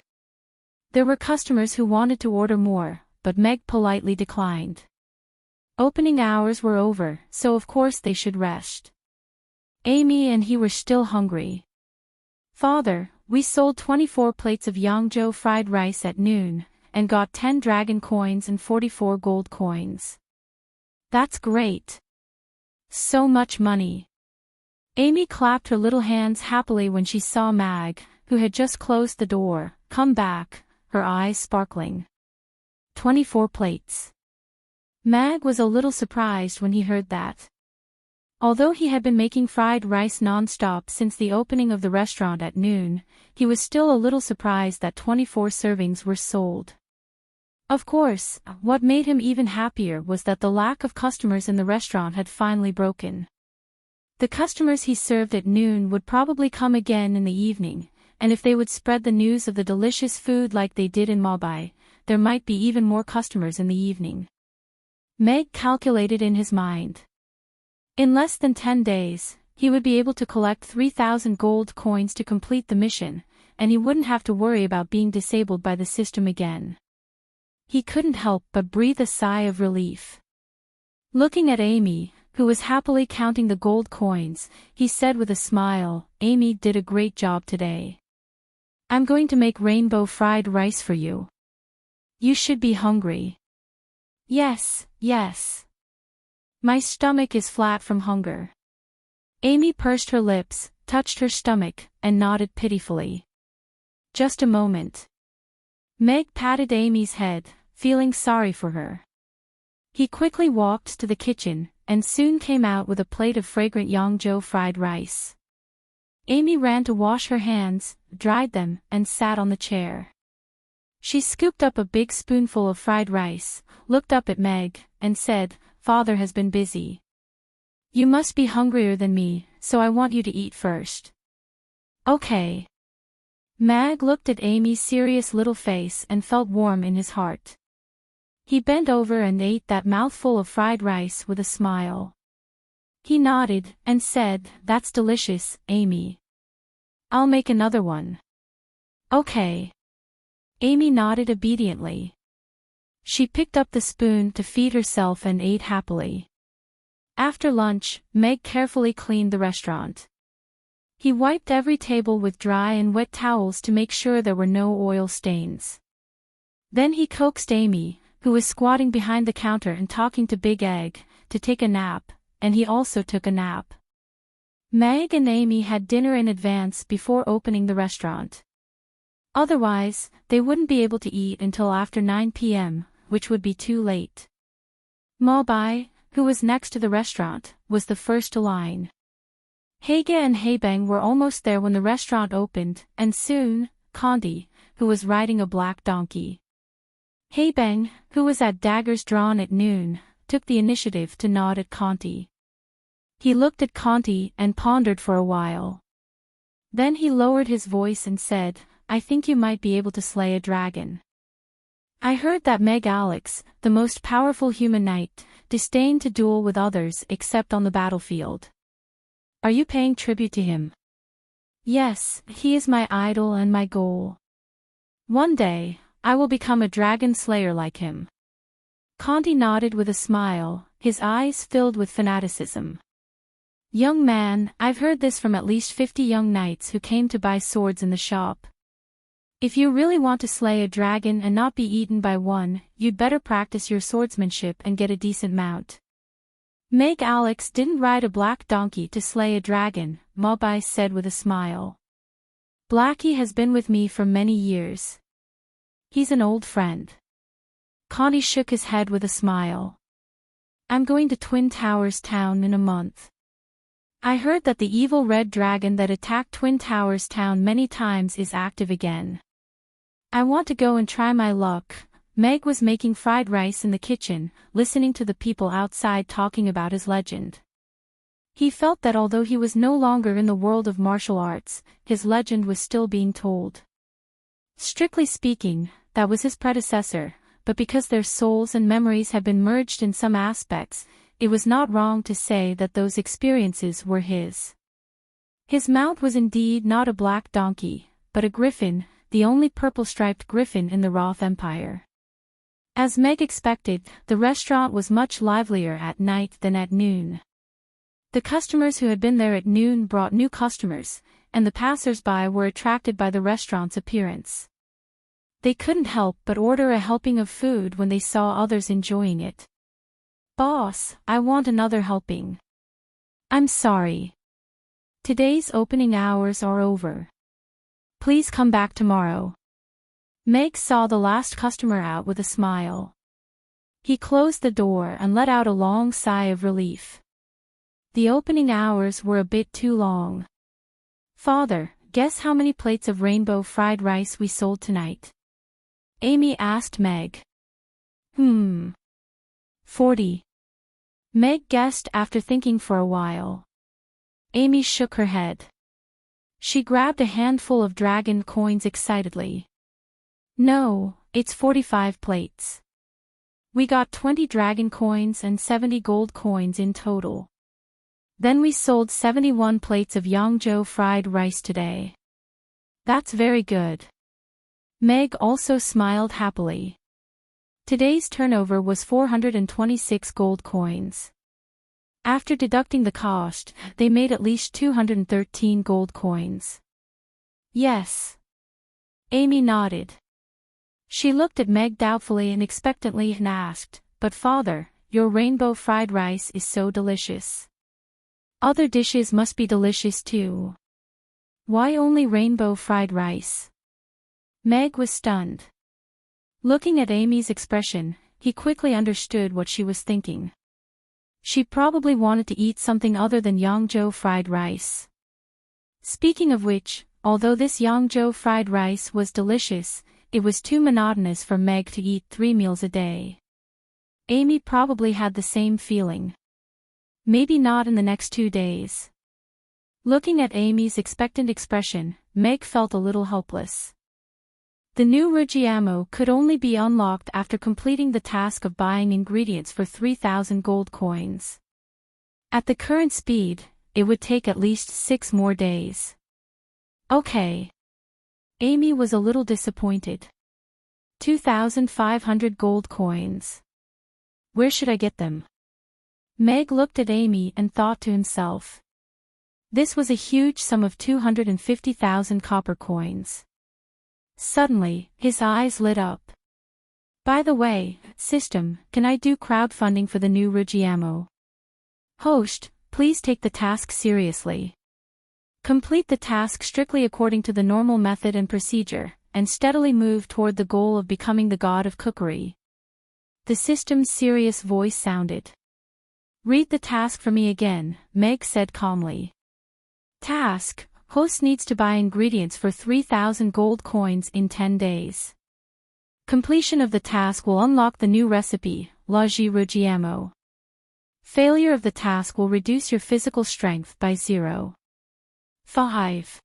There were customers who wanted to order more, but Meg politely declined. Opening hours were over, so of course they should rest. Amy and he were still hungry. "Father, we sold 24 plates of Yangzhou fried rice at noon, and got 10 dragon coins and 44 gold coins. That's great. So much money." Amy clapped her little hands happily when she saw Mag, who had just closed the door, come back, her eyes sparkling. 24 plates. Mag was a little surprised when he heard that. Although he had been making fried rice non-stop since the opening of the restaurant at noon, he was still a little surprised that 24 servings were sold. Of course, what made him even happier was that the lack of customers in the restaurant had finally broken. The customers he served at noon would probably come again in the evening, and if they would spread the news of the delicious food like they did in Mumbai, there might be even more customers in the evening. Meg calculated in his mind. In less than 10 days, he would be able to collect 3,000 gold coins to complete the mission, and he wouldn't have to worry about being disabled by the system again. He couldn't help but breathe a sigh of relief. Looking at Amy, who was happily counting the gold coins, he said with a smile, "Amy did a great job today. I'm going to make rainbow fried rice for you. You should be hungry." "Yes, yes. My stomach is flat from hunger." Amy pursed her lips, touched her stomach, and nodded pitifully. "Just a moment." Meg patted Amy's head, feeling sorry for her. He quickly walked to the kitchen, and soon came out with a plate of fragrant Yangzhou fried rice. Amy ran to wash her hands, dried them, and sat on the chair. She scooped up a big spoonful of fried rice, looked up at Meg, and said, "Father has been busy. You must be hungrier than me, so I want you to eat first." "Okay." Meg looked at Amy's serious little face and felt warm in his heart. He bent over and ate that mouthful of fried rice with a smile. He nodded, and said, "That's delicious, Amy. I'll make another one." "Okay." Amy nodded obediently. She picked up the spoon to feed herself and ate happily. After lunch, Meg carefully cleaned the restaurant. He wiped every table with dry and wet towels to make sure there were no oil stains. Then he coaxed Amy, who was squatting behind the counter and talking to Big Egg, to take a nap, and he also took a nap. Meg and Amy had dinner in advance before opening the restaurant. Otherwise, they wouldn't be able to eat until after 9 p.m., which would be too late. Mumbai, who was next to the restaurant, was the first to line. Hege and Hebang were almost there when the restaurant opened, and soon, Kanti, who was riding a black donkey. Hebang, who was at daggers drawn at noon, took the initiative to nod at Kanti. He looked at Kanti and pondered for a while. Then he lowered his voice and said, "I think you might be able to slay a dragon. I heard that Meg Alex, the most powerful human knight, disdained to duel with others except on the battlefield. Are you paying tribute to him?" "Yes, he is my idol and my goal. One day, I will become a dragon slayer like him." Kanti nodded with a smile, his eyes filled with fanaticism. "Young man, I've heard this from at least 50 young knights who came to buy swords in the shop. If you really want to slay a dragon and not be eaten by one, you'd better practice your swordsmanship and get a decent mount." "Meg Alex didn't ride a black donkey to slay a dragon," Mumbai said with a smile. "Blackie has been with me for many years. He's an old friend." Kanti shook his head with a smile. "I'm going to Twin Towers Town in a month. I heard that the evil red dragon that attacked Twin Towers Town many times is active again. I want to go and try my luck." Meg was making fried rice in the kitchen, listening to the people outside talking about his legend. He felt that although he was no longer in the world of martial arts, his legend was still being told. Strictly speaking, that was his predecessor, but because their souls and memories had been merged in some aspects, it was not wrong to say that those experiences were his. His mount was indeed not a black donkey, but a griffin, the only purple-striped griffin in the Roth Empire. As Meg expected, the restaurant was much livelier at night than at noon. The customers who had been there at noon brought new customers, and the passers-by were attracted by the restaurant's appearance. They couldn't help but order a helping of food when they saw others enjoying it. "Boss, I want another helping." "I'm sorry. Today's opening hours are over. Please come back tomorrow." Meg saw the last customer out with a smile. He closed the door and let out a long sigh of relief. The opening hours were a bit too long. "Father, guess how many plates of rainbow fried rice we sold tonight?" Amy asked Meg. 40. Meg guessed after thinking for a while. Amy shook her head. She grabbed a handful of dragon coins excitedly. "No, it's 45 plates. We got 20 dragon coins and 70 gold coins in total. Then we sold 71 plates of Yangzhou fried rice today." "That's very good." Meg also smiled happily. Today's turnover was 426 gold coins. After deducting the cost, they made at least 213 gold coins. "Yes." Amy nodded. She looked at Meg doubtfully and expectantly and asked, "But father, your rainbow fried rice is so delicious. Other dishes must be delicious too. Why only rainbow fried rice?" Meg was stunned. Looking at Amy's expression, he quickly understood what she was thinking. She probably wanted to eat something other than Yangzhou fried rice. Speaking of which, although this Yangzhou fried rice was delicious, it was too monotonous for Meg to eat 3 meals a day. Amy probably had the same feeling. Maybe not in the next 2 days. Looking at Amy's expectant expression, Meg felt a little helpless. The new Rugiamo could only be unlocked after completing the task of buying ingredients for 3,000 gold coins. At the current speed, it would take at least 6 more days. Okay. Amy was a little disappointed. 2,500 gold coins. Where should I get them? Meg looked at Amy and thought to himself. This was a huge sum of 250,000 copper coins. Suddenly, his eyes lit up. "By the way, system, can I do crowdfunding for the new Rugiamo? Host, please take the task seriously. Complete the task strictly according to the normal method and procedure, and steadily move toward the goal of becoming the god of cookery." The system's serious voice sounded. "Read the task for me again," Meg said calmly. Task: Host needs to buy ingredients for 3,000 gold coins in 10 days. Completion of the task will unlock the new recipe, Laji Rugiamo. Failure of the task will reduce your physical strength by 0. 5.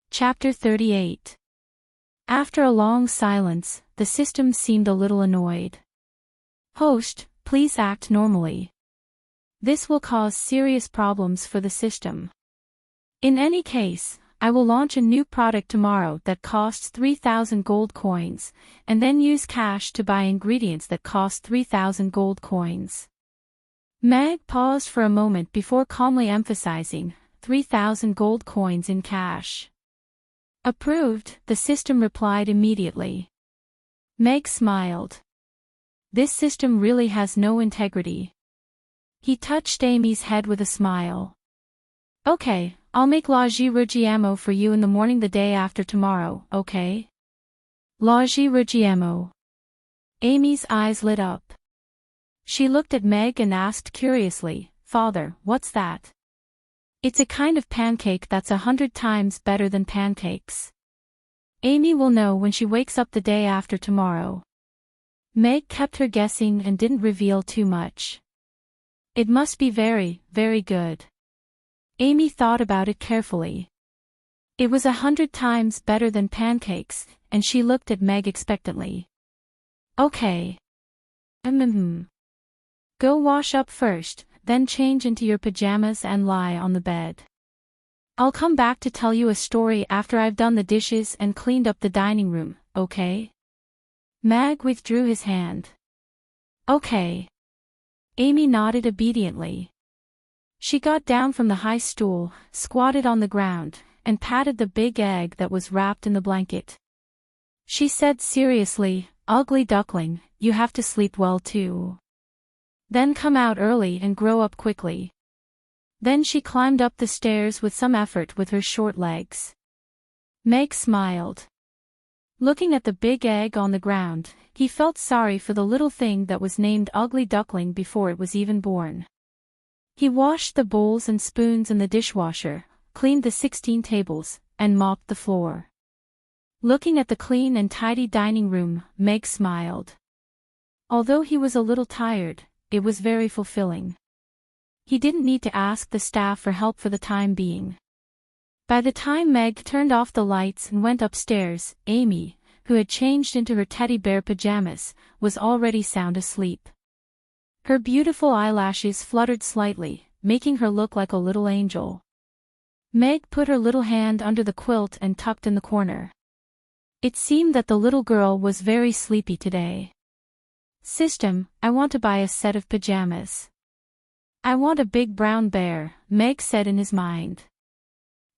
Chapter 38. After a long silence, the system seemed a little annoyed. "Host, please act normally. This will cause serious problems for the system. In any case, I will launch a new product tomorrow that costs 3,000 gold coins, and then use cash to buy ingredients that cost 3,000 gold coins." Meg paused for a moment before calmly emphasizing, 3,000 gold coins in cash. "Approved," the system replied immediately. Meg smiled. This system really has no integrity. He touched Amy's head with a smile. "Okay, I'll make Laji Rugiamo for you in the morning the day after tomorrow, okay?" Laji Rugiamo. Amy's eyes lit up. She looked at Meg and asked curiously, "Father, what's that?" "It's a kind of pancake that's 100 times better than pancakes. Amy will know when she wakes up the day after tomorrow." Meg kept her guessing and didn't reveal too much. "It must be very, very good." Amy thought about it carefully. It was 100 times better than pancakes, and she looked at Meg expectantly. Okay. Go wash up first, then change into your pajamas and lie on the bed. I'll come back to tell you a story after I've done the dishes and cleaned up the dining room, okay? Meg withdrew his hand. Okay. Amy nodded obediently. She got down from the high stool, squatted on the ground, and patted the big egg that was wrapped in the blanket. She said seriously, "Ugly duckling, you have to sleep well too. Then come out early and grow up quickly." Then she climbed up the stairs with some effort with her short legs. Meg smiled. Looking at the big egg on the ground, he felt sorry for the little thing that was named Ugly Duckling before it was even born. He washed the bowls and spoons in the dishwasher, cleaned the 16 tables, and mopped the floor. Looking at the clean and tidy dining room, Meg smiled. Although he was a little tired, it was very fulfilling. He didn't need to ask the staff for help for the time being. By the time Meg turned off the lights and went upstairs, Amy, who had changed into her teddy bear pajamas, was already sound asleep. Her beautiful eyelashes fluttered slightly, making her look like a little angel. Meg put her little hand under the quilt and tucked in the corner. It seemed that the little girl was very sleepy today. "System, I want to buy a set of pajamas." "I want a big brown bear," Meg said in his mind.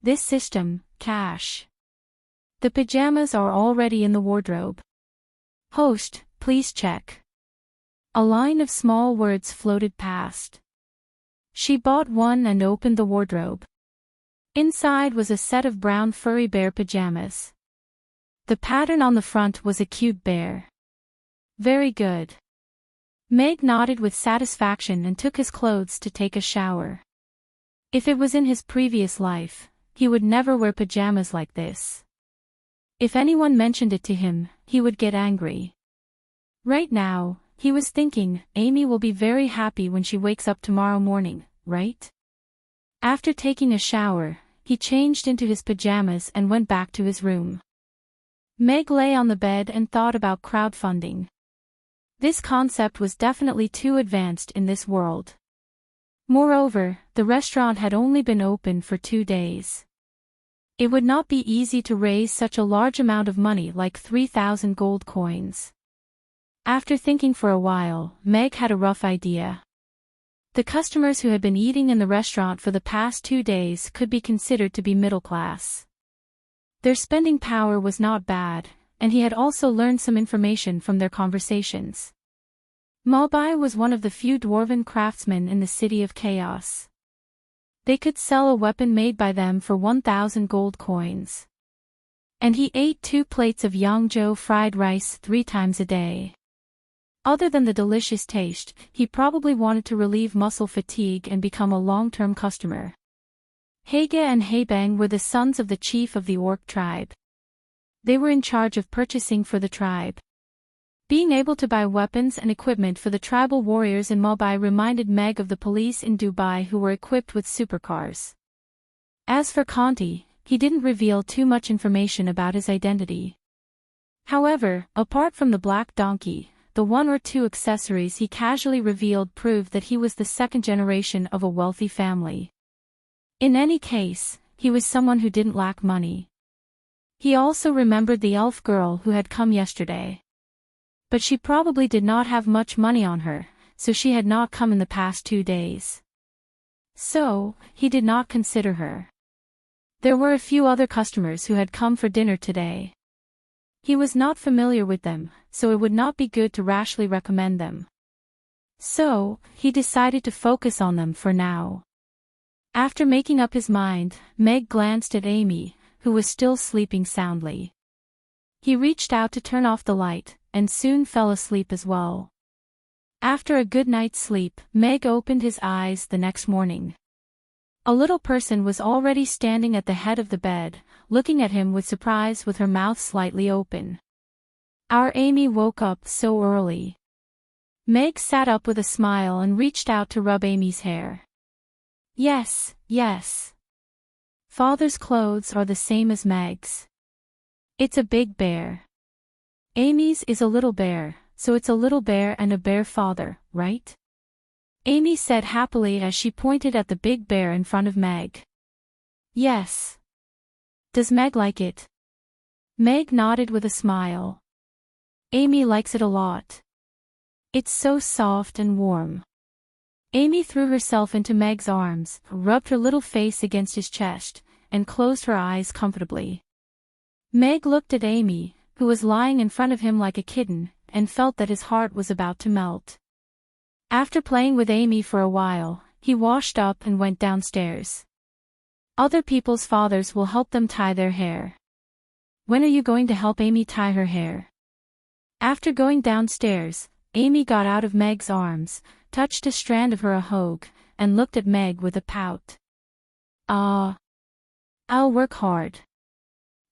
"This system, cash. The pajamas are already in the wardrobe." "Host, please check." A line of small words floated past. She bought one and opened the wardrobe. Inside was a set of brown furry bear pajamas. The pattern on the front was a cute bear. "Very good." Meg nodded with satisfaction and took his clothes to take a shower. If it was in his previous life, he would never wear pajamas like this. If anyone mentioned it to him, he would get angry. Right now, he was thinking, Amy will be very happy when she wakes up tomorrow morning, right? After taking a shower, he changed into his pajamas and went back to his room. Meg lay on the bed and thought about crowdfunding. This concept was definitely too advanced in this world. Moreover, the restaurant had only been open for 2 days. It would not be easy to raise such a large amount of money like 3,000 gold coins. After thinking for a while, Meg had a rough idea. The customers who had been eating in the restaurant for the past 2 days could be considered to be middle class. Their spending power was not bad, and he had also learned some information from their conversations. Mobai was one of the few dwarven craftsmen in the City of Chaos. They could sell a weapon made by them for 1,000 gold coins. And he ate 2 plates of Yangzhou fried rice 3 times a day. Other than the delicious taste, he probably wanted to relieve muscle fatigue and become a long-term customer. Hege and Hebang were the sons of the chief of the orc tribe. They were in charge of purchasing for the tribe. Being able to buy weapons and equipment for the tribal warriors in Mumbai reminded Meg of the police in Dubai who were equipped with supercars. As for Conti, he didn't reveal too much information about his identity. However, apart from the black donkey, the 1 or 2 accessories he casually revealed proved that he was the 2nd generation of a wealthy family. In any case, he was someone who didn't lack money. He also remembered the elf girl who had come yesterday. But she probably did not have much money on her, so she had not come in the past 2 days. So, he did not consider her. There were a few other customers who had come for dinner today. He was not familiar with them, so it would not be good to rashly recommend them. So, he decided to focus on them for now. After making up his mind, Meg glanced at Amy, who was still sleeping soundly. He reached out to turn off the light, and soon fell asleep as well. After a good night's sleep, Meg opened his eyes the next morning. A little person was already standing at the head of the bed, looking at him with surprise with her mouth slightly open. Our Amy woke up so early. Meg sat up with a smile and reached out to rub Amy's hair. Yes, yes. Father's clothes are the same as Meg's. It's a big bear. Amy's is a little bear, so it's a little bear and a bear father, right? Amy said happily as she pointed at the big bear in front of Meg. Yes. Does Meg like it? Meg nodded with a smile. Amy likes it a lot. It's so soft and warm. Amy threw herself into Meg's arms, rubbed her little face against his chest, and closed her eyes comfortably. Meg looked at Amy, who was lying in front of him like a kitten, and felt that his heart was about to melt. After playing with Amy for a while, he washed up and went downstairs. Other people's fathers will help them tie their hair. When are you going to help Amy tie her hair? After going downstairs, Amy got out of Meg's arms, touched a strand of her ahogue, and looked at Meg with a pout. I'll work hard.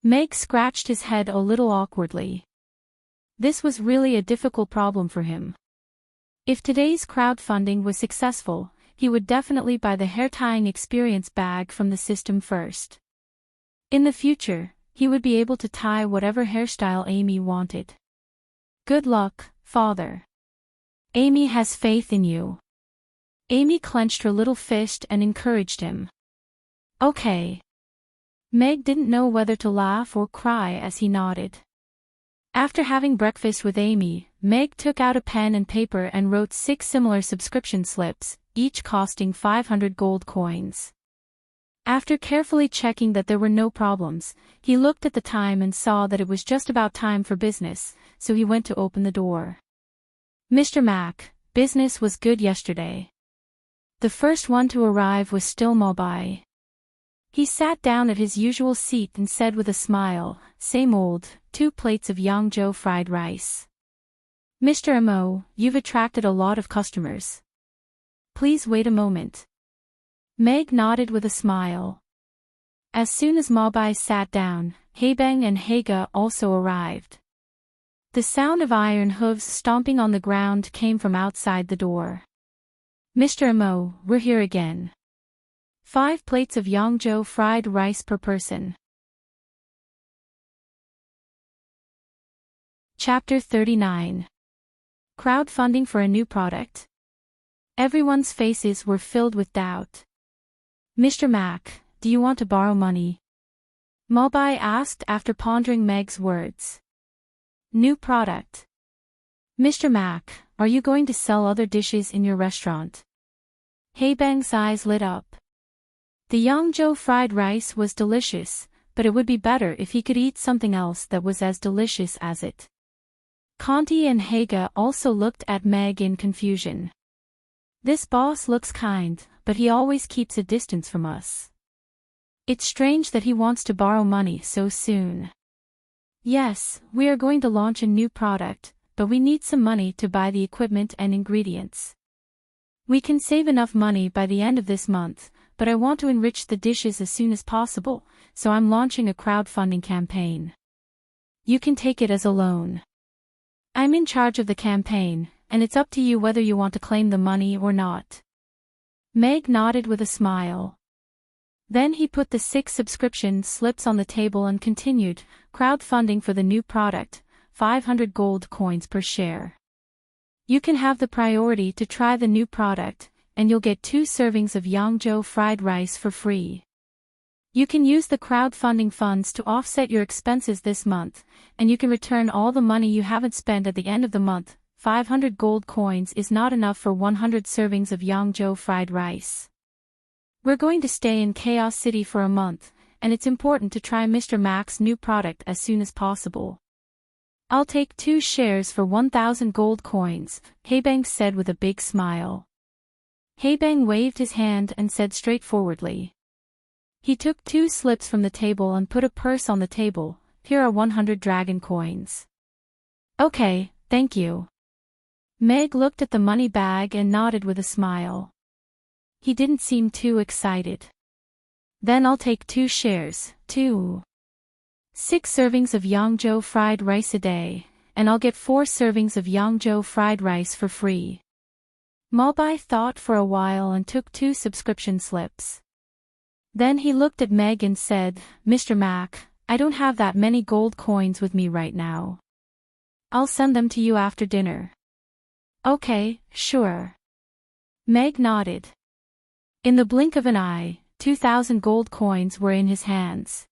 Meg scratched his head a little awkwardly. This was really a difficult problem for him. If today's crowdfunding was successful, he would definitely buy the hair tying experience bag from the system first. In the future, he would be able to tie whatever hairstyle Amy wanted. Good luck, father. Amy has faith in you. Amy clenched her little fist and encouraged him. Okay. Meg didn't know whether to laugh or cry as he nodded. After having breakfast with Amy, Meg took out a pen and paper and wrote 6 similar subscription slips, each costing 500 gold coins. After carefully checking that there were no problems, he looked at the time and saw that it was just about time for business, so he went to open the door. Mr. Mac, business was good yesterday. The first one to arrive was still Malbai. He sat down at his usual seat and said with a smile, same old, 2 plates of Yangzhou fried rice. Mr. Mo, you've attracted a lot of customers. Please wait a moment. Meg nodded with a smile. As soon as Malbai sat down, Haebang and Haga also arrived. The sound of iron hooves stomping on the ground came from outside the door. Mr. Mo, we're here again. 5 plates of Yangzhou fried rice per person. Chapter 39. Crowdfunding for a new product. Everyone's faces were filled with doubt. Mr. Mac, do you want to borrow money? Malbai asked after pondering Meg's words. New product. Mr. Mac, are you going to sell other dishes in your restaurant? Haebang's eyes lit up. The Yangzhou fried rice was delicious, but it would be better if he could eat something else that was as delicious as it. Conti and Haga also looked at Meg in confusion. This boss looks kind, but he always keeps a distance from us. It's strange that he wants to borrow money so soon. Yes, we are going to launch a new product, but we need some money to buy the equipment and ingredients. We can save enough money by the end of this month, but I want to enrich the dishes as soon as possible, so I'm launching a crowdfunding campaign. You can take it as a loan. I'm in charge of the campaign, and it's up to you whether you want to claim the money or not. Meg nodded with a smile. Then he put the 6 subscription slips on the table and continued, crowdfunding for the new product, 500 gold coins per share. You can have the priority to try the new product, and you'll get 2 servings of Yangzhou fried rice for free. You can use the crowdfunding funds to offset your expenses this month, and you can return all the money you haven't spent at the end of the month. 500 gold coins is not enough for 100 servings of Yangzhou fried rice. We're going to stay in Chaos City for a month, and it's important to try Mr. Mac's new product as soon as possible. I'll take 2 shares for 1,000 gold coins, Haebang said with a big smile. Haebang waved his hand and said straightforwardly. He took 2 slips from the table and put a purse on the table. Here are 100 dragon coins. Okay, thank you. Meg looked at the money bag and nodded with a smile. He didn't seem too excited. Then I'll take 2 shares, 2. 6 servings of Yangzhou fried rice a day, and I'll get 4 servings of Yangzhou fried rice for free. Malbai thought for a while and took 2 subscription slips. Then he looked at Meg and said, Mr. Mac, I don't have that many gold coins with me right now. I'll send them to you after dinner. Okay, sure. Meg nodded. In the blink of an eye, 2,000 gold coins were in his hands.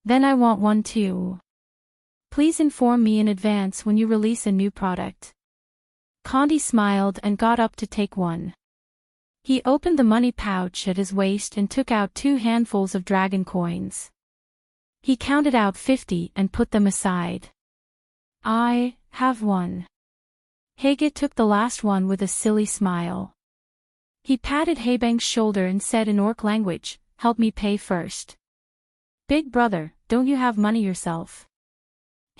Then I want one too. Please inform me in advance when you release a new product. Condi smiled and got up to take one. He opened the money pouch at his waist and took out 2 handfuls of dragon coins. He counted out 50 and put them aside. I have one. Hege took the last one with a silly smile. He patted Hebang's shoulder and said in orc language, help me pay first. Big brother, don't you have money yourself?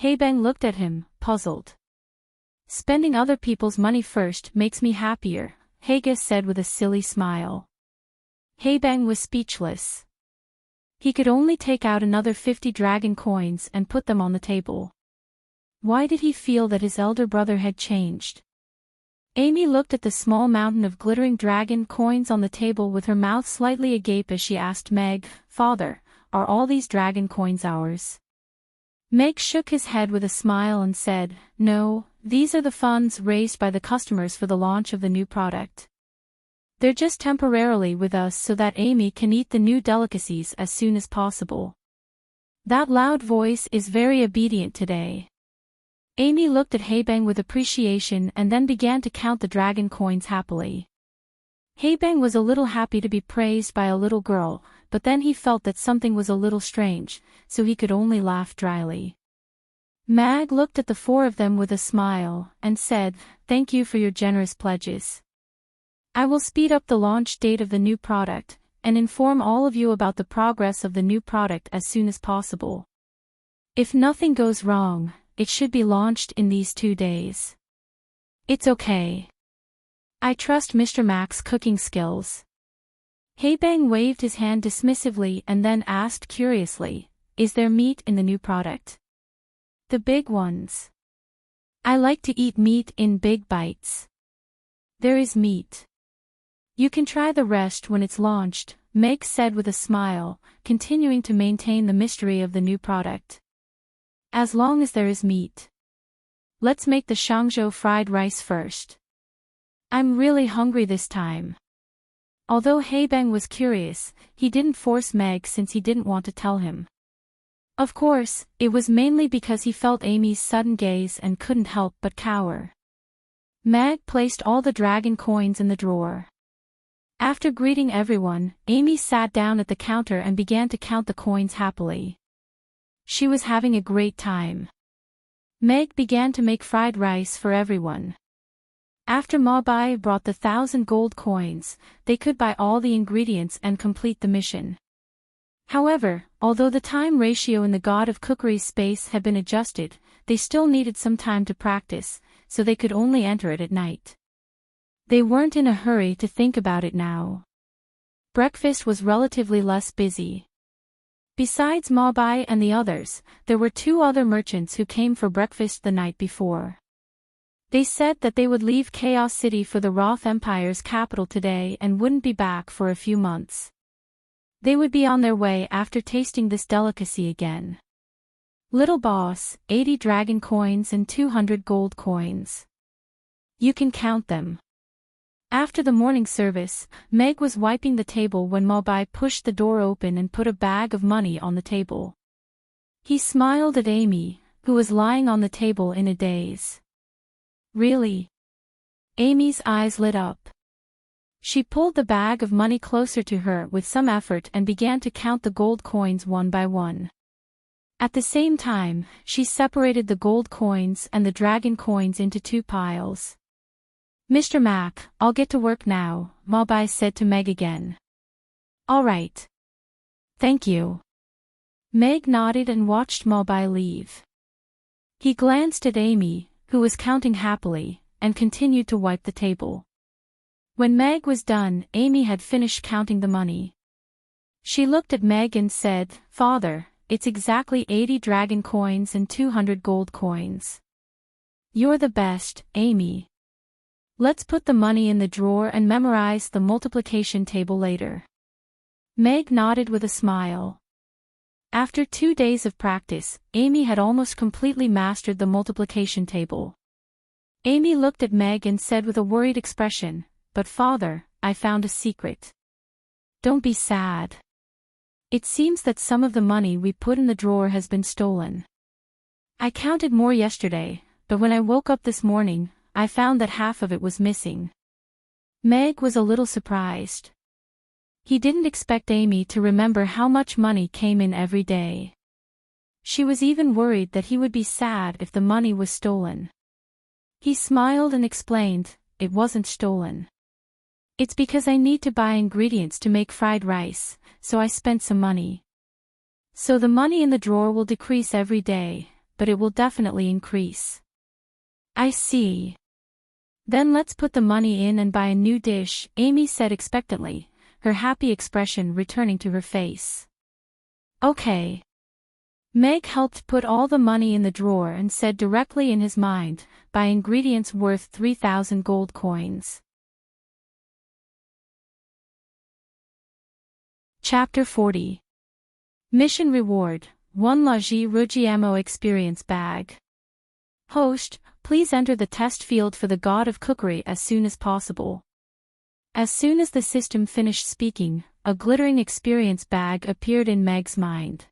Hebang looked at him, puzzled. Spending other people's money first makes me happier, Hege said with a silly smile. Hebang was speechless. He could only take out another 50 dragon coins and put them on the table. Why did he feel that his elder brother had changed? Amy looked at the small mountain of glittering dragon coins on the table with her mouth slightly agape as she asked Meg, Father, are all these dragon coins ours? Meg shook his head with a smile and said, No, these are the funds raised by the customers for the launch of the new product. They're just temporarily with us so that Amy can eat the new delicacies as soon as possible. That loud voice is very obedient today. Amy looked at Hebang with appreciation and then began to count the dragon coins happily. Hebang was a little happy to be praised by a little girl, but then he felt that something was a little strange, so he could only laugh dryly. Mag looked at the 4 of them with a smile, and said, Thank you for your generous pledges. I will speed up the launch date of the new product, and inform all of you about the progress of the new product as soon as possible. If nothing goes wrong, it should be launched in these 2 days. It's okay. I trust Mr. Mac's cooking skills. Hebang waved his hand dismissively and then asked curiously, Is there meat in the new product? The big ones. I like to eat meat in big bites. There is meat. You can try the rest when it's launched, Meg said with a smile, continuing to maintain the mystery of the new product. As long as there is meat. Let's make the Shangzhou fried rice first. I'm really hungry this time. Although Hebang was curious, he didn't force Meg since he didn't want to tell him. Of course, it was mainly because he felt Amy's sudden gaze and couldn't help but cower. Meg placed all the dragon coins in the drawer. After greeting everyone, Amy sat down at the counter and began to count the coins happily. She was having a great time. Meg began to make fried rice for everyone. After Mabai brought the 1,000 gold coins, they could buy all the ingredients and complete the mission. However, although the time ratio in the God of Cookery's space had been adjusted, they still needed some time to practice, so they could only enter it at night. They weren't in a hurry to think about it now. Breakfast was relatively less busy. Besides Mabai and the others, there were 2 other merchants who came for breakfast the night before. They said that they would leave Chaos City for the Roth Empire's capital today and wouldn't be back for a few months. They would be on their way after tasting this delicacy again. Little boss, 80 dragon coins and 200 gold coins. You can count them. After the morning service, Meg was wiping the table when Mabai pushed the door open and put a bag of money on the table. He smiled at Amy, who was lying on the table in a daze. Really? Amy's eyes lit up. She pulled the bag of money closer to her with some effort and began to count the gold coins one by one. At the same time, she separated the gold coins and the dragon coins into 2 piles. Mr. Mac, I'll get to work now, Mabai said to Meg again. All right. Thank you. Meg nodded and watched Mabai leave. He glanced at Amy, who was counting happily, and continued to wipe the table. When Meg was done, Amy had finished counting the money. She looked at Meg and said, Father, it's exactly 80 dragon coins and 200 gold coins. You're the best, Amy. Let's put the money in the drawer and memorize the multiplication table later. Meg nodded with a smile. After 2 days of practice, Amy had almost completely mastered the multiplication table. Amy looked at Meg and said with a worried expression, "But father, I found a secret." "Don't be sad. It seems that some of the money we put in the drawer has been stolen. I counted more yesterday, but when I woke up this morning, I found that half of it was missing." Meg was a little surprised. He didn't expect Amy to remember how much money came in every day. She was even worried that he would be sad if the money was stolen. He smiled and explained, "It wasn't stolen. It's because I need to buy ingredients to make fried rice, so I spent some money. So the money in the drawer will decrease every day, but it will definitely increase." "I see. Then let's put the money in and buy a new dish," Amy said expectantly, her happy expression returning to her face. "Okay." Meg helped put all the money in the drawer and said directly in his mind, "Buy ingredients worth 3,000 gold coins." Chapter 40. Mission Reward, 1 Laji Rujiamo Experience Bag. Host, please enter the test field for the God of Cookery as soon as possible. As soon as the system finished speaking, a glittering experience bag appeared in Meg's mind.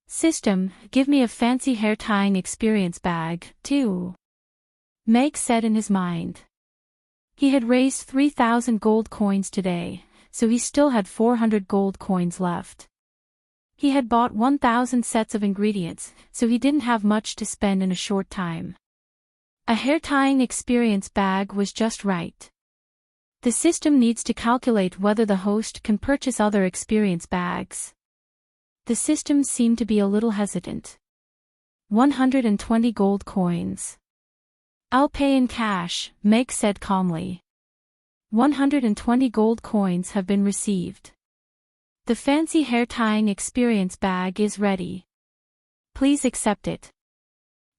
"System, give me a fancy hair tying experience bag, too," Meg said in his mind. He had raised 3,000 gold coins today, so he still had 400 gold coins left. He had bought 1,000 sets of ingredients, so he didn't have much to spend in a short time. A hair tying experience bag was just right. The system needs to calculate whether the host can purchase other experience bags. The system seemed to be a little hesitant. 120 gold coins. "I'll pay in cash," Meg said calmly. 120 gold coins have been received. The fancy hair tying experience bag is ready. Please accept it.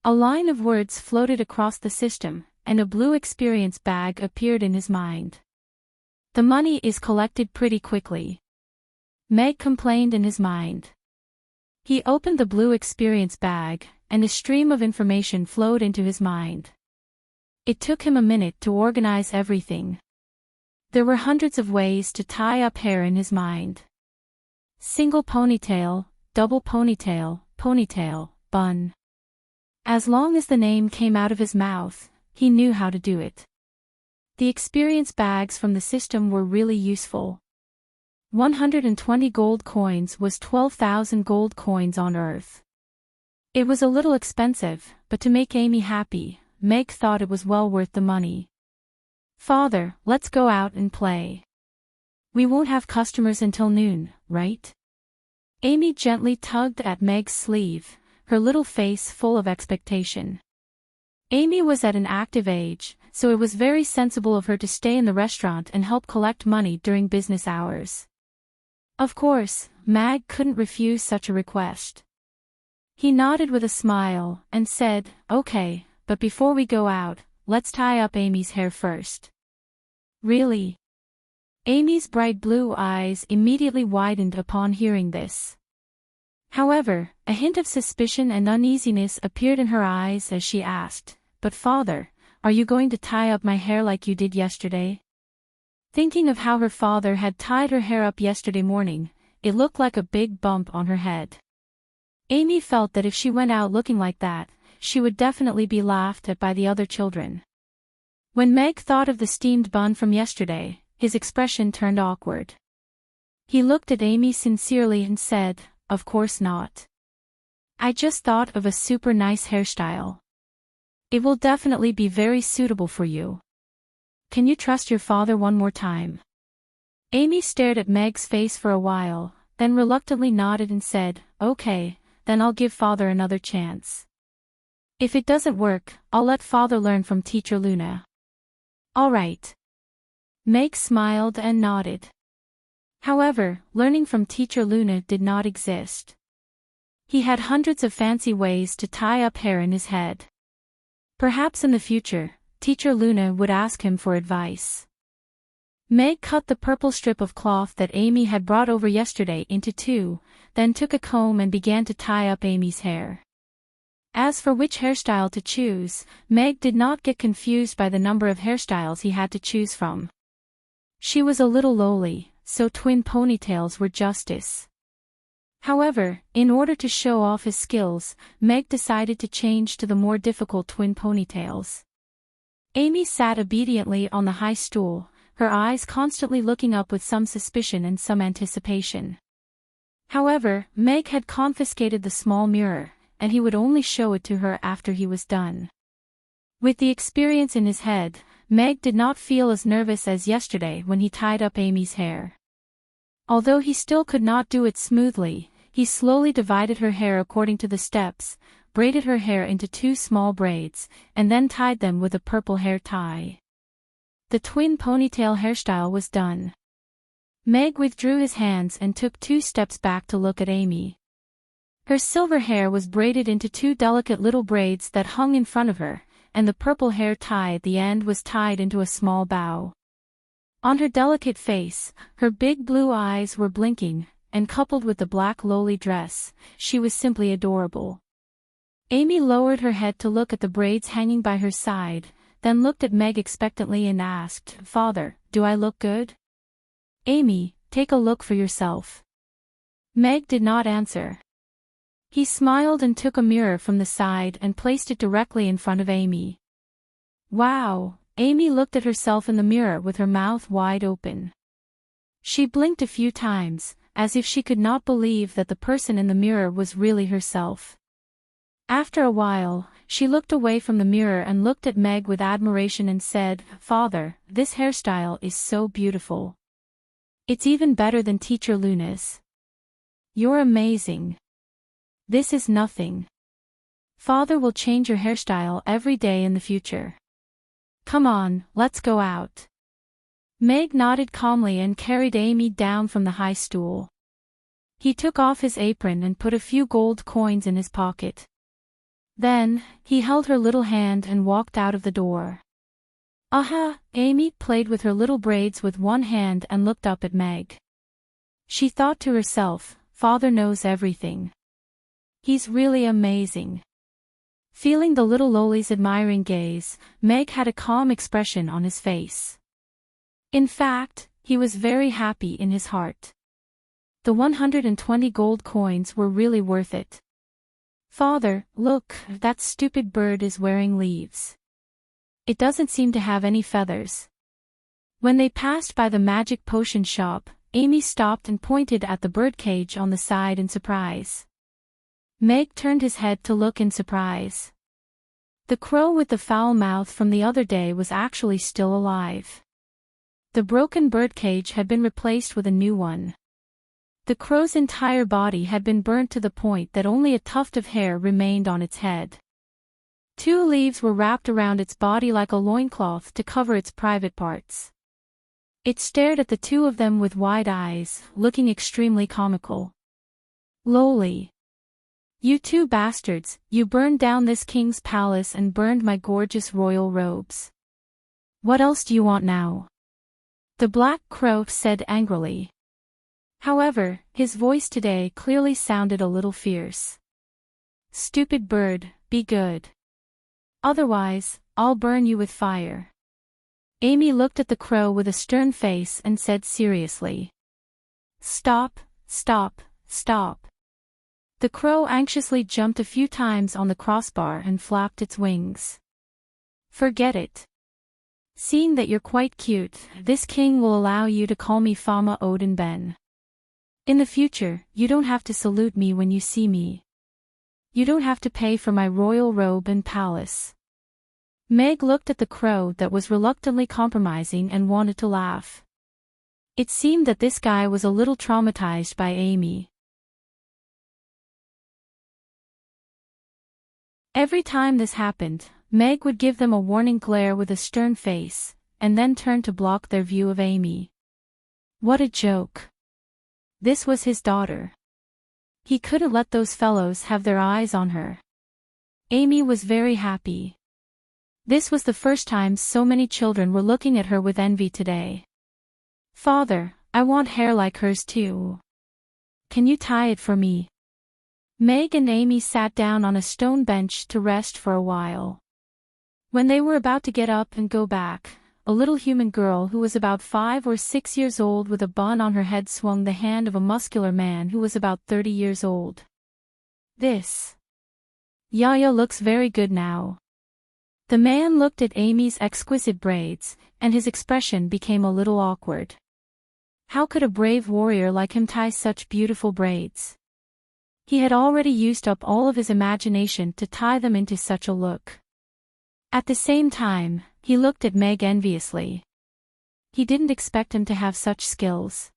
A line of words floated across the system, and a blue experience bag appeared in his mind. "The money is collected pretty quickly," Meg complained in his mind. He opened the blue experience bag, and a stream of information flowed into his mind. It took him a minute to organize everything. There were hundreds of ways to tie up hair in his mind. Single ponytail, double ponytail, ponytail, bun. As long as the name came out of his mouth, he knew how to do it. The experience bags from the system were really useful. 120 gold coins was 12,000 gold coins on Earth. It was a little expensive, but to make Amy happy, Meg thought it was well worth the money. "Father, let's go out and play. We won't have customers until noon, right?" Amy gently tugged at Meg's sleeve, her little face full of expectation. Amy was at an active age, so it was very sensible of her to stay in the restaurant and help collect money during business hours. Of course, Meg couldn't refuse such a request. He nodded with a smile and said, "Okay, but before we go out, let's tie up Amy's hair first." "Really?" Amy's bright blue eyes immediately widened upon hearing this. However, a hint of suspicion and uneasiness appeared in her eyes as she asked, "But father, are you going to tie up my hair like you did yesterday?" Thinking of how her father had tied her hair up yesterday morning, it looked like a big bump on her head. Amy felt that if she went out looking like that, she would definitely be laughed at by the other children. When Meg thought of the steamed bun from yesterday, his expression turned awkward. He looked at Amy sincerely and said, "Of course not. I just thought of a super nice hairstyle. It will definitely be very suitable for you. Can you trust your father one more time?" Amy stared at Meg's face for a while, then reluctantly nodded and said, "Okay, then I'll give father another chance. If it doesn't work, I'll let father learn from Teacher Luna." "All right." Meg smiled and nodded. However, learning from Teacher Luna did not exist. He had hundreds of fancy ways to tie up hair in his head. Perhaps in the future, Teacher Luna would ask him for advice. Meg cut the purple strip of cloth that Amy had brought over yesterday into two, then took a comb and began to tie up Amy's hair. As for which hairstyle to choose, Meg did not get confused by the number of hairstyles he had to choose from. She was a little lowly, so twin ponytails were justice. However, in order to show off his skills, Meg decided to change to the more difficult twin ponytails. Amy sat obediently on the high stool, her eyes constantly looking up with some suspicion and some anticipation. However, Meg had confiscated the small mirror, and he would only show it to her after he was done. With the experience in his head, Meg did not feel as nervous as yesterday when he tied up Amy's hair. Although he still could not do it smoothly, he slowly divided her hair according to the steps, braided her hair into two small braids, and then tied them with a purple hair tie. The twin ponytail hairstyle was done. Meg withdrew his hands and took 2 steps back to look at Amy. Her silver hair was braided into 2 delicate little braids that hung in front of her, and the purple hair tie at the end was tied into a small bow. On her delicate face, her big blue eyes were blinking, and coupled with the black lowly dress, she was simply adorable. Amy lowered her head to look at the braids hanging by her side, then looked at Meg expectantly and asked, "Father, do I look good?" "Amy, take a look for yourself." Meg did not answer. He smiled and took a mirror from the side and placed it directly in front of Amy. Wow! Amy looked at herself in the mirror with her mouth wide open. She blinked a few times, as if she could not believe that the person in the mirror was really herself. After a while, she looked away from the mirror and looked at Meg with admiration and said, "Father, this hairstyle is so beautiful. It's even better than Teacher Luna's. You're amazing. This is nothing. Father will change your hairstyle every day in the future. Come on, let's go out." Meg nodded calmly and carried Amy down from the high stool. He took off his apron and put a few gold coins in his pocket. Then, he held her little hand and walked out of the door. Aha! Amy played with her little braids with one hand and looked up at Meg. She thought to herself, "Father knows everything. He's really amazing." Feeling the little lowly's admiring gaze, Meg had a calm expression on his face. In fact, he was very happy in his heart. The 120 gold coins were really worth it. "Father, look, that stupid bird is wearing leaves. It doesn't seem to have any feathers." When they passed by the magic potion shop, Amy stopped and pointed at the birdcage on the side in surprise. Meg turned his head to look in surprise. The crow with the foul mouth from the other day was actually still alive. The broken birdcage had been replaced with a new one. The crow's entire body had been burnt to the point that only a tuft of hair remained on its head. 2 leaves were wrapped around its body like a loincloth to cover its private parts. It stared at the 2 of them with wide eyes, looking extremely comical. "Lowly. You 2 bastards, you burned down this king's palace and burned my gorgeous royal robes. What else do you want now?" The black crow said angrily. However, his voice today clearly sounded a little fierce. "Stupid bird, be good. Otherwise, I'll burn you with fire." Amy looked at the crow with a stern face and said seriously, "Stop, stop, stop." The crow anxiously jumped a few times on the crossbar and flapped its wings. "Forget it. Seeing that you're quite cute, this king will allow you to call me Fama Odin Ben. In the future, you don't have to salute me when you see me. You don't have to pay for my royal robe and palace." Meg looked at the crow that was reluctantly compromising and wanted to laugh. It seemed that this guy was a little traumatized by Amy. Every time this happened, Meg would give them a warning glare with a stern face, and then turn to block their view of Amy. What a joke. This was his daughter. He couldn't let those fellows have their eyes on her. Amy was very happy. This was the first time so many children were looking at her with envy today. Father, I want hair like hers too. Can you tie it for me? Meg and Amy sat down on a stone bench to rest for a while. When they were about to get up and go back, a little human girl who was about 5 or 6 years old with a bun on her head swung the hand of a muscular man who was about 30 years old. This Yaya looks very good now. The man looked at Amy's exquisite braids, and his expression became a little awkward. How could a brave warrior like him tie such beautiful braids? He had already used up all of his imagination to tie them into such a look. At the same time, he looked at Meg enviously. He didn't expect him to have such skills.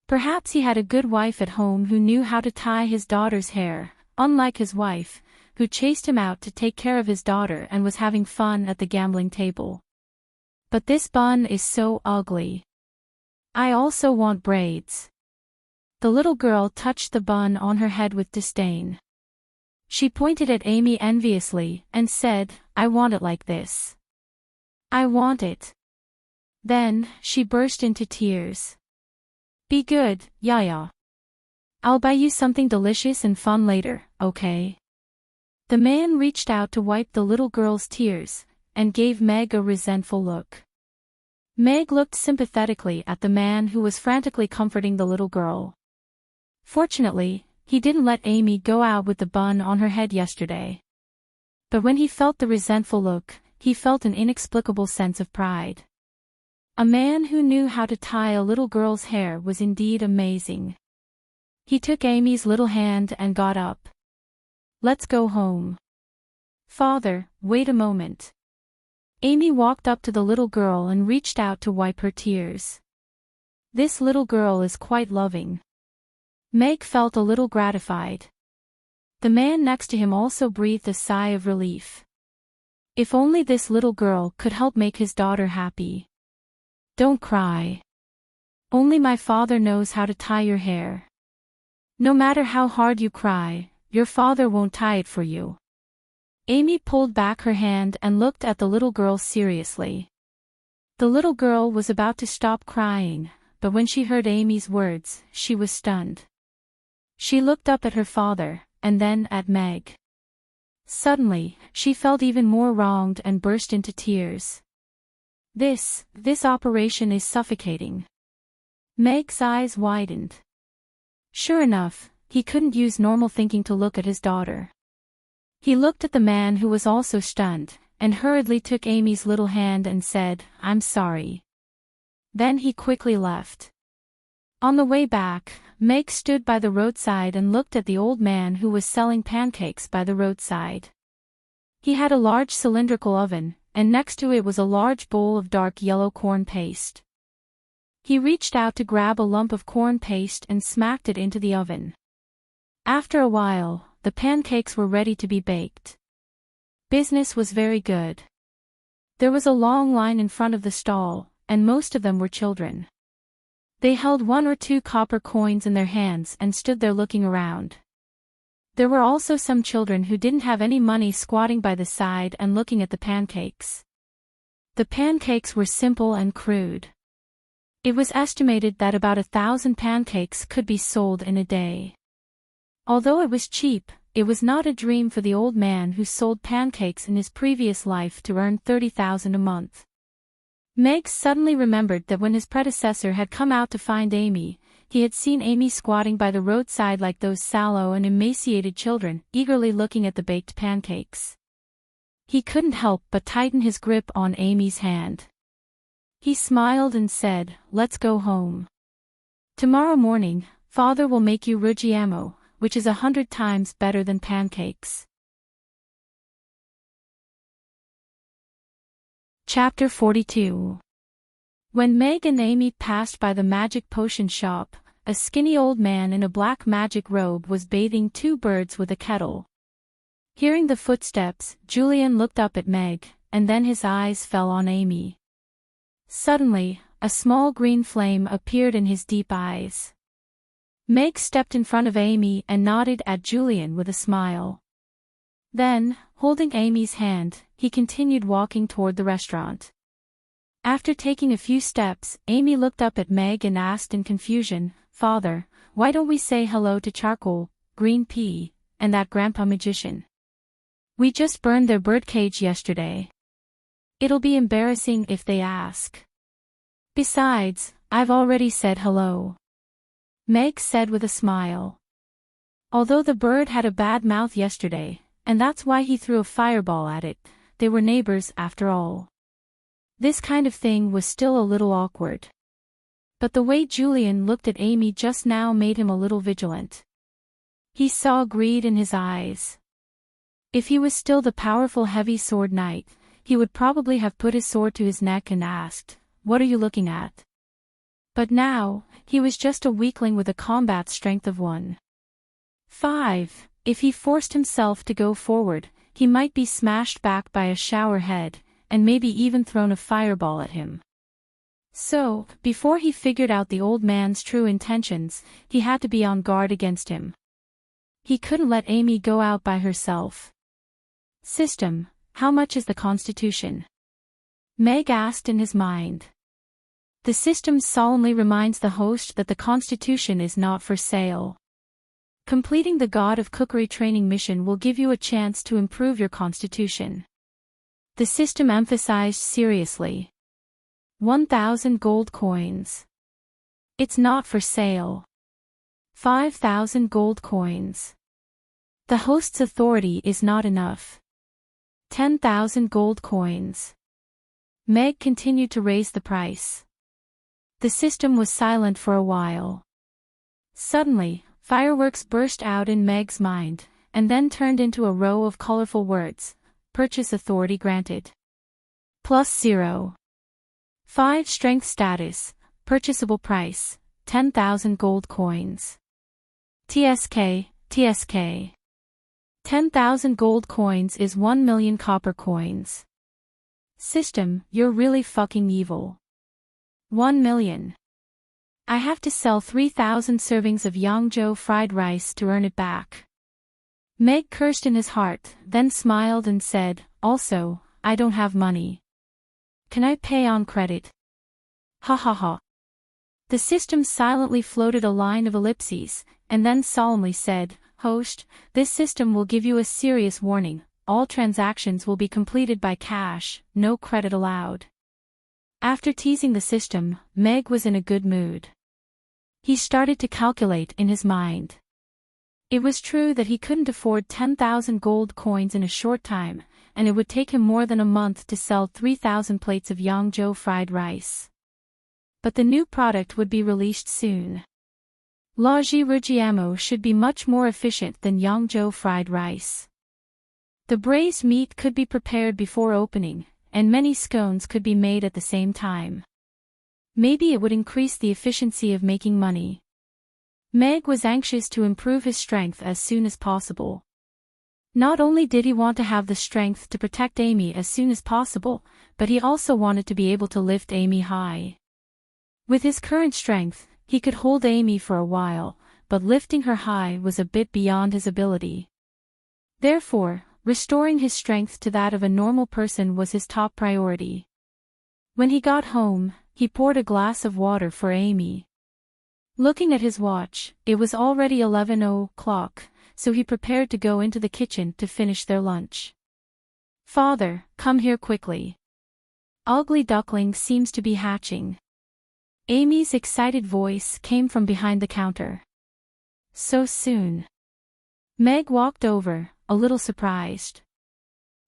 Perhaps he had a good wife at home who knew how to tie his daughter's hair, unlike his wife, who chased him out to take care of his daughter and was having fun at the gambling table. But this bun is so ugly. I also want braids. The little girl touched the bun on her head with disdain. She pointed at Amy enviously and said, I want it like this. I want it. Then, she burst into tears. Be good, Yaya. I'll buy you something delicious and fun later, okay? The man reached out to wipe the little girl's tears, and gave Meg a resentful look. Meg looked sympathetically at the man who was frantically comforting the little girl. Fortunately, he didn't let Amy go out with the bun on her head yesterday. But when he felt the resentful look, he felt an inexplicable sense of pride. A man who knew how to tie a little girl's hair was indeed amazing. He took Amy's little hand and got up. Let's go home. Father, wait a moment. Amy walked up to the little girl and reached out to wipe her tears. This little girl is quite loving. Meg felt a little gratified. The man next to him also breathed a sigh of relief. If only this little girl could help make his daughter happy. Don't cry. Only my father knows how to tie your hair. No matter how hard you cry, your father won't tie it for you. Amy pulled back her hand and looked at the little girl seriously. The little girl was about to stop crying, but when she heard Amy's words, she was stunned. She looked up at her father, and then at Meg. Suddenly, she felt even more wronged and burst into tears. This operation is suffocating. Meg's eyes widened. Sure enough, he couldn't use normal thinking to look at his daughter. He looked at the man who was also stunned, and hurriedly took Amy's little hand and said, I'm sorry. Then he quickly left. On the way back, Meg stood by the roadside and looked at the old man who was selling pancakes by the roadside. He had a large cylindrical oven, and next to it was a large bowl of dark yellow corn paste. He reached out to grab a lump of corn paste and smacked it into the oven. After a while, the pancakes were ready to be baked. Business was very good. There was a long line in front of the stall, and most of them were children. They held 1 or 2 copper coins in their hands and stood there looking around. There were also some children who didn't have any money squatting by the side and looking at the pancakes. The pancakes were simple and crude. It was estimated that about 1,000 pancakes could be sold in a day. Although it was cheap, it was not a dream for the old man who sold pancakes in his previous life to earn $30,000 a month. Meg suddenly remembered that when his predecessor had come out to find Amy, he had seen Amy squatting by the roadside like those sallow and emaciated children, eagerly looking at the baked pancakes. He couldn't help but tighten his grip on Amy's hand. He smiled and said, Let's go home. Tomorrow morning, Father will make you rugiamo, which is 100 times better than pancakes. Chapter 42. When Meg and Amy passed by the magic potion shop, a skinny old man in a black magic robe was bathing 2 birds with a kettle. Hearing the footsteps, Julian looked up at Meg, and then his eyes fell on Amy. Suddenly, a small green flame appeared in his deep eyes. Meg stepped in front of Amy and nodded at Julian with a smile. Then, holding Amy's hand, he continued walking toward the restaurant. After taking a few steps, Amy looked up at Meg and asked in confusion, "Father, why don't we say hello to Charcoal, Green Pea, and that Grandpa Magician? We just burned their birdcage yesterday. It'll be embarrassing if they ask. Besides, I've already said hello," Meg said with a smile. Although the bird had a bad mouth yesterday, and that's why he threw a fireball at it, they were neighbors after all. This kind of thing was still a little awkward. But the way Julian looked at Amy just now made him a little vigilant. He saw greed in his eyes. If he was still the powerful heavy sword knight, he would probably have put his sword to his neck and asked, "What are you looking at?" But now, he was just a weakling with a combat strength of 1.5. If he forced himself to go forward, he might be smashed back by a shower head, and maybe even thrown a fireball at him. So, before he figured out the old man's true intentions, he had to be on guard against him. He couldn't let Amy go out by herself. "System, how much is the Constitution?" Meg asked in his mind. The system solemnly reminds the host that the Constitution is not for sale. Completing the God of Cookery training mission will give you a chance to improve your Constitution. The system emphasized seriously. 1,000 gold coins. It's not for sale. 5,000 gold coins. The host's authority is not enough. 10,000 gold coins. Meg continued to raise the price. The system was silent for a while. Suddenly, fireworks burst out in Meg's mind, and then turned into a row of colorful words. Purchase authority granted. +0. 5 strength status, purchasable price, 10,000 gold coins. TSK, TSK. 10,000 gold coins is 1 million copper coins. System, you're really fucking evil. 1 million. I have to sell 3,000 servings of Yangzhou fried rice to earn it back. Meg cursed in his heart, then smiled and said, "Also, I don't have money. Can I pay on credit?" Ha ha ha. The system silently floated a line of ellipses, and then solemnly said, "Host, this system will give you a serious warning. All transactions will be completed by cash, no credit allowed." After teasing the system, Meg was in a good mood. He started to calculate in his mind. It was true that he couldn't afford 10,000 gold coins in a short time, and it would take him more than a month to sell 3,000 plates of Yangzhou fried rice. But the new product would be released soon. La Rugiamo should be much more efficient than Yangzhou fried rice. The braised meat could be prepared before opening, and many scones could be made at the same time. Maybe it would increase the efficiency of making money. Meg was anxious to improve his strength as soon as possible. Not only did he want to have the strength to protect Amy as soon as possible, but he also wanted to be able to lift Amy high. With his current strength, he could hold Amy for a while, but lifting her high was a bit beyond his ability. Therefore, restoring his strength to that of a normal person was his top priority. When he got home, he poured a glass of water for Amy. Looking at his watch, it was already 11 o'clock, so he prepared to go into the kitchen to finish their lunch. "Father, come here quickly. Ugly duckling seems to be hatching." Amy's excited voice came from behind the counter. "So soon?" Meg walked over, a little surprised.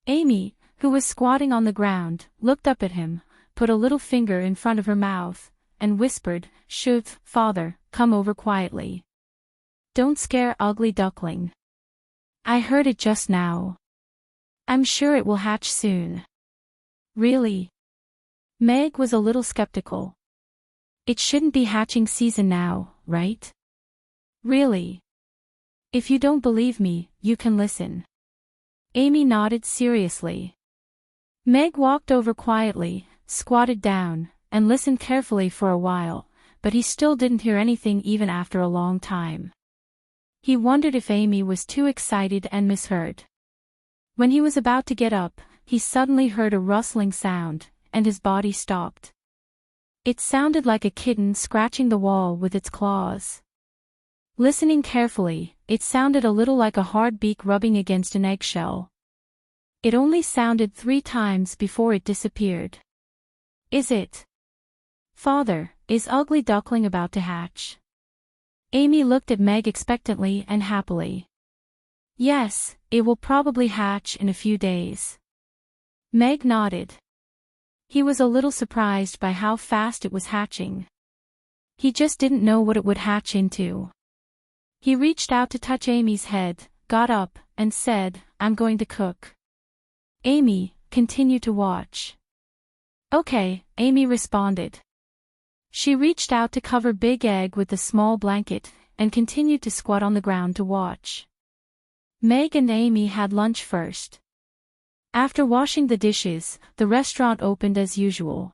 Amy, who was squatting on the ground, looked up at him, put a little finger in front of her mouth, and whispered, "Shh, father, come over quietly. Don't scare ugly duckling. I heard it just now. I'm sure it will hatch soon." "Really?" Meg was a little skeptical. "It shouldn't be hatching season now, right?" "Really? If you don't believe me, you can listen." Amy nodded seriously. Meg walked over quietly, squatted down, and listened carefully for a while, but he still didn't hear anything even after a long time. He wondered if Amy was too excited and misheard. When he was about to get up, he suddenly heard a rustling sound, and his body stopped. It sounded like a kitten scratching the wall with its claws. Listening carefully, it sounded a little like a hard beak rubbing against an eggshell. It only sounded 3 times before it disappeared. Is it? Father, is Ugly Duckling about to hatch? Amy looked at Meg expectantly and happily. Yes, it will probably hatch in a few days. Meg nodded. He was a little surprised by how fast it was hatching. He just didn't know what it would hatch into. He reached out to touch Amy's head, got up, and said, "I'm going to cook." Amy, continue to watch. Okay, Amy responded. She reached out to cover Big Egg with the small blanket, and continued to squat on the ground to watch. Meg and Amy had lunch first. After washing the dishes, the restaurant opened as usual.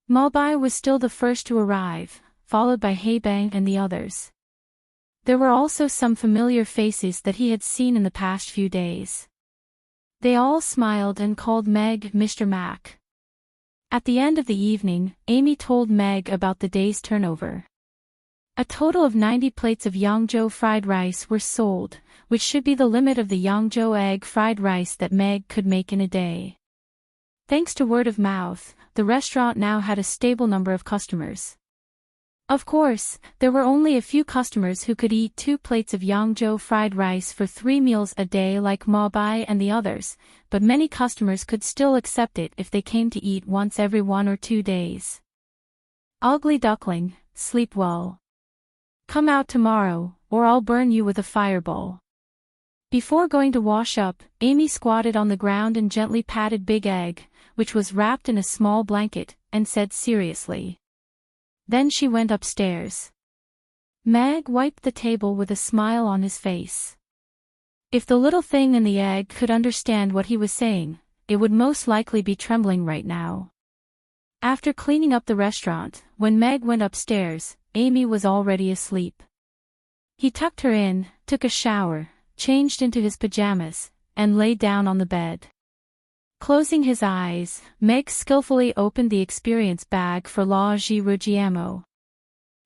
Mulby was still the first to arrive, followed by Haybang and the others. There were also some familiar faces that he had seen in the past few days. They all smiled and called Meg Mr. Mac. At the end of the evening, Amy told Meg about the day's turnover. A total of 90 plates of Yangzhou fried rice were sold, which should be the limit of the Yangzhou egg fried rice that Meg could make in a day. Thanks to word of mouth, the restaurant now had a stable number of customers. Of course, there were only a few customers who could eat 2 plates of Yangzhou fried rice for 3 meals a day like Ma Bai and the others, but many customers could still accept it if they came to eat once every 1 or 2 days. Ugly Duckling, sleep well. Come out tomorrow, or I'll burn you with a fireball. Before going to wash up, Amy squatted on the ground and gently patted Big Egg, which was wrapped in a small blanket, and said seriously. Then she went upstairs. Meg wiped the table with a smile on his face. If the little thing in the egg could understand what he was saying, it would most likely be trembling right now. After cleaning up the restaurant, when Meg went upstairs, Amy was already asleep. He tucked her in, took a shower, changed into his pajamas, and lay down on the bed. Closing his eyes, Meg skillfully opened the experience bag for La Girugiamo.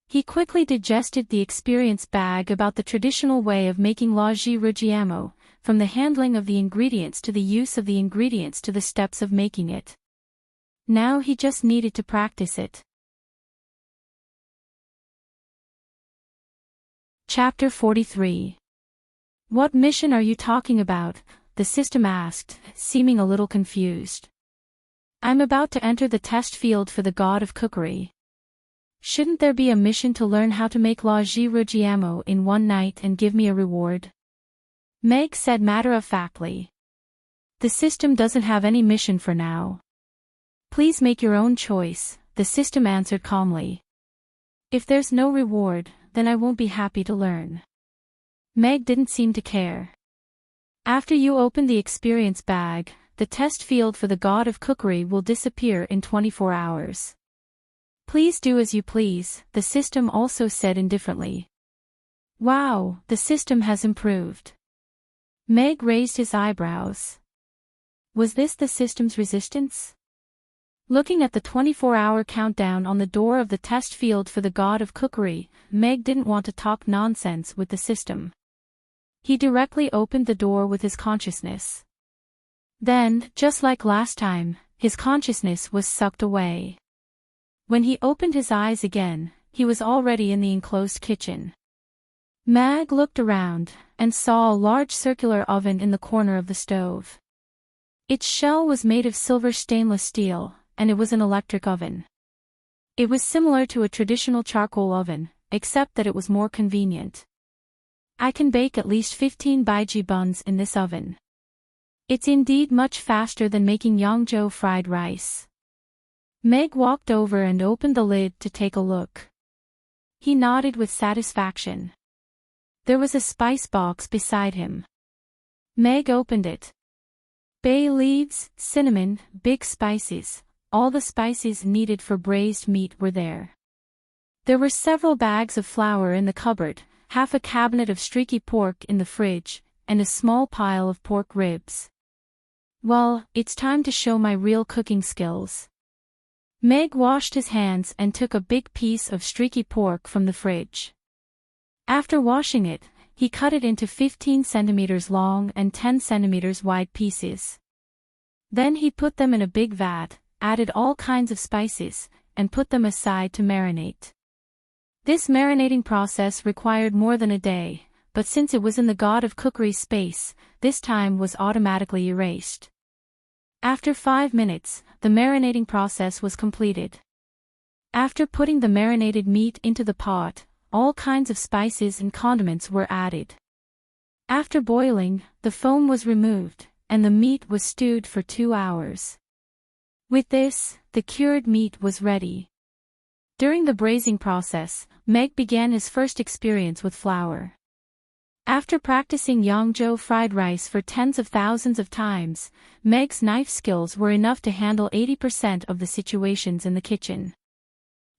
He quickly digested the experience bag about the traditional way of making La Girugiamo, from the handling of the ingredients to the use of the ingredients to the steps of making it. Now he just needed to practice it. Chapter 43. What mission are you talking about? The system asked, seeming a little confused. I'm about to enter the test field for the god of cookery. Shouldn't there be a mission to learn how to make La Girugiamo in 1 night and give me a reward? Meg said matter-of-factly. The system doesn't have any mission for now. Please make your own choice, the system answered calmly. If there's no reward, then I won't be happy to learn. Meg didn't seem to care. After you open the experience bag, the test field for the god of cookery will disappear in 24 hours. Please do as you please, the system also said indifferently. Wow, the system has improved. Meg raised his eyebrows. Was this the system's resistance? Looking at the 24-hour countdown on the door of the test field for the god of cookery, Meg didn't want to talk nonsense with the system. He directly opened the door with his consciousness. Then, just like last time, his consciousness was sucked away. When he opened his eyes again, he was already in the enclosed kitchen. Meg looked around, and saw a large circular oven in the corner of the stove. Its shell was made of silver stainless steel, and it was an electric oven. It was similar to a traditional charcoal oven, except that it was more convenient. I can bake at least 15 baiji buns in this oven. It's indeed much faster than making Yangzhou fried rice. Meg walked over and opened the lid to take a look. He nodded with satisfaction. There was a spice box beside him. Meg opened it. Bay leaves, cinnamon, big spices, all the spices needed for braised meat were there. There were several bags of flour in the cupboard, half a cabinet of streaky pork in the fridge, and a small pile of pork ribs. Well, it's time to show my real cooking skills. Meg washed his hands and took a big piece of streaky pork from the fridge. After washing it, he cut it into 15 centimeters long and 10 centimeters wide pieces. Then he put them in a big vat, added all kinds of spices, and put them aside to marinate. This marinating process required more than a day, but since it was in the god of cookery space, this time was automatically erased. After 5 minutes, the marinating process was completed. After putting the marinated meat into the pot, all kinds of spices and condiments were added. After boiling, the foam was removed, and the meat was stewed for 2 hours. With this, the cured meat was ready. During the braising process, Meg began his first experience with flour. After practicing Yangzhou fried rice for tens of thousands of times, Meg's knife skills were enough to handle 80% of the situations in the kitchen.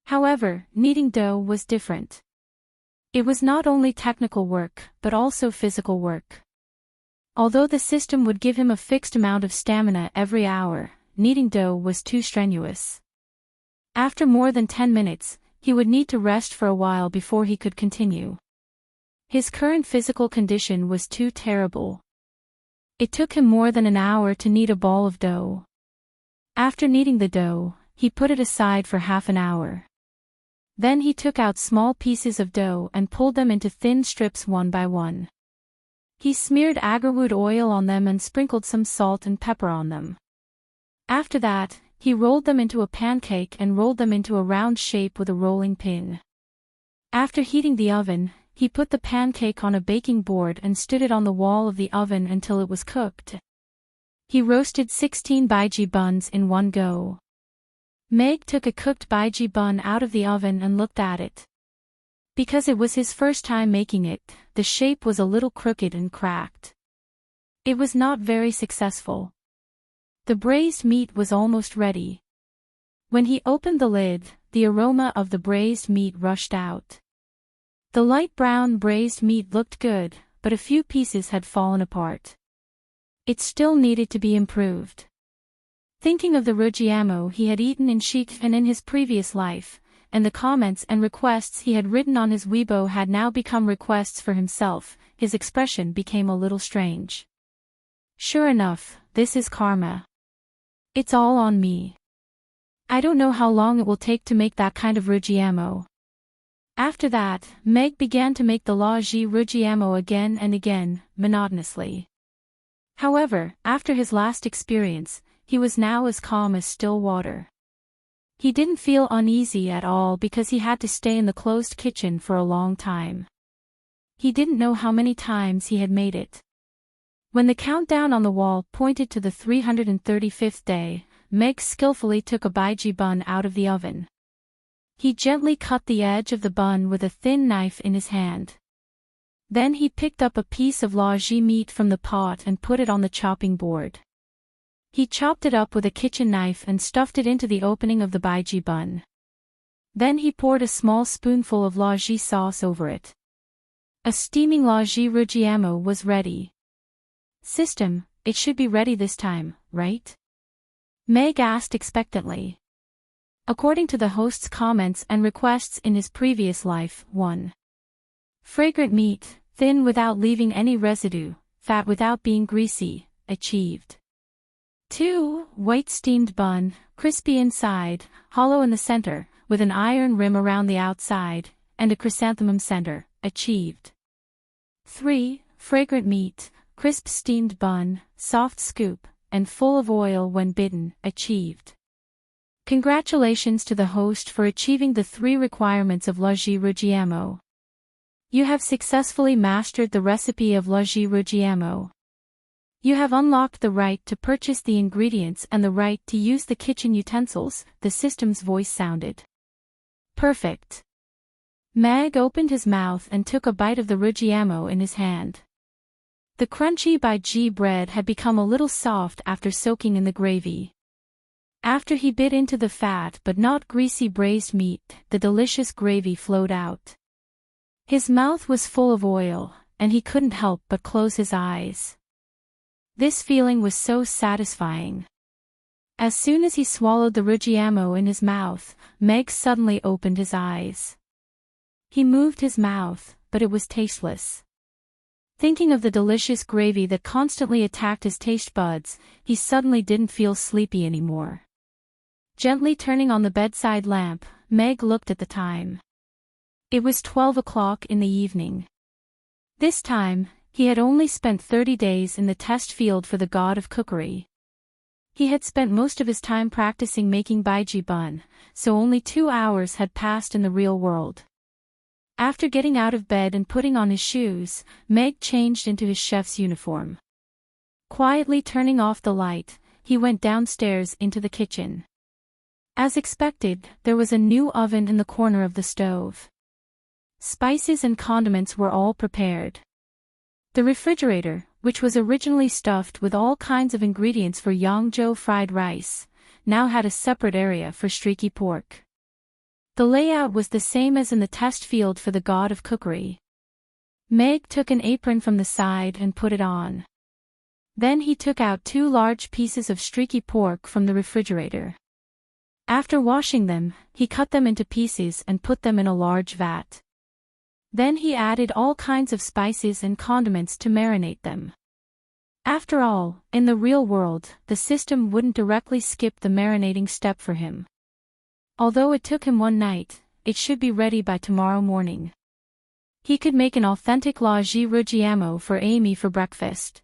However, kneading dough was different. It was not only technical work, but also physical work. Although the system would give him a fixed amount of stamina every hour, kneading dough was too strenuous. After more than 10 minutes, he would need to rest for a while before he could continue. His current physical condition was too terrible. It took him more than an hour to knead a ball of dough. After kneading the dough, he put it aside for half an hour. Then he took out small pieces of dough and pulled them into thin strips one by one. He smeared agarwood oil on them and sprinkled some salt and pepper on them. After that, he rolled them into a pancake and rolled them into a round shape with a rolling pin. After heating the oven, he put the pancake on a baking board and stood it on the wall of the oven until it was cooked. He roasted 16 baiji buns in one go. Meg took a cooked baiji bun out of the oven and looked at it. Because it was his first time making it, the shape was a little crooked and cracked. It was not very successful. The braised meat was almost ready. When he opened the lid, the aroma of the braised meat rushed out. The light brown braised meat looked good, but a few pieces had fallen apart. It still needed to be improved. Thinking of the rujiamo he had eaten in Sheik and in his previous life, and the comments and requests he had written on his Weibo had now become requests for himself, his expression became a little strange. Sure enough, this is karma. It's all on me. I don't know how long it will take to make that kind of rujiamo. After that, Meg began to make the Laji rujiamo again and again, monotonously. However, after his last experience, he was now as calm as still water. He didn't feel uneasy at all because he had to stay in the closed kitchen for a long time. He didn't know how many times he had made it. When the countdown on the wall pointed to the 335th day, Meg skillfully took a baiji bun out of the oven. He gently cut the edge of the bun with a thin knife in his hand. Then he picked up a piece of laji meat from the pot and put it on the chopping board. He chopped it up with a kitchen knife and stuffed it into the opening of the baiji bun. Then he poured a small spoonful of laji sauce over it. A steaming laji rujiamo was ready. System, it should be ready this time, right? Meg asked expectantly. According to the host's comments and requests in his previous life, 1. Fragrant meat, thin without leaving any residue, fat without being greasy, achieved. 2. White steamed bun, crispy inside, hollow in the center, with an iron rim around the outside, and a chrysanthemum center, achieved. 3. Fragrant meat, crisp steamed bun, soft scoop, and full of oil when bitten, achieved. Congratulations to the host for achieving the 3 requirements of Laji Rujiamo. You have successfully mastered the recipe of Laji Rujiamo. You have unlocked the right to purchase the ingredients and the right to use the kitchen utensils, the system's voice sounded. Perfect. Meg opened his mouth and took a bite of the rujiamo in his hand. The crunchy baiji bread had become a little soft after soaking in the gravy. After he bit into the fat but not greasy braised meat, the delicious gravy flowed out. His mouth was full of oil, and he couldn't help but close his eyes. This feeling was so satisfying. As soon as he swallowed the Ruggiamo in his mouth, Meg suddenly opened his eyes. He moved his mouth, but it was tasteless. Thinking of the delicious gravy that constantly attacked his taste buds, he suddenly didn't feel sleepy anymore. Gently turning on the bedside lamp, Meg looked at the time. It was 12 o'clock in the evening. This time, he had only spent 30 days in the test field for the god of cookery. He had spent most of his time practicing making biji bun, so only 2 hours had passed in the real world. After getting out of bed and putting on his shoes, Meg changed into his chef's uniform. Quietly turning off the light, he went downstairs into the kitchen. As expected, there was a new oven in the corner of the stove. Spices and condiments were all prepared. The refrigerator, which was originally stuffed with all kinds of ingredients for Yangzhou fried rice, now had a separate area for streaky pork. The layout was the same as in the test field for the god of cookery. Meg took an apron from the side and put it on. Then he took out 2 large pieces of streaky pork from the refrigerator. After washing them, he cut them into pieces and put them in a large vat. Then he added all kinds of spices and condiments to marinate them. After all, in the real world, the system wouldn't directly skip the marinating step for him. Although it took him one night, it should be ready by tomorrow morning. He could make an authentic La Ruggiamo for Amy for breakfast.